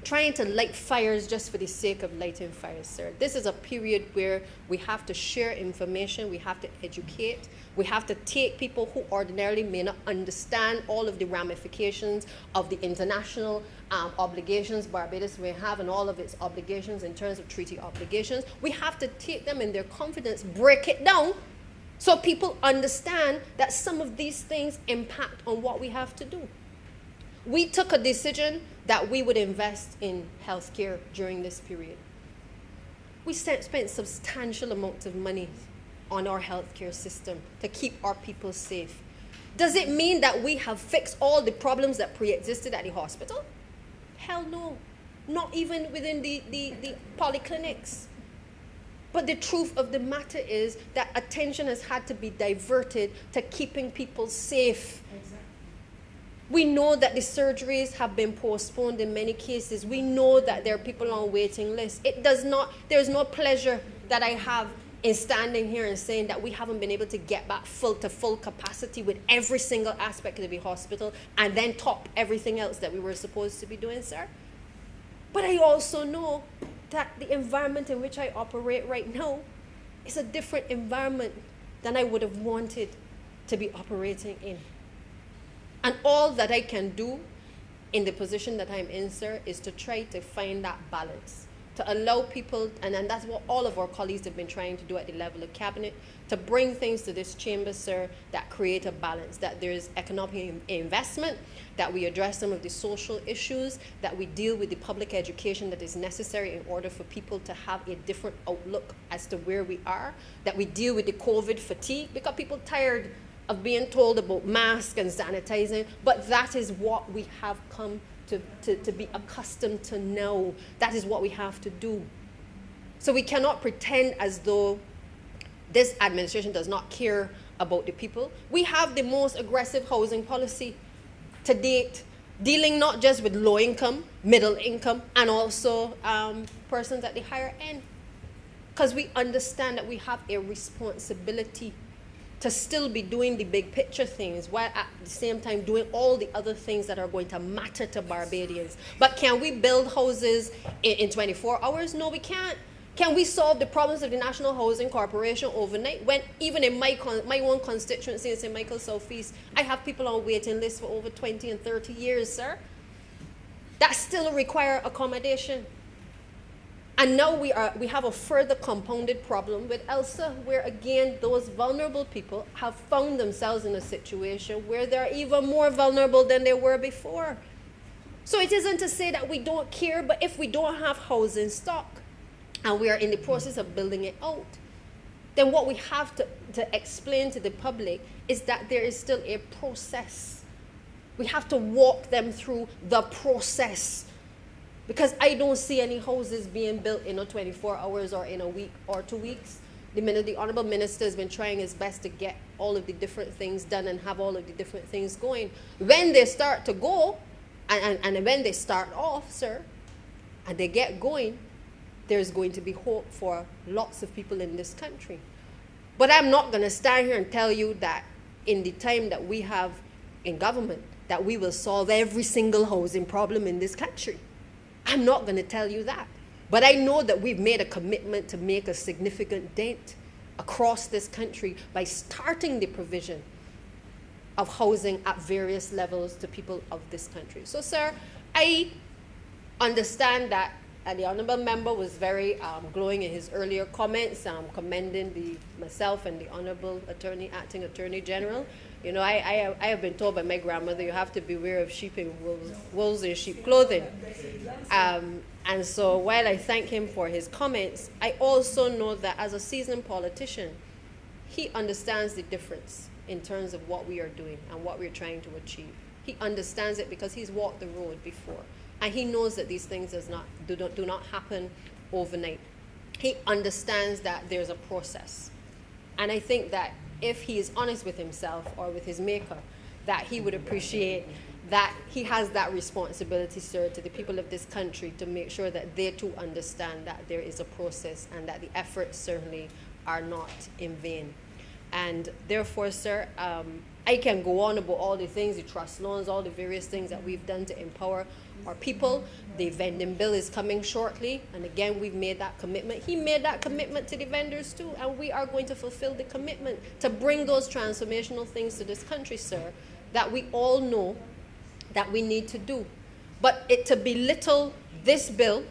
trying to light fires just for the sake of lighting fires, sir. This is a period where we have to share information, we have to educate, we have to take people who ordinarily may not understand all of the ramifications of the international obligations Barbados may have and all of its obligations in terms of treaty obligations. We have to take them in their confidence, break it down, so people understand that some of these things impact on what we have to do. We took a decision that we would invest in healthcare during this period. We spent substantial amounts of money on our healthcare system to keep our people safe. Does it mean that we have fixed all the problems that pre-existed at the hospital? Hell no. Not even within the polyclinics. But the truth of the matter is that attention has had to be diverted to keeping people safe. Exactly. We know that the surgeries have been postponed in many cases. We know that there are people on waiting lists. There's no pleasure that I have in standing here and saying that we haven't been able to get back full capacity with every single aspect of the hospital and then top everything else that we were supposed to be doing, sir. But I also know that the environment in which I operate right now is a different environment than I would have wanted to be operating in. And all that I can do in the position that I'm in, sir, is to try to find that balance, to allow people, and that's what all of our colleagues have been trying to do at the level of cabinet, to bring things to this chamber, sir, that create a balance, that there's economic investment, that we address some of the social issues, that we deal with the public education that is necessary in order for people to have a different outlook as to where we are, that we deal with the COVID fatigue, because people are tired of being told about masks and sanitizing, but that is what we have come to be accustomed to now. That is what we have to do. So we cannot pretend as though this administration does not care about the people. We have the most aggressive housing policy to date, dealing not just with low income, middle income, and also persons at the higher end. Because we understand that we have a responsibility to still be doing the big picture things while at the same time doing all the other things that are going to matter to Barbadians. But can we build houses in 24 hours? No, we can't. Can we solve the problems of the National Housing Corporation overnight? When even in my own constituency in St. Michael Southeast, I have people on waiting lists for over 20 and 30 years, sir. That still require accommodation. And now we have a further compounded problem with ELSA, where again, those vulnerable people have found themselves in a situation where they're even more vulnerable than they were before. So it isn't to say that we don't care, but if we don't have housing stock and we are in the process of building it out, then what we have to explain to the public is that there is still a process. We have to walk them through the process. Because I don't see any houses being built in 24 hours or in a week or 2 weeks. The Honorable Minister has been trying his best to get all of the different things done and have all of the different things going. When they start to go, and when they start off, sir, and they get going, there's going to be hope for lots of people in this country. But I'm not going to stand here and tell you that in the time that we have in government, that we will solve every single housing problem in this country. I'm not going to tell you that. But I know that we've made a commitment to make a significant dent across this country by starting the provision of housing at various levels to people of this country. So, sir, I understand that the Honourable Member was very glowing in his earlier comments, commending myself and the Honourable Acting Attorney General. You know, I have been told by my grandmother, you have to beware of sheep in wolves in sheep clothing. And so while I thank him for his comments, I also know that as a seasoned politician, he understands the difference in terms of what we are doing and what we're trying to achieve. He understands it because he's walked the road before. And he knows that these things do not happen overnight. He understands that there's a process. And I think that if he is honest with himself or with his maker, that he would appreciate that he has that responsibility, sir, to the people of this country to make sure that they too understand that there is a process and that the efforts certainly are not in vain. And therefore, sir, I can go on about all the things, the trust loans, all the various things that we've done to empower our people. The vending bill is coming shortly, and again, we've made that commitment. He made that commitment to the vendors too, and we are going to fulfill the commitment to bring those transformational things to this country, sir, that we all know that we need to do. But to belittle this bill,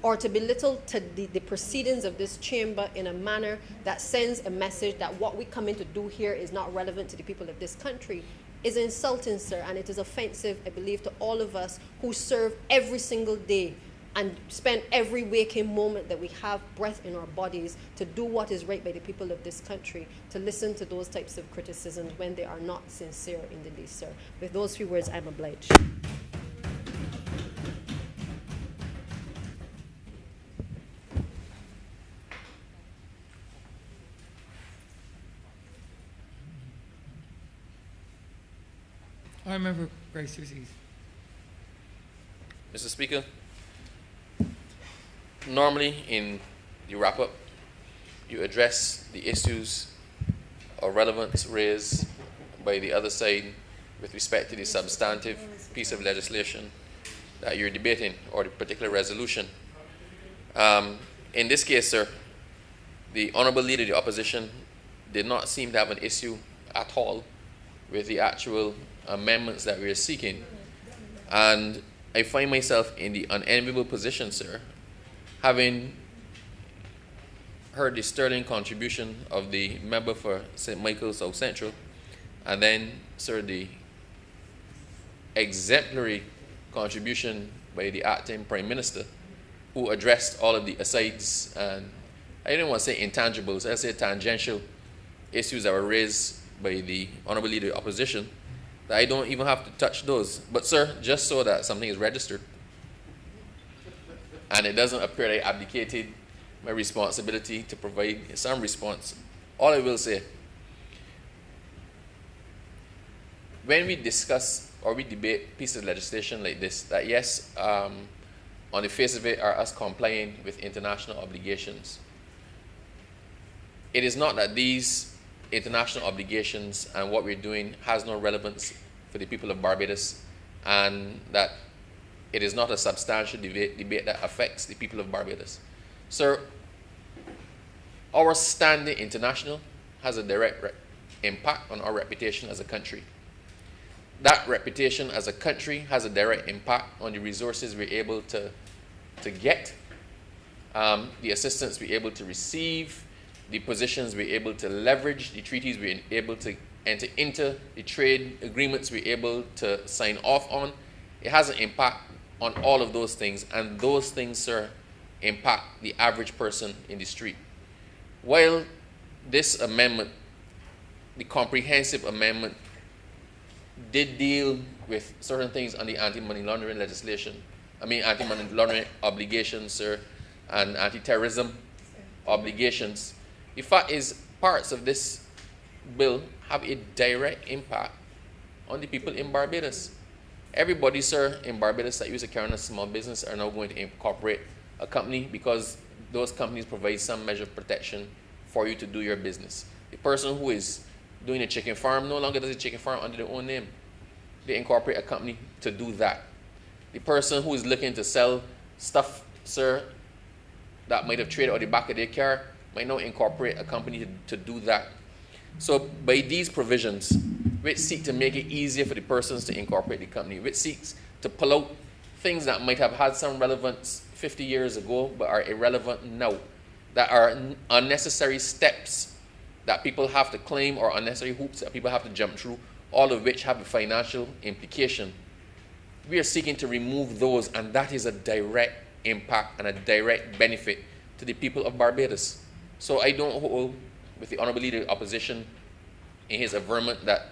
or to belittle to the proceedings of this chamber in a manner that sends a message that what we come in to do here is not relevant to the people of this country, is insulting, sir, and it is offensive, I believe, to all of us who serve every single day and spend every waking moment that we have breath in our bodies to do what is right by the people of this country, to listen to those types of criticisms when they are not sincere in the least, sir. With those few words, I'm obliged. I remember Grace Tues. Mr. Speaker, normally in the wrap-up, you address the issues of relevance raised by the other side with respect to the substantive piece of legislation that you're debating, or the particular resolution. In this case, sir, the Honorable Leader of the Opposition did not seem to have an issue at all with the actual amendments that we are seeking. And I find myself in the unenviable position, sir, having heard the sterling contribution of the member for St. Michael's South Central, and then, sir, the exemplary contribution by the acting Prime Minister, who addressed all of the asides and, I didn't want to say intangibles, I say tangential issues that were raised by the Honorable Leader of the Opposition, that I don't even have to touch those. But sir, just so that something is registered and it doesn't appear that I abdicated my responsibility to provide some response, all I will say, when we discuss or we debate pieces of legislation like this, that yes, on the face of it are us complying with international obligations. It is not that these international obligations and what we're doing has no relevance for the people of Barbados, and that it is not a substantial debate that affects the people of Barbados. Sir, our standing international has a direct impact on our reputation as a country. That reputation as a country has a direct impact on the resources we're able to get, the assistance we're able to receive, the positions we're able to leverage, the treaties we're able to enter into, the trade agreements we're able to sign off on. It has an impact on all of those things, and those things, sir, impact the average person in the street. While this amendment, the comprehensive amendment, did deal with certain things on the anti-money laundering legislation, anti-money laundering obligations, sir, and anti-terrorism obligations, the fact is, parts of this bill have a direct impact on the people in Barbados. Everybody, sir, in Barbados that used to carry on a small business are now going to incorporate a company because those companies provide some measure of protection for you to do your business. The person who is doing a chicken farm no longer does a chicken farm under their own name. They incorporate a company to do that. The person who is looking to sell stuff, sir, that might have traded on the back of their car might now incorporate a company to do that. So by these provisions, which seek to make it easier for the persons to incorporate the company, which seeks to pull out things that might have had some relevance 50 years ago but are irrelevant now, that are unnecessary steps that people have to claim or unnecessary hoops that people have to jump through, all of which have a financial implication. We are seeking to remove those, and that is a direct impact and a direct benefit to the people of Barbados. So I don't hold with the Honorable Leader of the Opposition in his averment that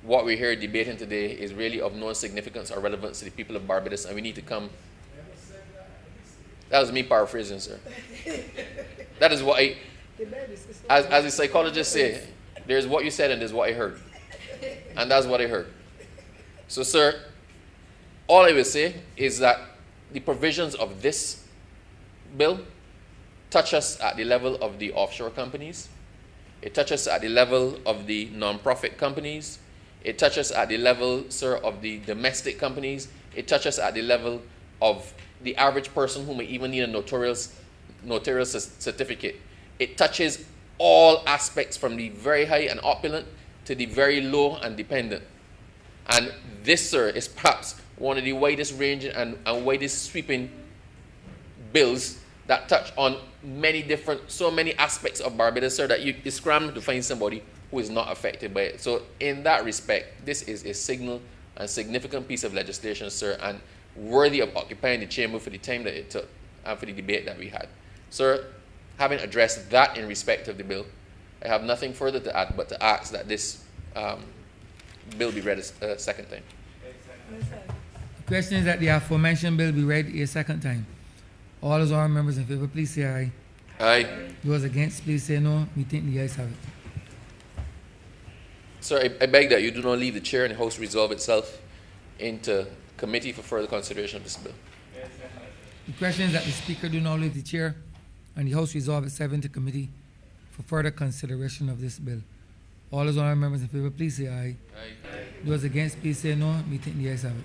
what we're here debating today is really of no significance or relevance to the people of Barbados, and we need to come. That was me paraphrasing, sir. That is what I, as a psychologist say, there's what you said and there's what I heard. And that's what I heard. So, sir, all I will say is that the provisions of this bill touch us at the level of the offshore companies. It touches at the level of the non-profit companies. It touches at the level, sir, of the domestic companies. It touches at the level of the average person who may even need a notarial certificate. It touches all aspects from the very high and opulent to the very low and dependent. And this, sir, is perhaps one of the widest ranging and widest sweeping bills that touch on so many aspects of Barbados, sir, that you scramble to find somebody who is not affected by it. So in that respect, this is a signal and significant piece of legislation, sir, and worthy of occupying the chamber for the time that it took and for the debate that we had. Sir, having addressed that in respect of the bill, I have nothing further to add but to ask that this bill be read a second time. The question is that the aforementioned bill be read a second time. All those honourable members in favour, please say aye. Aye. Those against, please say no. We think the ayes have it. Sir, I beg that you do not leave the chair and the House resolve itself into committee for further consideration of this bill. The question is that the Speaker do not leave the chair and the House resolve itself into committee for further consideration of this bill. All those honourable members in favour, please say aye. Aye. Those against, please say no. We think the ayes have it.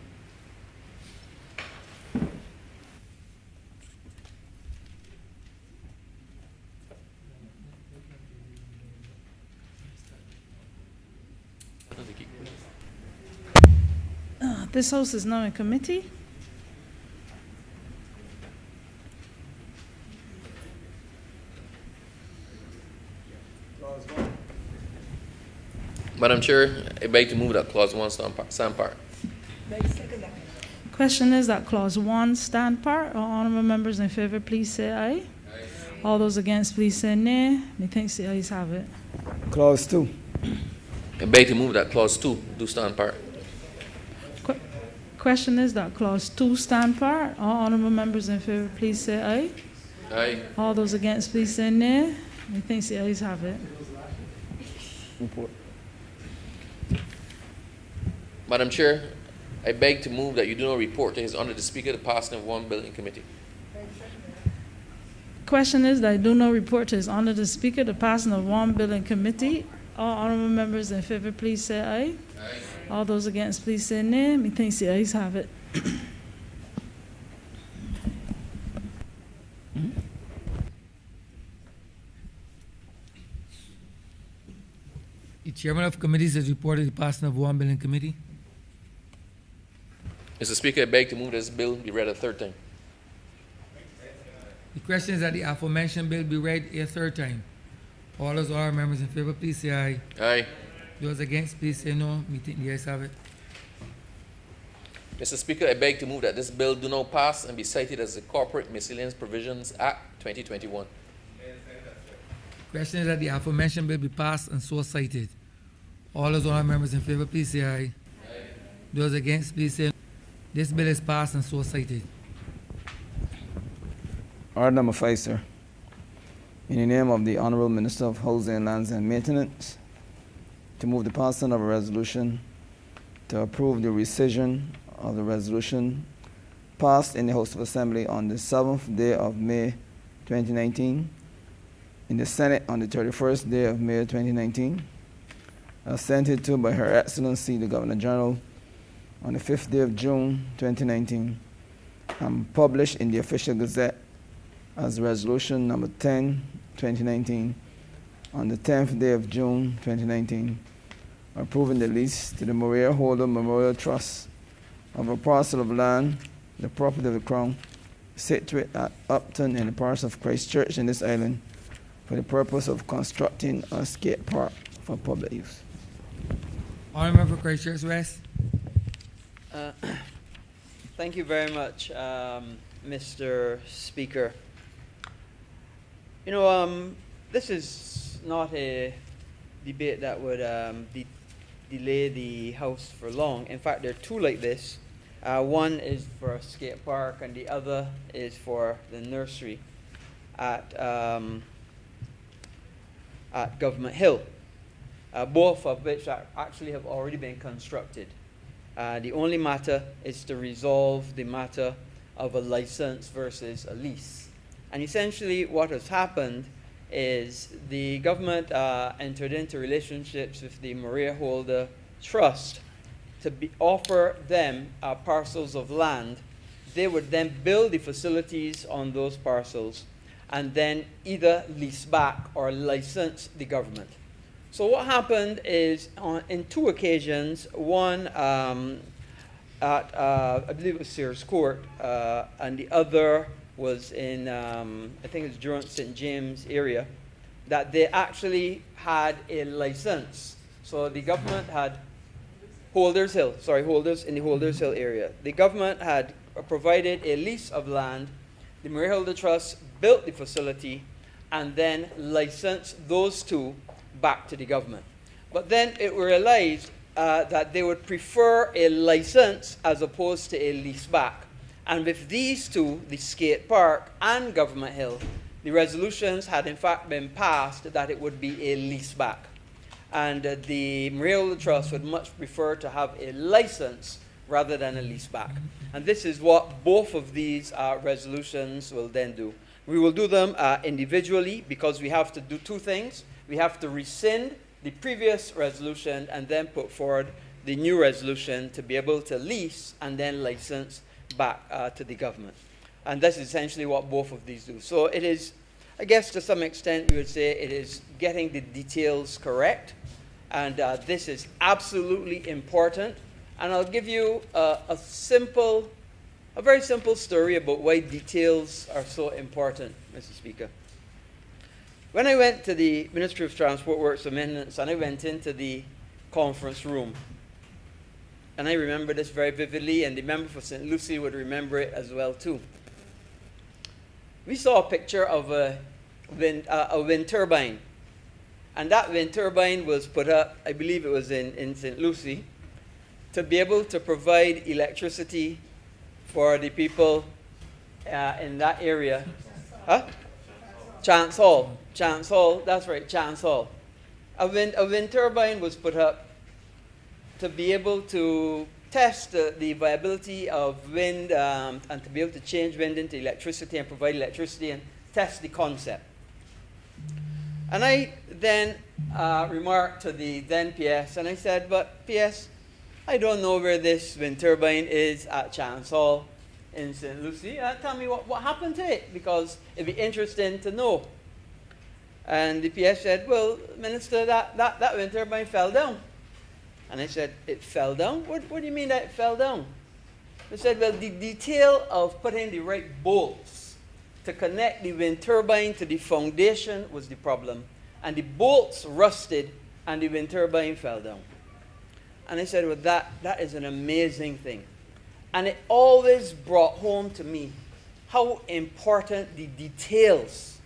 This House is now in committee. Madam Chair, I beg to move that Clause 1 stand part. Question is that Clause 1 stand part. All honourable members in favour, please say aye. Aye. All those against, please say nay. Methinks the ayes have it. Clause 2. I beg to move that Clause 2 do stand part. Question is that Clause 2 stand part. All honourable members in favour, please say aye. Aye. All those against, please say nay. Methinks the ayes have it. Report. Madam Chair, I beg to move that you do not report to His Honour the Speaker the passing of one bill in committee. Question is that I do not report to His Honour the Speaker the passing of one bill in committee. All honourable members in favour, please say aye. Aye. All those against, please say nay. Methinks the ayes have it. The chairman of committees has reported the passing of one bill in committee. Mr. Speaker, I beg to move this bill be read a third time. The question is that the aforementioned bill be read a third time. All those honourable members in favour, please say aye. Aye. Those against, please say no. We think the ayes have it. Mr. Speaker, I beg to move that this bill do not pass and be cited as the Corporate Miscellaneous Provisions Act 2021. Question is that the aforementioned bill be passed and so cited. All those honourable members in favour, please say aye. Aye. Those against, please say no. This bill is passed and so cited. Order number 5, sir. In the name of the Honourable Minister of Housing, Lands and Maintenance, to move the passing of a resolution to approve the rescission of the resolution passed in the House of Assembly on the 7th day of May 2019, in the Senate on the 31st day of May 2019, assented to by Her Excellency the Governor General on the 5th day of June 2019, and published in the Official Gazette as Resolution number 10, 2019, on the 10th day of June 2019, approving the lease to the Maria Holder Memorial Trust of a parcel of land, the property of the Crown, situate at Upton in the parish of Christchurch in this island, for the purpose of constructing a skate park for public use. Honourable member for Christchurch West. Thank you very much, Mr. Speaker. You know, this is not a debate that would delay the House for long. In fact, there are two like this. One is for a skate park, and the other is for the nursery at Government Hill, both of which actually have already been constructed. The only matter is to resolve the matter of a license versus a lease. And essentially what has happened is the government entered into relationships with the Maria Holder Trust to offer them parcels of land. They would then build the facilities on those parcels and then either lease back or license the government. So what happened is in two occasions, one at, I believe it was Sears Court, and the other was in, I think it's Durant St. James area, that they actually had a license. So the government had Holders in the Holders Hill area. The government had provided a lease of land. The Maria Hilda Trust built the facility and then licensed those two back to the government. But then it realized that they would prefer a license as opposed to a lease back. And with these two, the skate park and Government Hill, the resolutions had in fact been passed that it would be a lease back. And the Maria Hilda Trust would much prefer to have a license rather than a lease back. And this is what both of these resolutions will then do. We will do them individually because we have to do two things. We have to rescind the previous resolution and then put forward the new resolution to be able to lease and then license back to the government. And that's essentially what both of these do. So it is, I guess to some extent, we would say it is getting the details correct. And this is absolutely important. And I'll give you a very simple story about why details are so important, Mr. Speaker. When I went to the Ministry of Transport Works and Maintenance and I went into the conference room, and I remember this very vividly, and the member for St. Lucie would remember it as well too. We saw a picture of a wind turbine. And that wind turbine was put up, I believe it was in St. Lucie, to be able to provide electricity for the people in that area. Huh? Chance Hall, that's right, Chance Hall. A wind turbine was put up to be able to test the viability of wind and to be able to change wind into electricity and provide electricity and test the concept. And I then remarked to the then PS, and I said, but PS, I don't know where this wind turbine is at Chance Hall in St. Lucie. Tell me what happened to it, because it'd be interesting to know. And the PS said, well, Minister, that wind turbine fell down. And I said, it fell down? What do you mean that it fell down? They said, well, the detail of putting the right bolts to connect the wind turbine to the foundation was the problem. And the bolts rusted and the wind turbine fell down. And I said, well, that is an amazing thing. And it always brought home to me how important the details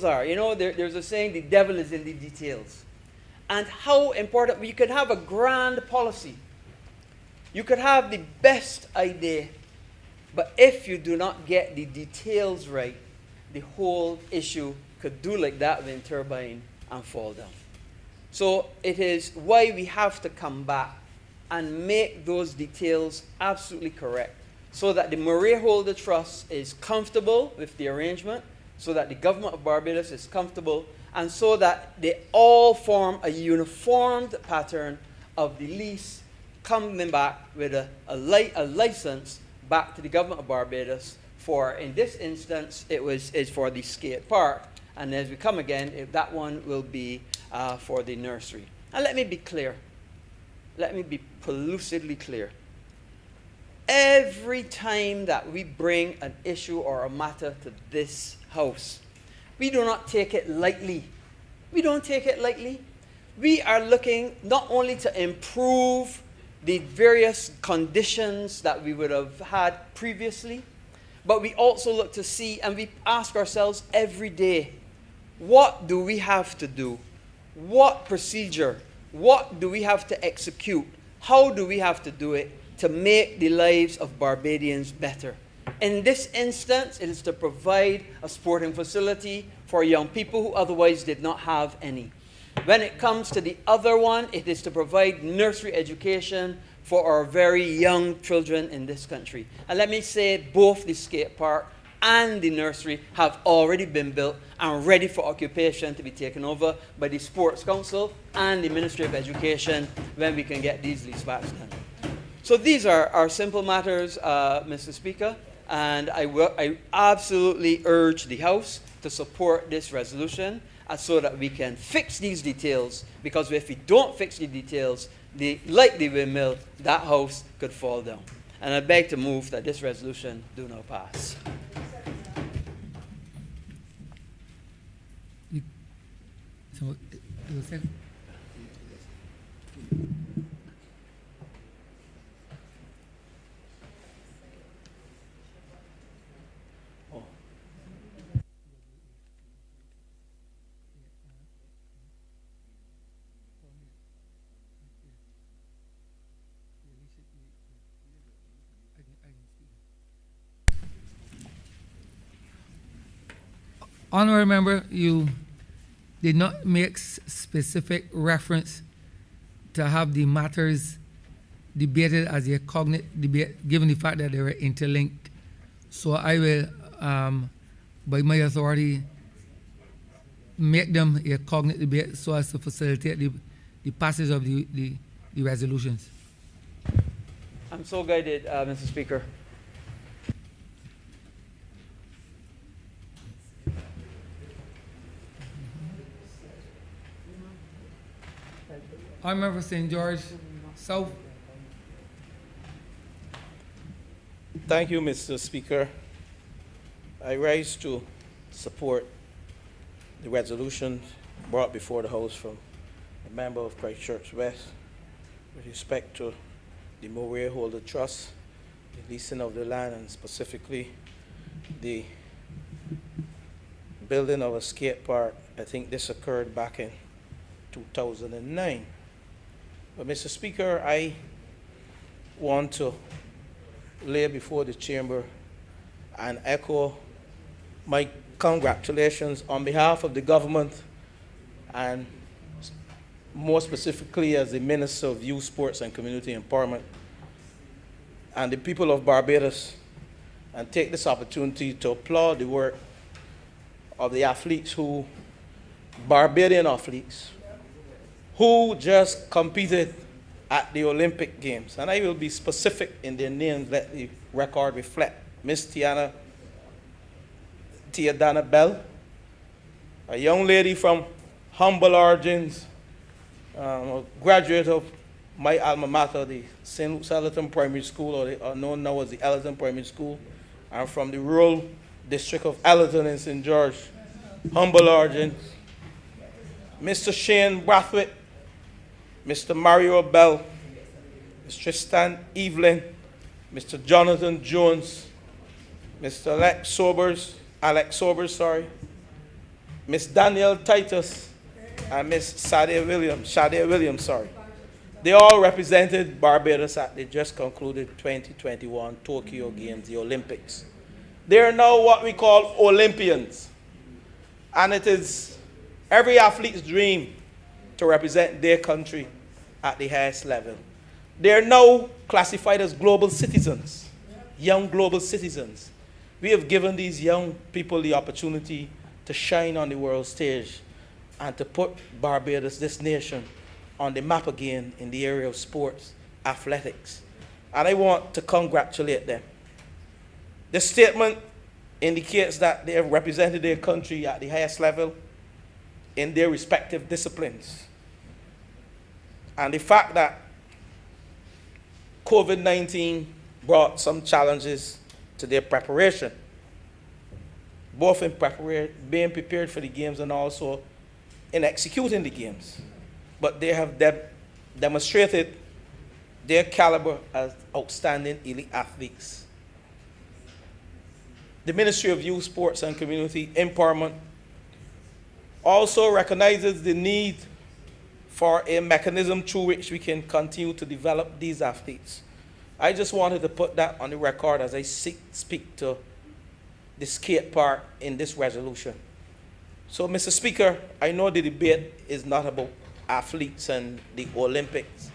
are. You know, there's a saying, the devil is in the details. And how important, you could have a grand policy. You could have the best idea, but if you do not get the details right, the whole issue could do like that wind turbine and fall down. So it is why we have to come back and make those details absolutely correct so that the Maria Hilda Trust is comfortable with the arrangement, so that the government of Barbados is comfortable, and so that they all form a uniformed pattern of the lease coming back with a license back to the government of Barbados for, in this instance, is for the skate park. And as we come again, that one will be for the nursery. And let me be clear. Let me be pellucidly clear. Every time that we bring an issue or a matter to this house, we do not take it lightly. We don't take it lightly. We are looking not only to improve the various conditions that we would have had previously, but we also look to see, and we ask ourselves every day, what do we have to do? What procedure? What do we have to execute? How do we have to do it to make the lives of Barbadians better? In this instance, it is to provide a sporting facility for young people who otherwise did not have any. When it comes to the other one, it is to provide nursery education for our very young children in this country. And let me say, both the skate park and the nursery have already been built and ready for occupation to be taken over by the Sports Council and the Ministry of Education when we can get these lease backs done. So these are simple matters, Mr. Speaker, and I absolutely urge the House to support this resolution so that we can fix these details, because if we don't fix the details, like the windmill, that house could fall down. And I beg to move that this resolution do not pass. So, you said? Honorable member, you did not make specific reference to have the matters debated as a cognate debate, given the fact that they were interlinked. So I will, by my authority, make them a cognate debate so as to facilitate the passage of the resolutions. I'm so guided, Mr. Speaker. Honorable St. George South. Thank you, Mr. Speaker. I rise to support the resolution brought before the House from a member of Christchurch West with respect to the Moray Holder Trust, the leasing of the land, and specifically the building of a skate park. I think this occurred back in 2009. But Mr. Speaker, I want to lay before the chamber and echo my congratulations on behalf of the government and more specifically as the Minister of Youth, Sports and Community Empowerment and the people of Barbados, and take this opportunity to applaud the work of the athletes Barbadian athletes, who just competed at the Olympic Games. And I will be specific in their names, let the record reflect. Miss Tiadana Bell, a young lady from humble origins, a graduate of my alma mater, the St. Luke's Ellerton Primary School, or known now as the Ellerton Primary School. I'm from the rural district of Ellerton in St. George, humble origins. Mr. Shane Brathwaite, Mr. Mario Bell, Ms. Tristan Evelyn, Mr. Jonathan Jones, Mr. Alex Sobers, Ms. Danielle Titus, and Ms. Shadia Williams. They all represented Barbados at the just concluded 2021 Tokyo Games, the Olympics. They are now what we call Olympians, and it is every athlete's dream to represent their country at the highest level. They are now classified as global citizens, young global citizens. We have given these young people the opportunity to shine on the world stage and to put Barbados, this nation, on the map again in the area of sports, athletics. And I want to congratulate them. The statement indicates that they have represented their country at the highest level in their respective disciplines. And the fact that COVID-19 brought some challenges to their preparation, both in being prepared for the games and also in executing the games. But they have demonstrated their caliber as outstanding elite athletes. The Ministry of Youth, Sports and Community Empowerment also recognizes the need for a mechanism through which we can continue to develop these athletes. I just wanted to put that on the record as I speak to the skate park in this resolution. So, Mr. Speaker, I know the debate is not about athletes and the Olympics,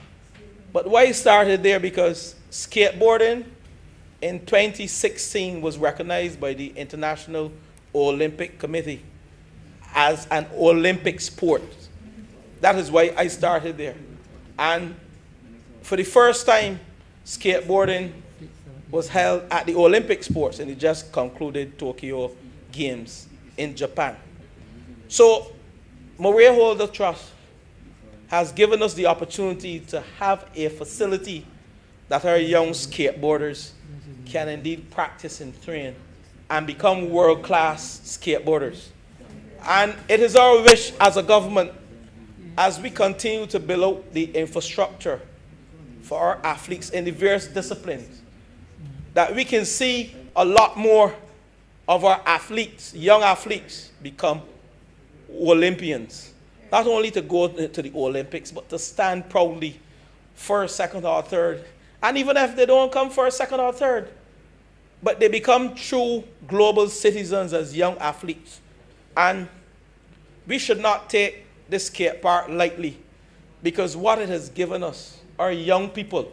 but why it started there because skateboarding in 2016 was recognized by the International Olympic Committee as an Olympic sport. That is why I started there. And for the first time, skateboarding was held at the Olympic sports, and it just concluded Tokyo Games in Japan. So, Maria Holder Trust has given us the opportunity to have a facility that our young skateboarders can indeed practice and train and become world-class skateboarders. And it is our wish as a government, as we continue to build out the infrastructure for our athletes in the various disciplines, that we can see a lot more of our athletes, young athletes, become Olympians. Not only to go to the Olympics, but to stand proudly first, second, or third. And even if they don't come first, second, or third, but they become true global citizens as young athletes. And we should not take this skate park lightly, because what it has given us, our young people,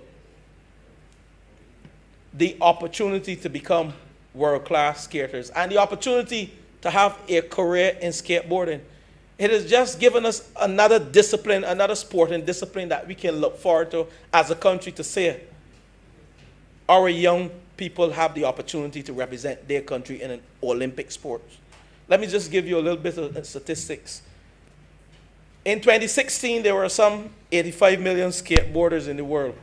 the opportunity to become world-class skaters and the opportunity to have a career in skateboarding. It has just given us another discipline, another sporting discipline that we can look forward to as a country, to say our young people have the opportunity to represent their country in an Olympic sport. Let me just give you a little bit of statistics. In 2016, there were some 85 million skateboarders in the world.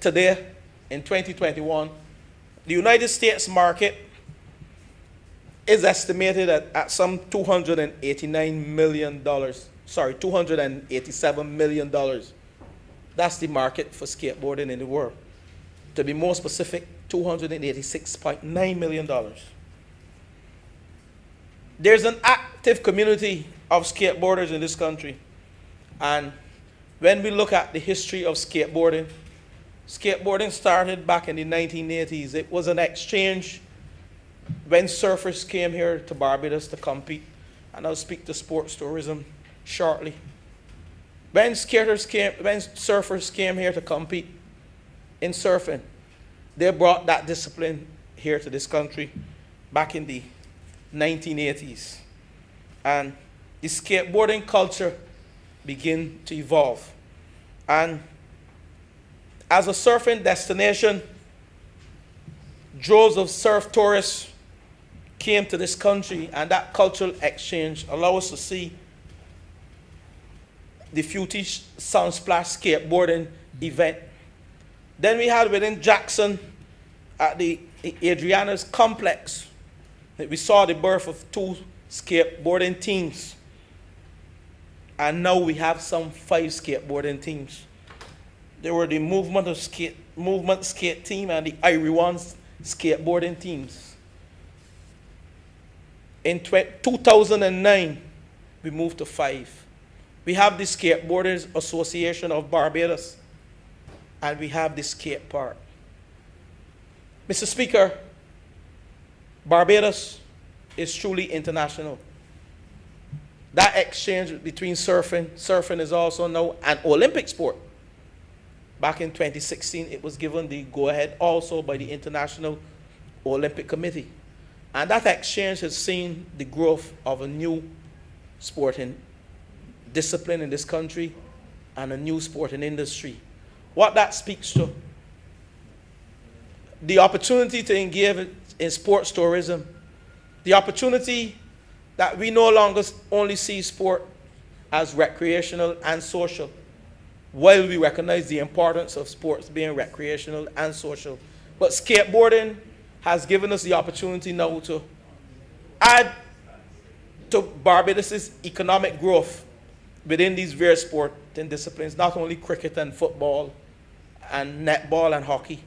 Today, in 2021, the United States market is estimated at some $287 million. That's the market for skateboarding in the world. To be more specific, $286.9 million. There's an active community of skateboarders in this country. And when we look at the history of skateboarding, skateboarding started back in the 1980s. It was an exchange when surfers came here to Barbados to compete. And I'll speak to sports tourism shortly. When surfers came here to compete in surfing, they brought that discipline here to this country back in the 1980s. And the skateboarding culture began to evolve. And as a surfing destination, droves of surf tourists came to this country, and that cultural exchange allowed us to see the Fuji Sunsplash skateboarding event. Then we had within Jackson at the Adriana's complex, we saw the birth of 2 skateboarding teams. And now we have some 5 skateboarding teams. There were the movement skate team and the Irie Ones skateboarding teams. In 2009, we moved to 5. We have the Skateboarders Association of Barbados, and we have the skate park. Mr. Speaker, Barbados is truly international. That exchange between surfing is also now an Olympic sport. Back in 2016, it was given the go-ahead also by the International Olympic Committee. And that exchange has seen the growth of a new sporting discipline in this country and a new sporting industry. What that speaks to, the opportunity to engage in sports tourism, the opportunity that we no longer only see sport as recreational and social, while we recognize the importance of sports being recreational and social. But skateboarding has given us the opportunity now to add to Barbados' economic growth within these various sporting disciplines, not only cricket and football and netball and hockey,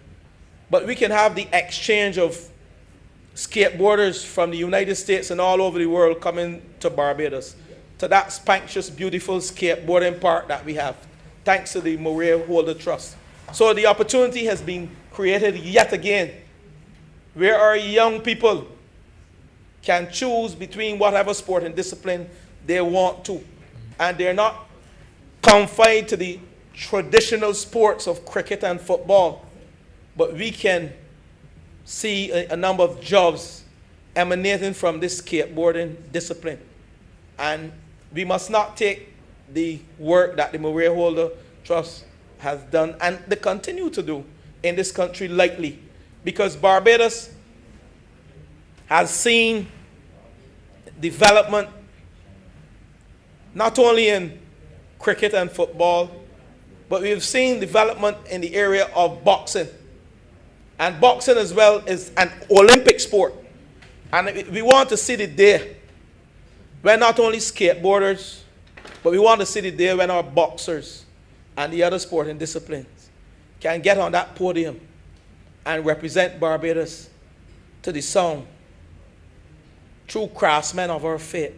but we can have the exchange of skateboarders from the United States and all over the world coming to Barbados, to that spacious, beautiful skateboarding park that we have, thanks to the Maria Holder Trust. So the opportunity has been created yet again, where our young people can choose between whatever sporting discipline they want to. And they're not confined to the traditional sports of cricket and football, but we can see a number of jobs emanating from this skateboarding discipline. And we must not take the work that the Murray Holder Trust has done and they continue to do in this country lightly, because Barbados has seen development not only in cricket and football, but we've seen development in the area of boxing. And boxing as well is an Olympic sport. And we want to see the day when not only skateboarders, but we want to see the day when our boxers and the other sporting disciplines can get on that podium and represent Barbados to the song, True Craftsmen of Our Faith,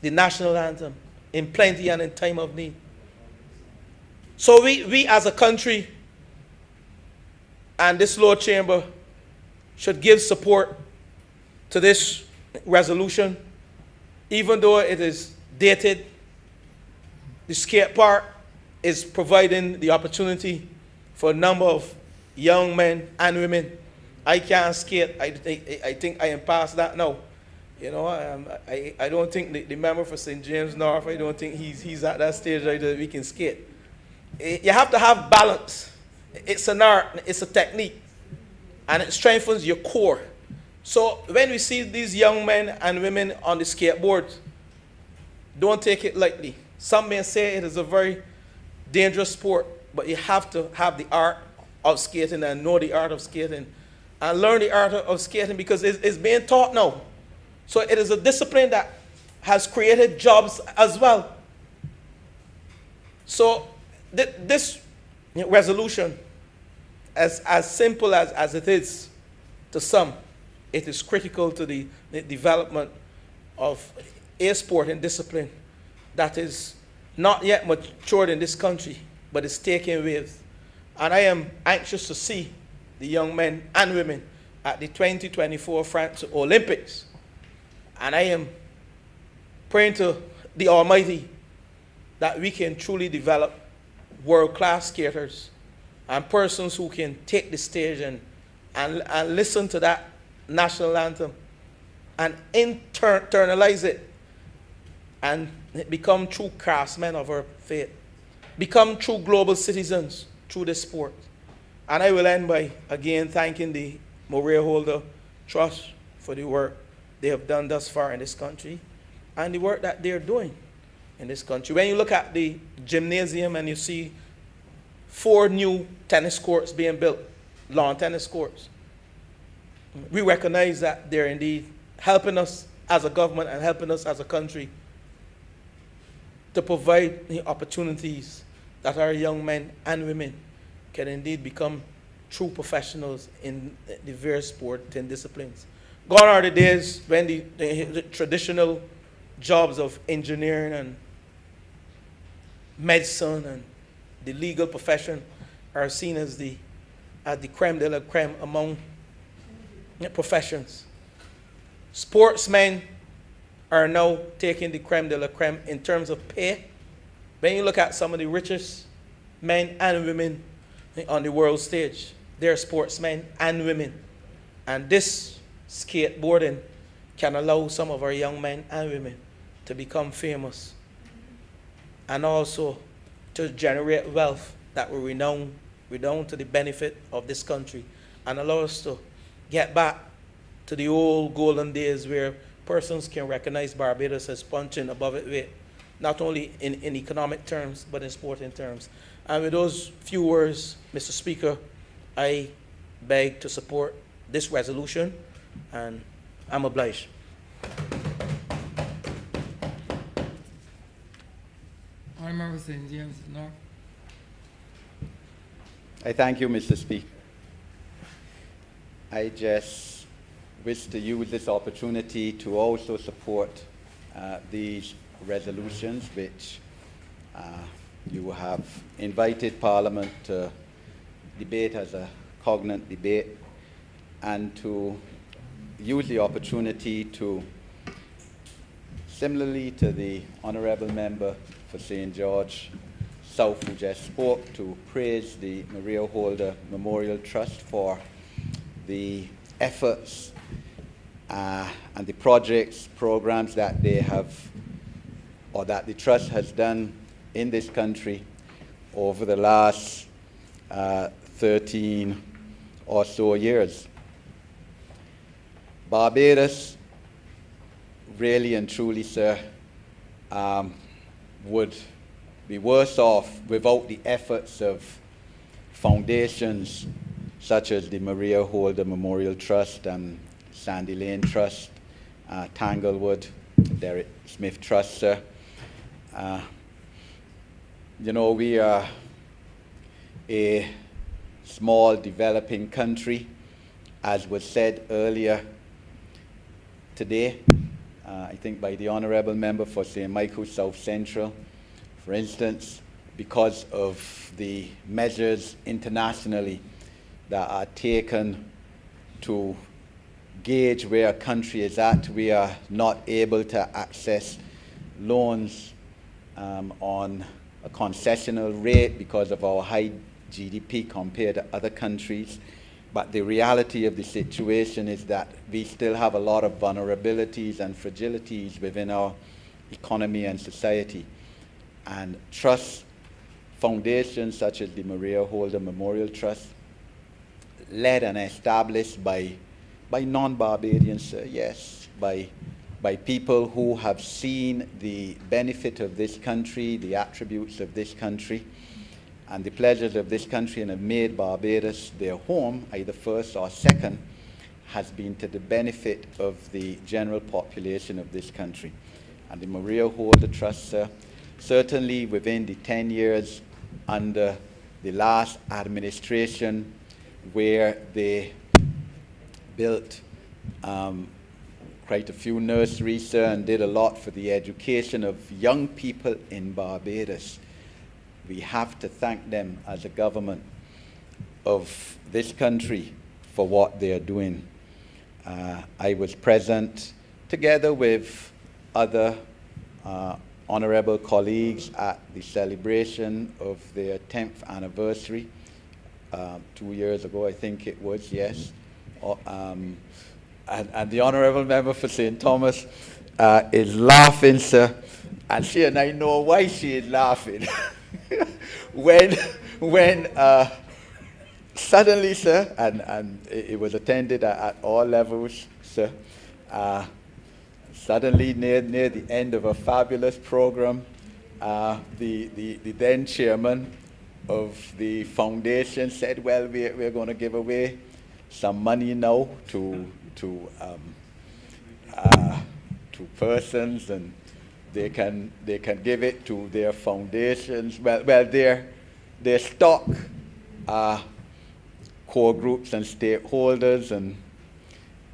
the national anthem, in plenty and in time of need. So we as a country and this Lord Chamber should give support to this resolution, even though it is dated. The skate park is providing the opportunity for a number of young men and women. I can't skate. I think I am past that now. You know, I don't think the member for St. James North, I don't think he's at that stage right that we can skate. You have to have balance. It's an art, it's a technique, and it strengthens your core. So when we see these young men and women on the skateboard, don't take it lightly. Some may say it is a very dangerous sport, but you have to have the art of skating and know the art of skating and learn the art of skating, because it's being taught now. So it is a discipline that has created jobs as well. So this resolution, as simple as it is to some, it is critical to the development of a sporting discipline that is not yet matured in this country, but is taking waves. And I am anxious to see the young men and women at the 2024 France Olympics. And I am praying to the Almighty that we can truly develop world-class skaters and persons who can take the stage and listen to that national anthem and internalize it and become true craftsmen of our faith, become true global citizens through this sport. And I will end by again thanking the Murray Holder Trust for the work they have done thus far in this country and the work that they're doing in this country. When you look at the gymnasium and you see 4 new tennis courts being built, lawn tennis courts, we recognize that they're indeed helping us as a government and helping us as a country to provide the opportunities that our young men and women can indeed become true professionals in the various sporting disciplines. Gone are the days when the traditional jobs of engineering and medicine and the legal profession are seen as the creme de la creme among professions. Sportsmen are now taking the creme de la creme in terms of pay. When you look at some of the richest men and women on the world stage, they're sportsmen and women. And this skateboarding can allow some of our young men and women to become famous and also to generate wealth that will redound to the benefit of this country and allow us to get back to the old golden days where persons can recognize Barbados as punching above its weight, not only in economic terms, but in sporting terms. And with those few words, Mr. Speaker, I beg to support this resolution, and I'm obliged. Honourable St. James North. I thank you, Mr. Speaker. I just wish to use this opportunity to also support these resolutions which you have invited Parliament to debate as a cognate debate, and to use the opportunity to, similarly to the Honourable Member for St. George South who just spoke, to praise the Maria Holder Memorial Trust for the efforts and the projects, programs that they have, or that the Trust has done in this country over the last 13 or so years. Barbados, really and truly, sir, would be worse off without the efforts of foundations such as the Maria Holder Memorial Trust and Sandy Lane Trust, Tanglewood, Derek Smith Trust, sir. You know, we are a small developing country, as was said earlier today, I think by the Honourable Member for St. Michael's South Central. For instance, because of the measures internationally that are taken to gauge where a country is at, we are not able to access loans on a concessional rate because of our high GDP compared to other countries. But the reality of the situation is that we still have a lot of vulnerabilities and fragilities within our economy and society. And trust foundations such as the Maria Holder Memorial Trust, led and established by non-Barbadians, yes, by people who have seen the benefit of this country, the attributes of this country, and the pleasures of this country, and have made Barbados their home, either first or second, has been to the benefit of the general population of this country. And the Maria Holder Trust, certainly within the 10 years under the last administration, where they built quite a few nurseries, and did a lot for the education of young people in Barbados. We have to thank them as a government of this country for what they are doing. I was present together with other honorable colleagues at the celebration of their 10th anniversary 2 years ago, I think it was, yes. And the honorable member for St. Thomas is laughing, sir, and she and I know why she is laughing. when suddenly, sir, and it was attended at all levels, sir, suddenly near the end of a fabulous program, the then chairman of the foundation said, well, we're going to give away some money now to persons, and they can give it to their foundations. Well, their stock core groups and stakeholders. And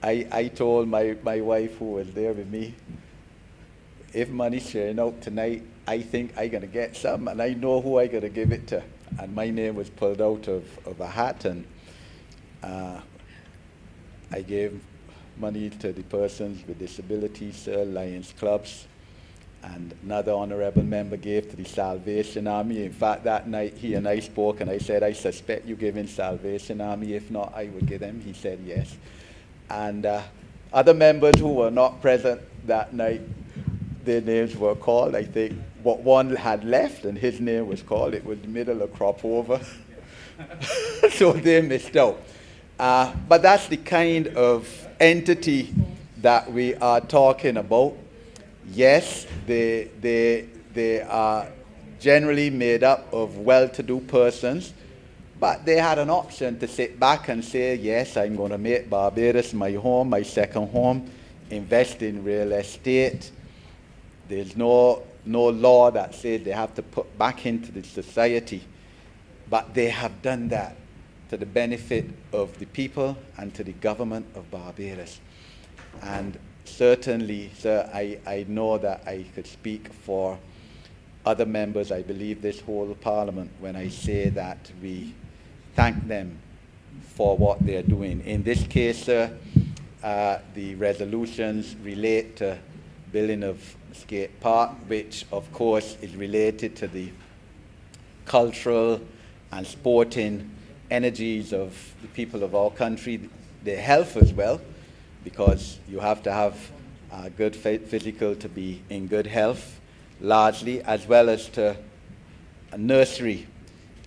I told my wife, who was there with me, if money's sharing out tonight, I think I'm going to get some, and I know who I'm going to give it to. And my name was pulled out of a hat, and I gave money to the persons with disabilities, Lions Clubs, and another honorable member gave to the Salvation Army. In fact, that night he and I spoke, and I said, I suspect you giving Salvation Army. If not, I would give them. He said yes. And other members who were not present that night, their names were called. I think what one had left, and his name was called. It was the middle of crop over. So they missed out. But that's the kind of entity that we are talking about. Yes, they are generally made up of well-to-do persons, but they had an option to sit back and say, yes, I'm going to make Barbados my home, my second home, invest in real estate. There's no law that says they have to put back into the society, but they have done that to the benefit of the people and to the government of Barbados. And certainly, sir, I know that I could speak for other members, I believe this whole Parliament, when I say that we thank them for what they're doing. In this case, sir, the resolutions relate to building of skate park, which of course is related to the cultural and sporting energies of the people of our country, their health as well, because you have to have good physical to be in good health, largely, as well as to nursery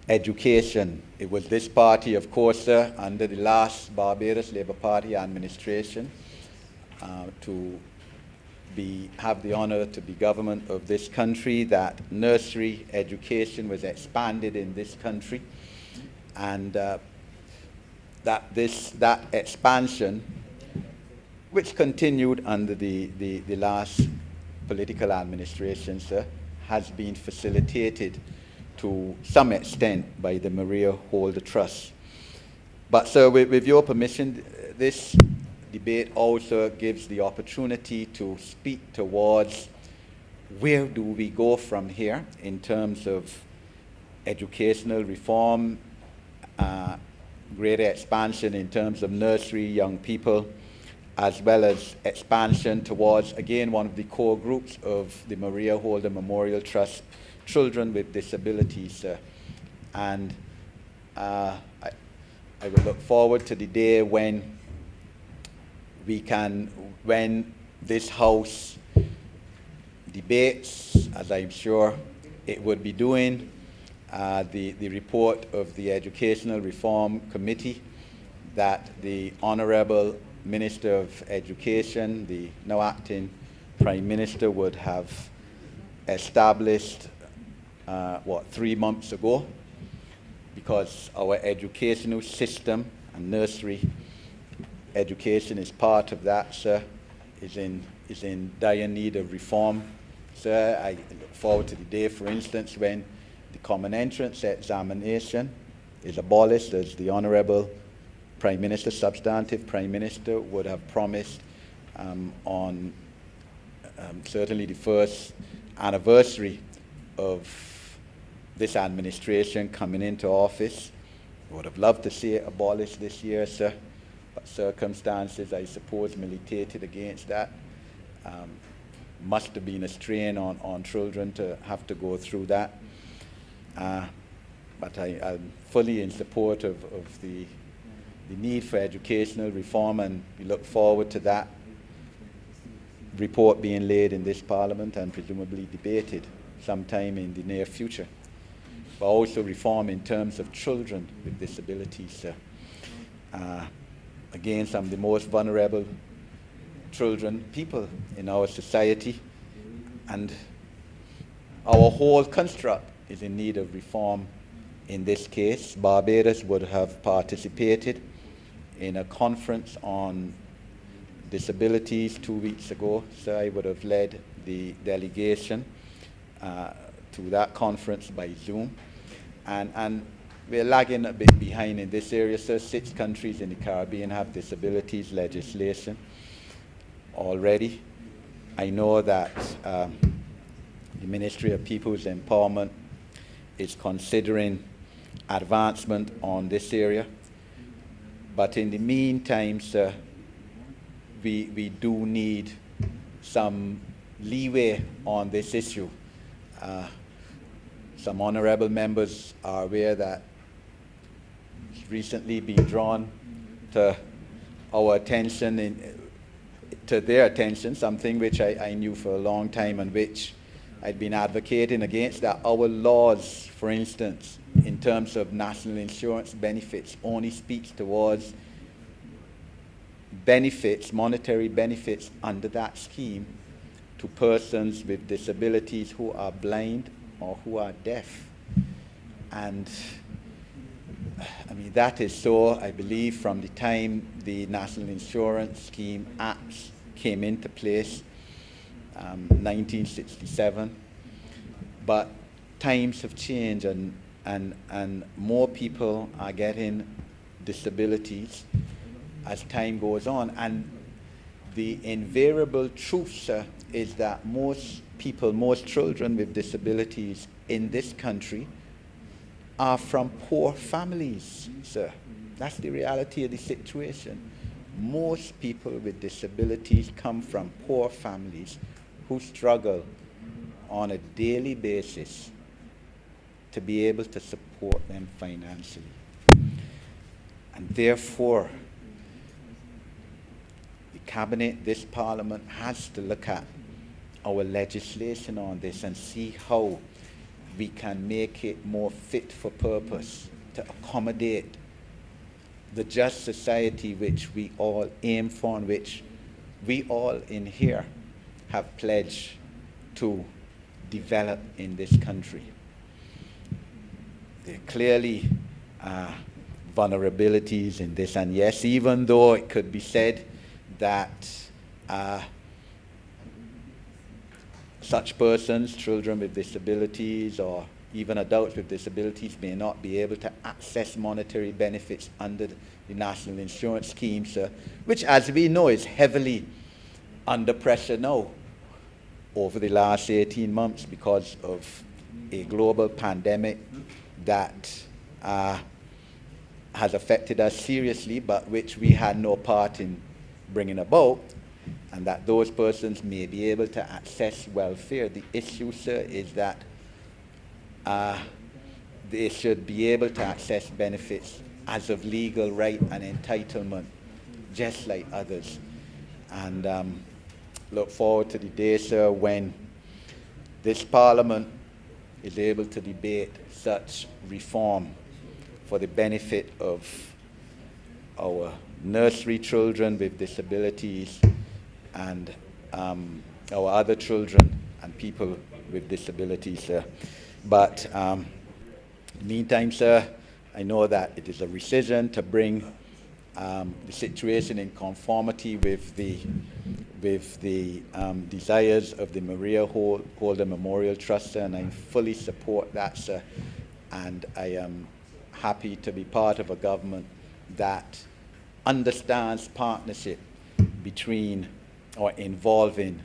education. It was this party, of course, under the last Barbados Labour Party administration, to have the honor to be government of this country, that nursery education was expanded in this country, and that expansion, which continued under the last political administration, sir, has been facilitated to some extent by the Maria Holder Trust. But, sir, with your permission, this debate also gives the opportunity to speak towards where do we go from here in terms of educational reform, greater expansion in terms of nursery young people, as well as expansion towards, again, one of the core groups of the Maria Holder Memorial Trust, children with disabilities. And I will look forward to the day when when this House debates, as I'm sure it would be doing, the report of the Educational Reform Committee that the Honorable Minister of Education, the now acting Prime Minister, would have established 3 months ago, because our educational system and nursery education is part of that, sir, is in dire need of reform. Sir, I look forward to the day, for instance, when the common entrance examination is abolished, as the Honourable Prime Minister, substantive Prime Minister, would have promised on certainly the first anniversary of this administration coming into office. I would have loved to see it abolished this year, sir, but circumstances, I suppose, militated against that. Must have been a strain on children to have to go through that. But I'm fully in support of the need for educational reform, and we look forward to that report being laid in this Parliament and presumably debated sometime in the near future. But also reform in terms of children with disabilities. Again, some of the most vulnerable people in our society, and our whole construct is in need of reform. In this case, Barbados would have participated in a conference on disabilities 2 weeks ago, so I would have led the delegation to that conference by Zoom. And we're lagging a bit behind in this area, so 6 countries in the Caribbean have disabilities legislation already. I know that the Ministry of People's Empowerment is considering advancement on this area. But in the meantime, sir, we do need some leeway on this issue. Some honourable members are aware that it's recently been drawn to our attention, to their attention, something which I knew for a long time and which I'd been advocating against, that our laws, for instance, in terms of national insurance benefits, only speaks towards benefits, monetary benefits under that scheme to persons with disabilities who are blind or who are deaf. And I mean, that is so, I believe, from the time the National Insurance Scheme Acts came into place, 1967. But times have changed, and more people are getting disabilities as time goes on. And the invariable truth, sir, is that most people, most children with disabilities in this country are from poor families, sir. That's the reality of the situation. Most people with disabilities come from poor families who struggle on a daily basis to be able to support them financially. And therefore, the Cabinet, this Parliament, has to look at our legislation on this and see how we can make it more fit for purpose to accommodate the just society which we all aim for and which we all in here have pledged to develop in this country. There clearly are vulnerabilities in this, and yes, even though it could be said that such persons, children with disabilities or even adults with disabilities, may not be able to access monetary benefits under the National Insurance Scheme, which, as we know, is heavily under pressure now over the last 18 months because of a global pandemic that has affected us seriously, but which we had no part in bringing about, and that those persons may be able to access welfare. The issue, sir, is that they should be able to access benefits as of legal right and entitlement, just like others. And look forward to the day, sir, when this Parliament is able to debate such reform for the benefit of our nursery children with disabilities and our other children and people with disabilities, sir. But in the meantime, sir, I know that it is a decision to bring the situation in conformity with the desires of the Maria Holder Memorial Trust, sir, and I fully support that, sir. And I am happy to be part of a government that understands partnership between or involving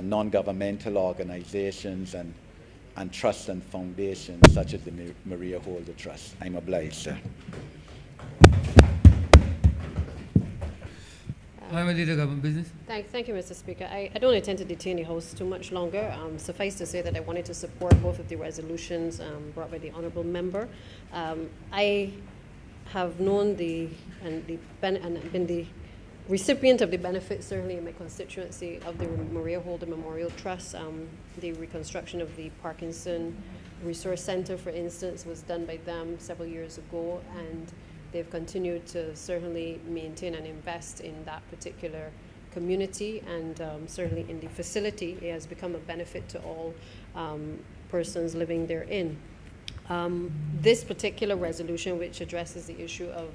non-governmental organizations and trusts and foundations such as the Maria Holder Trust. I'm obliged, sir. Leader Government Business. Thank you, Mr. Speaker. I don't intend to detain the House too much longer. Suffice to say that I wanted to support both of the resolutions brought by the Honourable Member. I have known and been the recipient of the benefits, certainly in my constituency, of the Maria Holder Memorial Trust. The reconstruction of the Parkinson Resource Center, for instance, was done by them several years ago, and they've continued to certainly maintain and invest in that particular community, and certainly in the facility. It has become a benefit to all persons living therein. This particular resolution, which addresses the issue of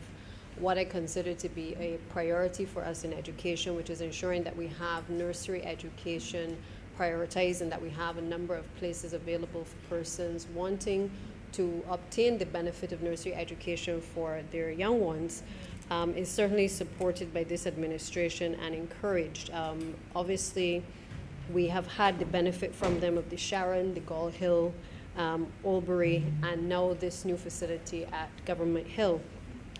what I consider to be a priority for us in education, which is ensuring that we have nursery education prioritized and that we have a number of places available for persons wanting to obtain the benefit of nursery education for their young ones, is certainly supported by this administration and encouraged. Obviously, we have had the benefit from them of the Sharon, the Gull Hill, Albury, and now this new facility at Government Hill.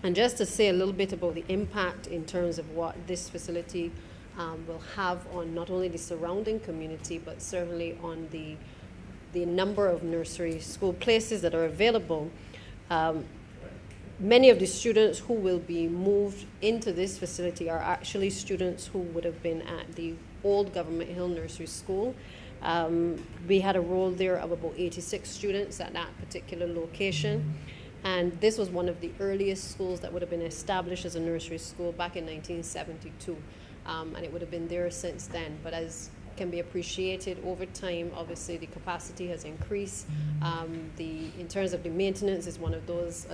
And just to say a little bit about the impact in terms of what this facility will have on not only the surrounding community, but certainly on the number of nursery school places that are available. Many of the students who will be moved into this facility are actually students who would have been at the old Government Hill Nursery School. We had a roll there of about 86 students at that particular location. And this was one of the earliest schools that would have been established as a nursery school back in 1972. And it would have been there since then. But as can be appreciated over time, obviously the capacity has increased. In terms of the maintenance, is one of those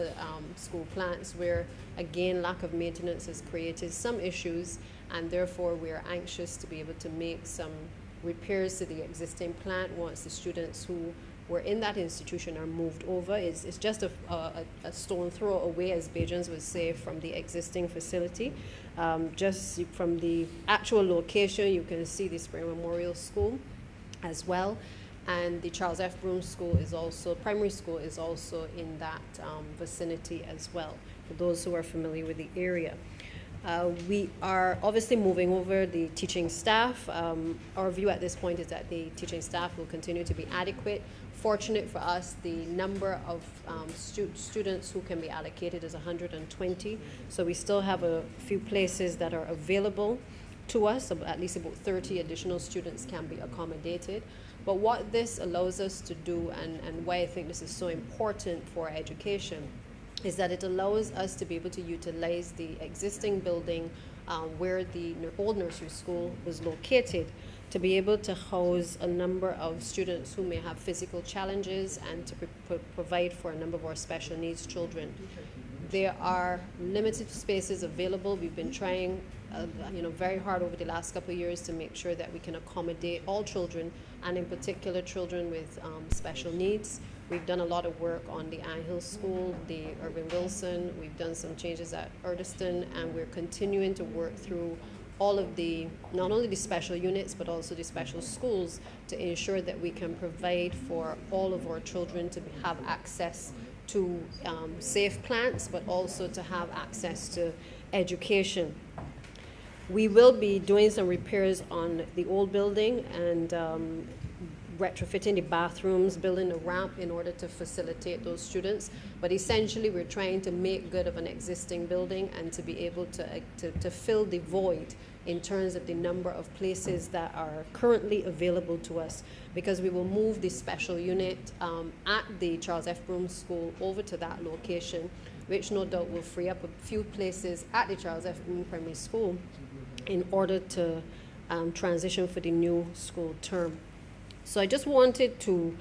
school plants where, again, lack of maintenance has created some issues, and therefore we are anxious to be able to make some repairs to the existing plant once the students who were in that institution are moved over. It's just a stone throw away, as Bajans would say, from the existing facility. Just from the actual location, you can see the Spring Memorial School as well. And the Charles F. Broom School is also, primary school is also in that vicinity as well, for those who are familiar with the area. We are obviously moving over the teaching staff. Our view at this point is that the teaching staff will continue to be adequate. Fortunate for us, the number of students who can be allocated is 120. So we still have a few places that are available to us. At least about 30 additional students can be accommodated. But what this allows us to do, and why I think this is so important for education, is that it allows us to be able to utilize the existing building where the old nursery school was located, to be able to house a number of students who may have physical challenges and to provide for a number of our special needs children. There are limited spaces available. We've been trying very hard over the last couple of years to make sure that we can accommodate all children, and in particular children with special needs. We've done a lot of work on the Ann Hill School, the Irving Wilson. We've done some changes at Erdeston, and we're continuing to work through all of the, not only the special units, but also the special schools to ensure that we can provide for all of our children to have access to safe plants, but also to have access to education. We will be doing some repairs on the old building and retrofitting the bathrooms, building a ramp in order to facilitate those students. But essentially, we're trying to make good of an existing building and to be able to fill the void in terms of the number of places that are currently available to us, because we will move the special unit at the Charles F. Broome School over to that location, which no doubt will free up a few places at the Charles F. Broome Primary School in order to transition for the new school term. So I just wanted to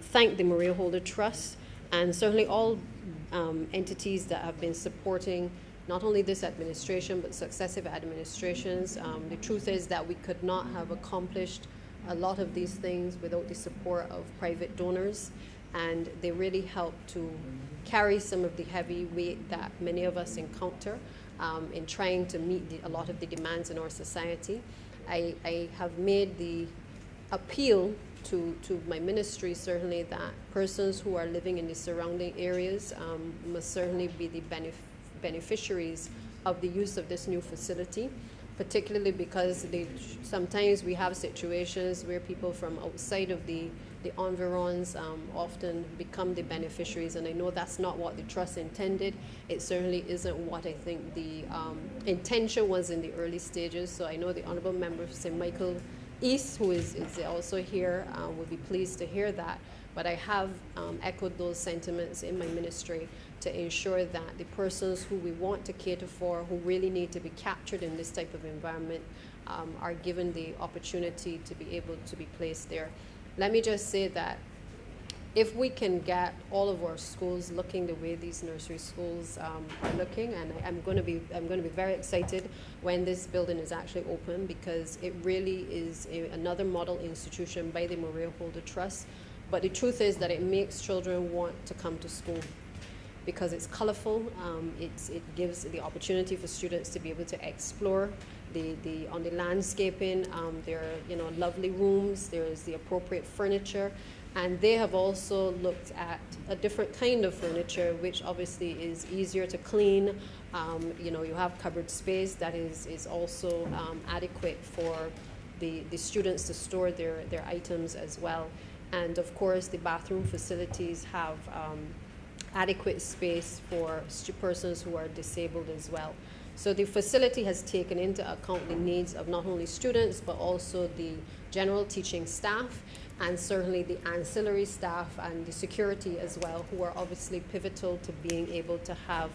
thank the Maria Holder Trust and certainly all entities that have been supporting not only this administration but successive administrations. The truth is that we could not have accomplished a lot of these things without the support of private donors, and they really help to carry some of the heavy weight that many of us encounter in trying to meet a lot of the demands in our society. I have made the appeal to my ministry certainly that persons who are living in the surrounding areas must certainly be the beneficiaries of the use of this new facility, particularly because sometimes we have situations where people from outside of the environs often become the beneficiaries, and I know that's not what the trust intended. It certainly isn't what I think the intention was in the early stages. So I know the Honourable Member for St. Michael East, who is also here, will be pleased to hear that. But I have echoed those sentiments in my ministry to ensure that the persons who we want to cater for, who really need to be captured in this type of environment, are given the opportunity to be able to be placed there. Let me just say that if we can get all of our schools looking the way these nursery schools are looking, and I'm going to be very excited when this building is actually open, because it really is another model institution by the Maria Holder Trust. But the truth is that it makes children want to come to school because it's colorful. It gives the opportunity for students to be able to explore on the landscaping. There are lovely rooms. There is the appropriate furniture. And they have also looked at a different kind of furniture, which obviously is easier to clean. You have cupboard space that is also adequate for the students to store their items as well. And of course, the bathroom facilities have adequate space for persons who are disabled as well. So the facility has taken into account the needs of not only students, but also the general teaching staff, and certainly the ancillary staff and the security as well, who are obviously pivotal to being able to have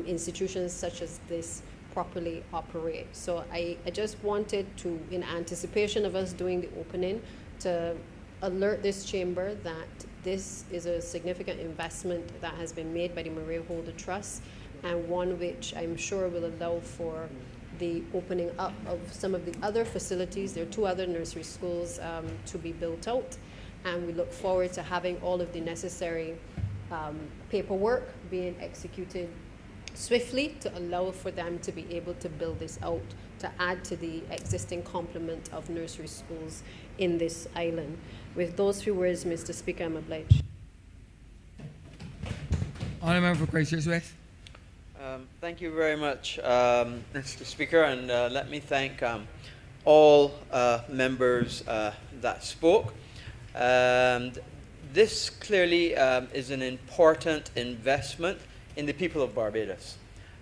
institutions such as this properly operate. So I just wanted to, in anticipation of us doing the opening, to alert this chamber that this is a significant investment that has been made by the Maria Holder Trust, and one which I'm sure will allow for the opening up of some of the other facilities. There are 2 other nursery schools to be built out, and we look forward to having all of the necessary paperwork being executed swiftly to allow for them to be able to build this out, to add to the existing complement of nursery schools in this island. With those few words, Mr. Speaker, I'm obliged. Honourable Member for Christchurch West. Thank you very much, Mr. Speaker, and let me thank all members that spoke. This clearly is an important investment in the people of Barbados.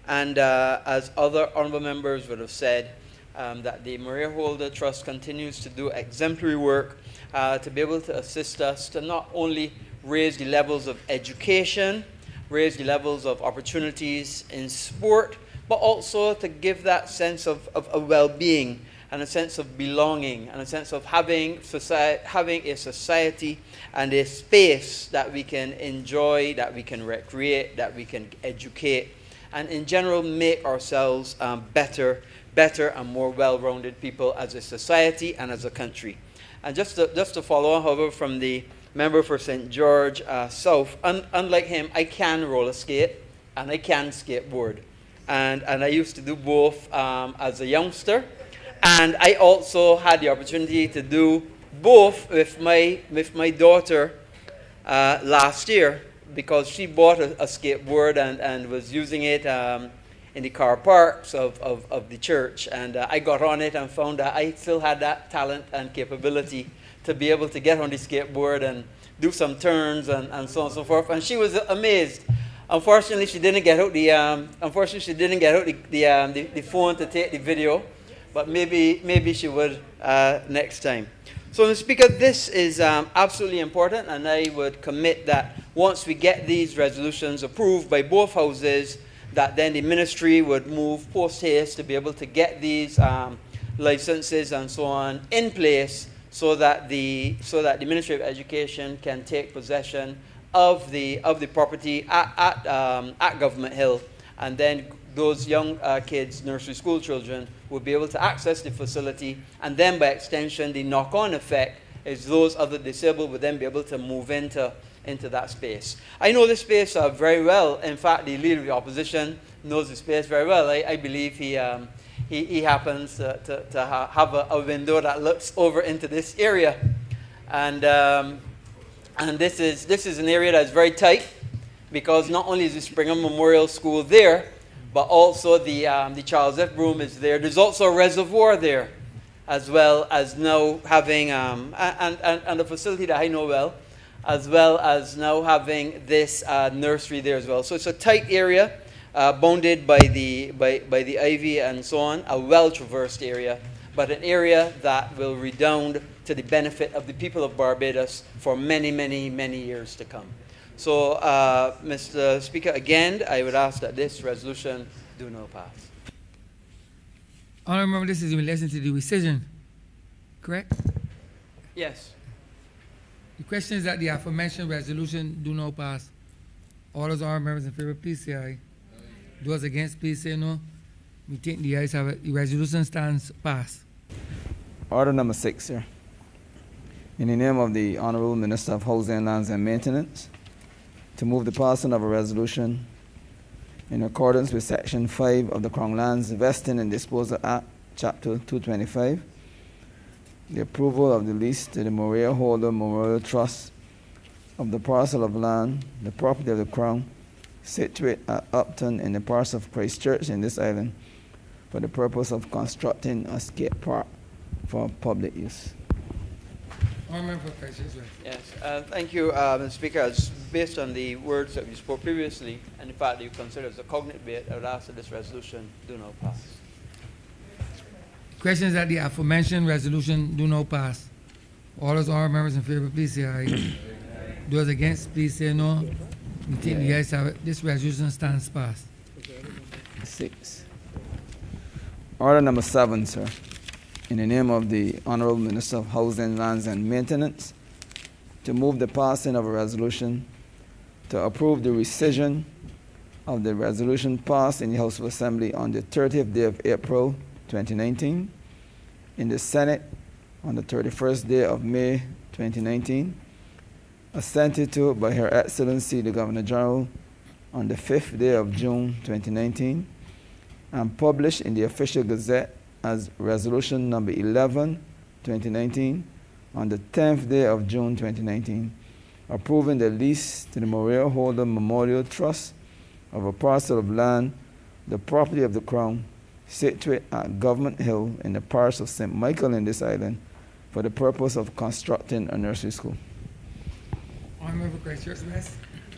And as other honourable members would have said, that the Maria Holder Trust continues to do exemplary work to be able to assist us to not only raise the levels of education, raise the levels of opportunities in sport, but also to give that sense of well-being and a sense of belonging and a sense of having a society and a space that we can enjoy, that we can recreate, that we can educate, and in general make ourselves better and more well-rounded people as a society and as a country. And just to follow on, however, from the member for St. George South, unlike him, I can roller skate and I can skateboard. And I used to do both as a youngster. And I also had the opportunity to do both with my daughter last year, because she bought a skateboard and was using it in the car parks of the church. And I got on it and found that I still had that talent and capability to be able to get on the skateboard and do some turns and so on and so forth. And she was amazed. Unfortunately, she didn't get out the phone to take the video, but maybe she would next time. So, Mr. Speaker, this is absolutely important, and I would commit that once we get these resolutions approved by both houses, that then the ministry would move post-haste to be able to get these licenses and so on in place, so that the Ministry of Education can take possession of the property at Government Hill, and then those young kids, nursery school children, will be able to access the facility, and then by extension, the knock-on effect is those other disabled will then be able to move into that space. I know the space very well. In fact, the Leader of the Opposition knows the space very well. I believe he happens to have a window that looks over into this area, and this is an area that's very tight, because not only is the Springer Memorial School there, but also the Charles F. Broom is there. There's also a reservoir there, as well as now having and a facility that I know well, as well as now having this nursery there as well. So it's a tight area, bounded by the ivy and so on, a well-traversed area, but an area that will redound to the benefit of the people of Barbados for many, many, many years to come. So, Mr. Speaker, again, I would ask that this resolution do not pass. Honourable member, this is in relation to the rescission, correct? Yes. The question is that the aforementioned resolution do not pass. All those honourable members in favor, please say aye. Those against, please say no. We think the ayes have it. The resolution stands passed. Order number 6, sir. In the name of the Honourable Minister of Housing, Lands and Maintenance, to move the passing of a resolution in accordance with Section 5 of the Crown Lands Investing and Disposal Act, Chapter 225, the approval of the lease to the Maria Holder Memorial Trust of the parcel of land, the property of the Crown, situate at Upton in the parish of Christchurch in this island, for the purpose of constructing a skate park for public use. Yes, thank you, Mr. Speaker. As based on the words that you spoke previously, and the fact that you consider as a cognate bit, I would ask that this resolution do not pass. Questions that the aforementioned resolution do not pass. All those honourable members in favor, please say aye. Those against, please say no. We take the ayes have it. This resolution stands passed. 6. Order number 7, sir. In the name of the Honourable Minister of Housing, Lands and Maintenance, to move the passing of a resolution to approve the rescission of the resolution passed in the House of Assembly on the 30th day of April 2019, in the Senate on the 31st day of May 2019, assented to by Her Excellency the Governor General on the 5th day of June 2019, and published in the Official Gazette as Resolution Number 11, 2019, on the 10th day of June 2019, approving the lease to the Maria Holder Memorial Trust of a parcel of land the property of the Crown, situate at Government Hill in the parish of St. Michael in this island, for the purpose of constructing a nursery school. Honorable Christchurch West.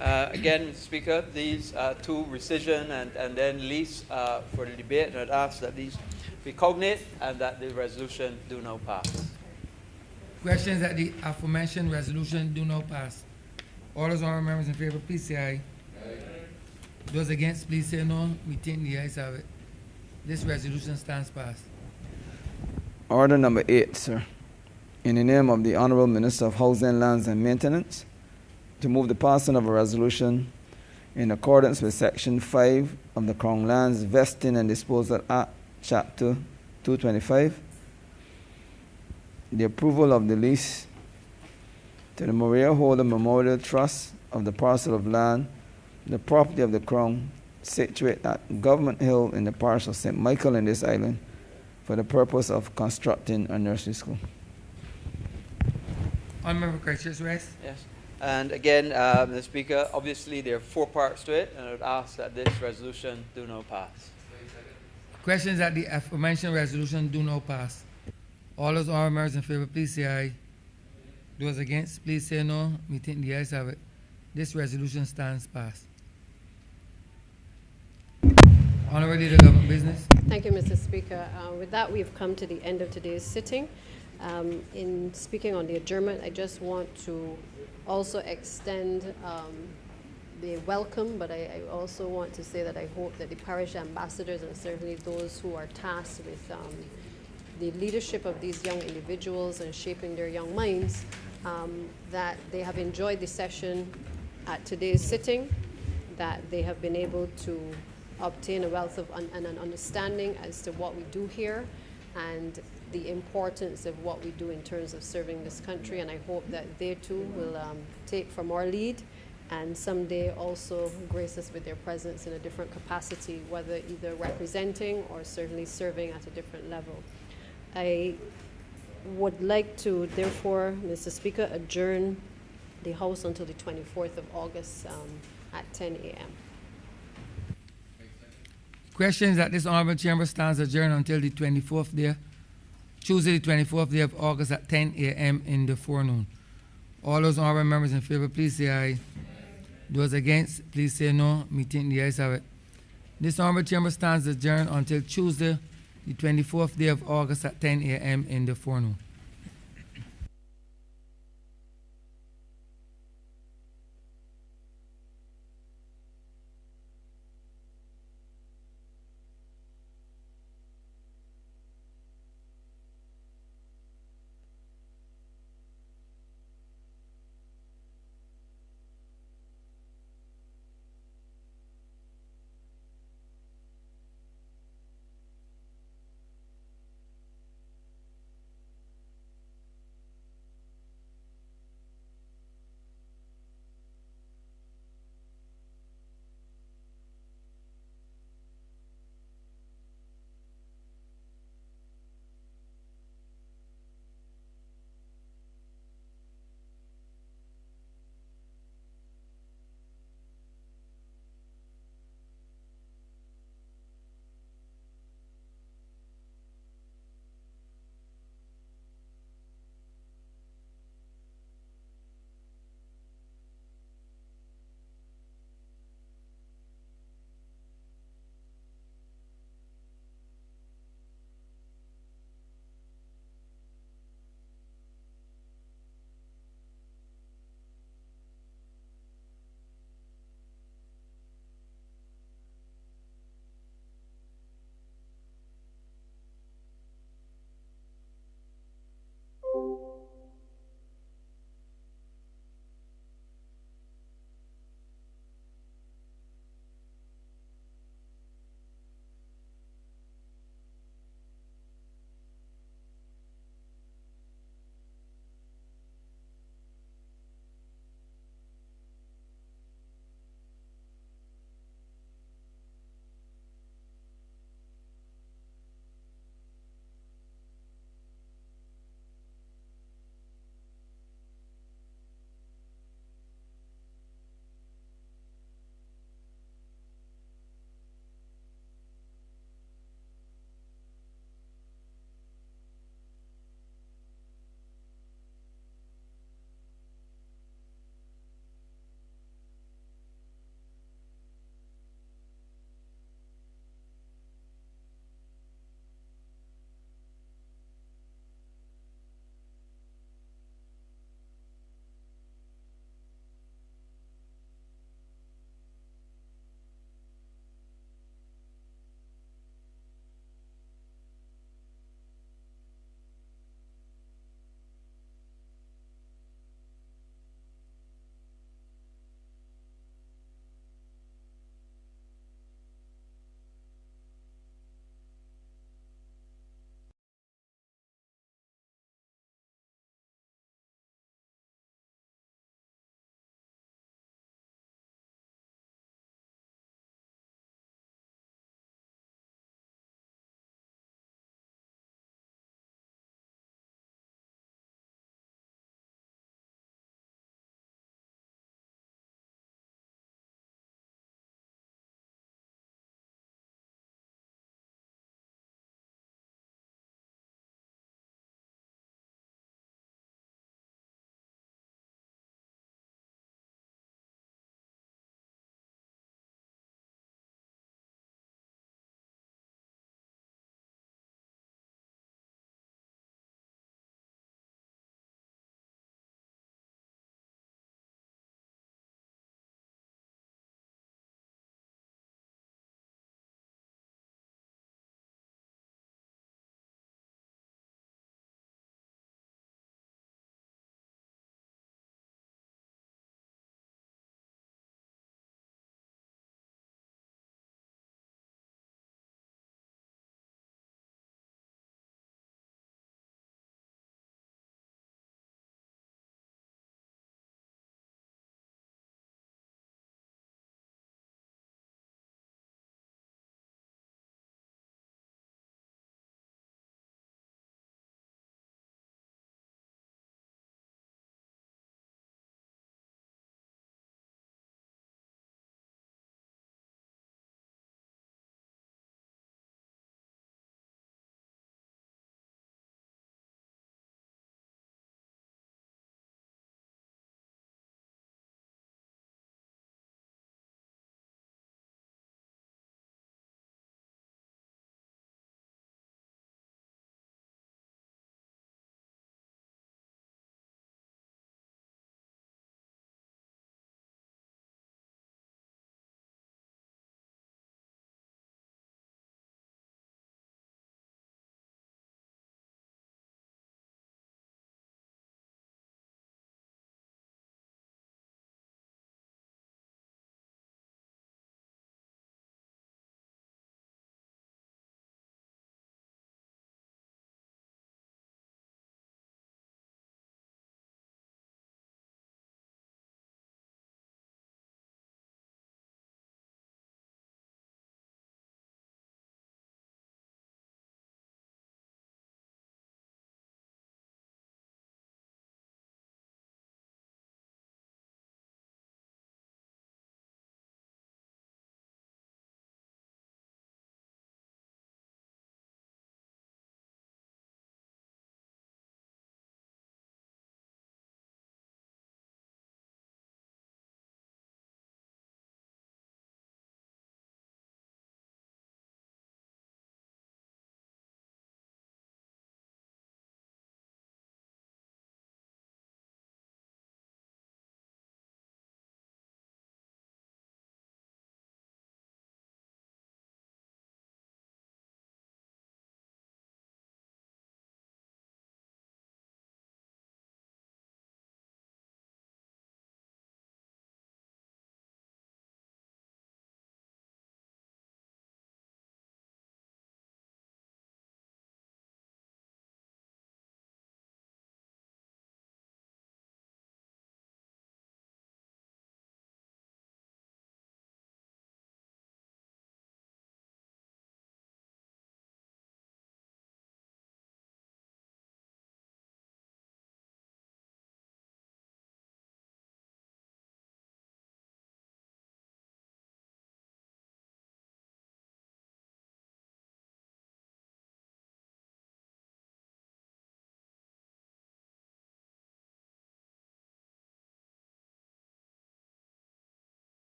Again, Mr. Speaker, these two, rescission and then lease for the debate, and I'd ask that these be cognate and that the resolution do not pass. Questions that the aforementioned resolution do not pass. All those honorable members in favor, please say aye. Aye. Those against, please say no. We think the ayes have it. This resolution stands passed. Order number 8, sir. In the name of the Honorable Minister of Housing, Lands and Maintenance, to move the passing of a resolution in accordance with Section 5 of the Crown Lands Vesting and Disposal Act, Chapter 225, the approval of the lease to the Maria Holder Memorial Trust of the parcel of land, the property of the Crown, situate at Government Hill in the parish of St. Michael in this island, for the purpose of constructing a nursery school. Honorable Christchurch West. Yes. And again, Mr. Speaker, obviously there are 4 parts to it, and I would ask that this resolution do not pass. Questions that the aforementioned resolution do not pass. All those honorable members in favor, please say aye. Those against, please say no. We think the ayes have it. This resolution stands passed. Honorable Leader of Government Business. Thank you, Mr. Speaker. With that, we've come to the end of today's sitting. In speaking on the adjournment, I just want to also extend the welcome, but I also want to say that I hope that the parish ambassadors and certainly those who are tasked with the leadership of these young individuals and shaping their young minds, that they have enjoyed the session at today's sitting, that they have been able to obtain a wealth of and an understanding as to what we do here and the importance of what we do in terms of serving this country. And I hope that they too will take from our lead and someday also grace us with their presence in a different capacity, whether either representing or certainly serving at a different level. I would like to, therefore, Mr. Speaker, adjourn the House until the 24th of August at 10 a.m. Questions that this honorable chamber stands adjourned until the 24th day, Tuesday the 24th day of August at 10 a.m. in the forenoon. All those honorable members in favor, please say aye. Those against, please say no. Me think the ayes have it. This honorable chamber stands adjourned until Tuesday the 24th day of August at 10 a.m. in the forenoon.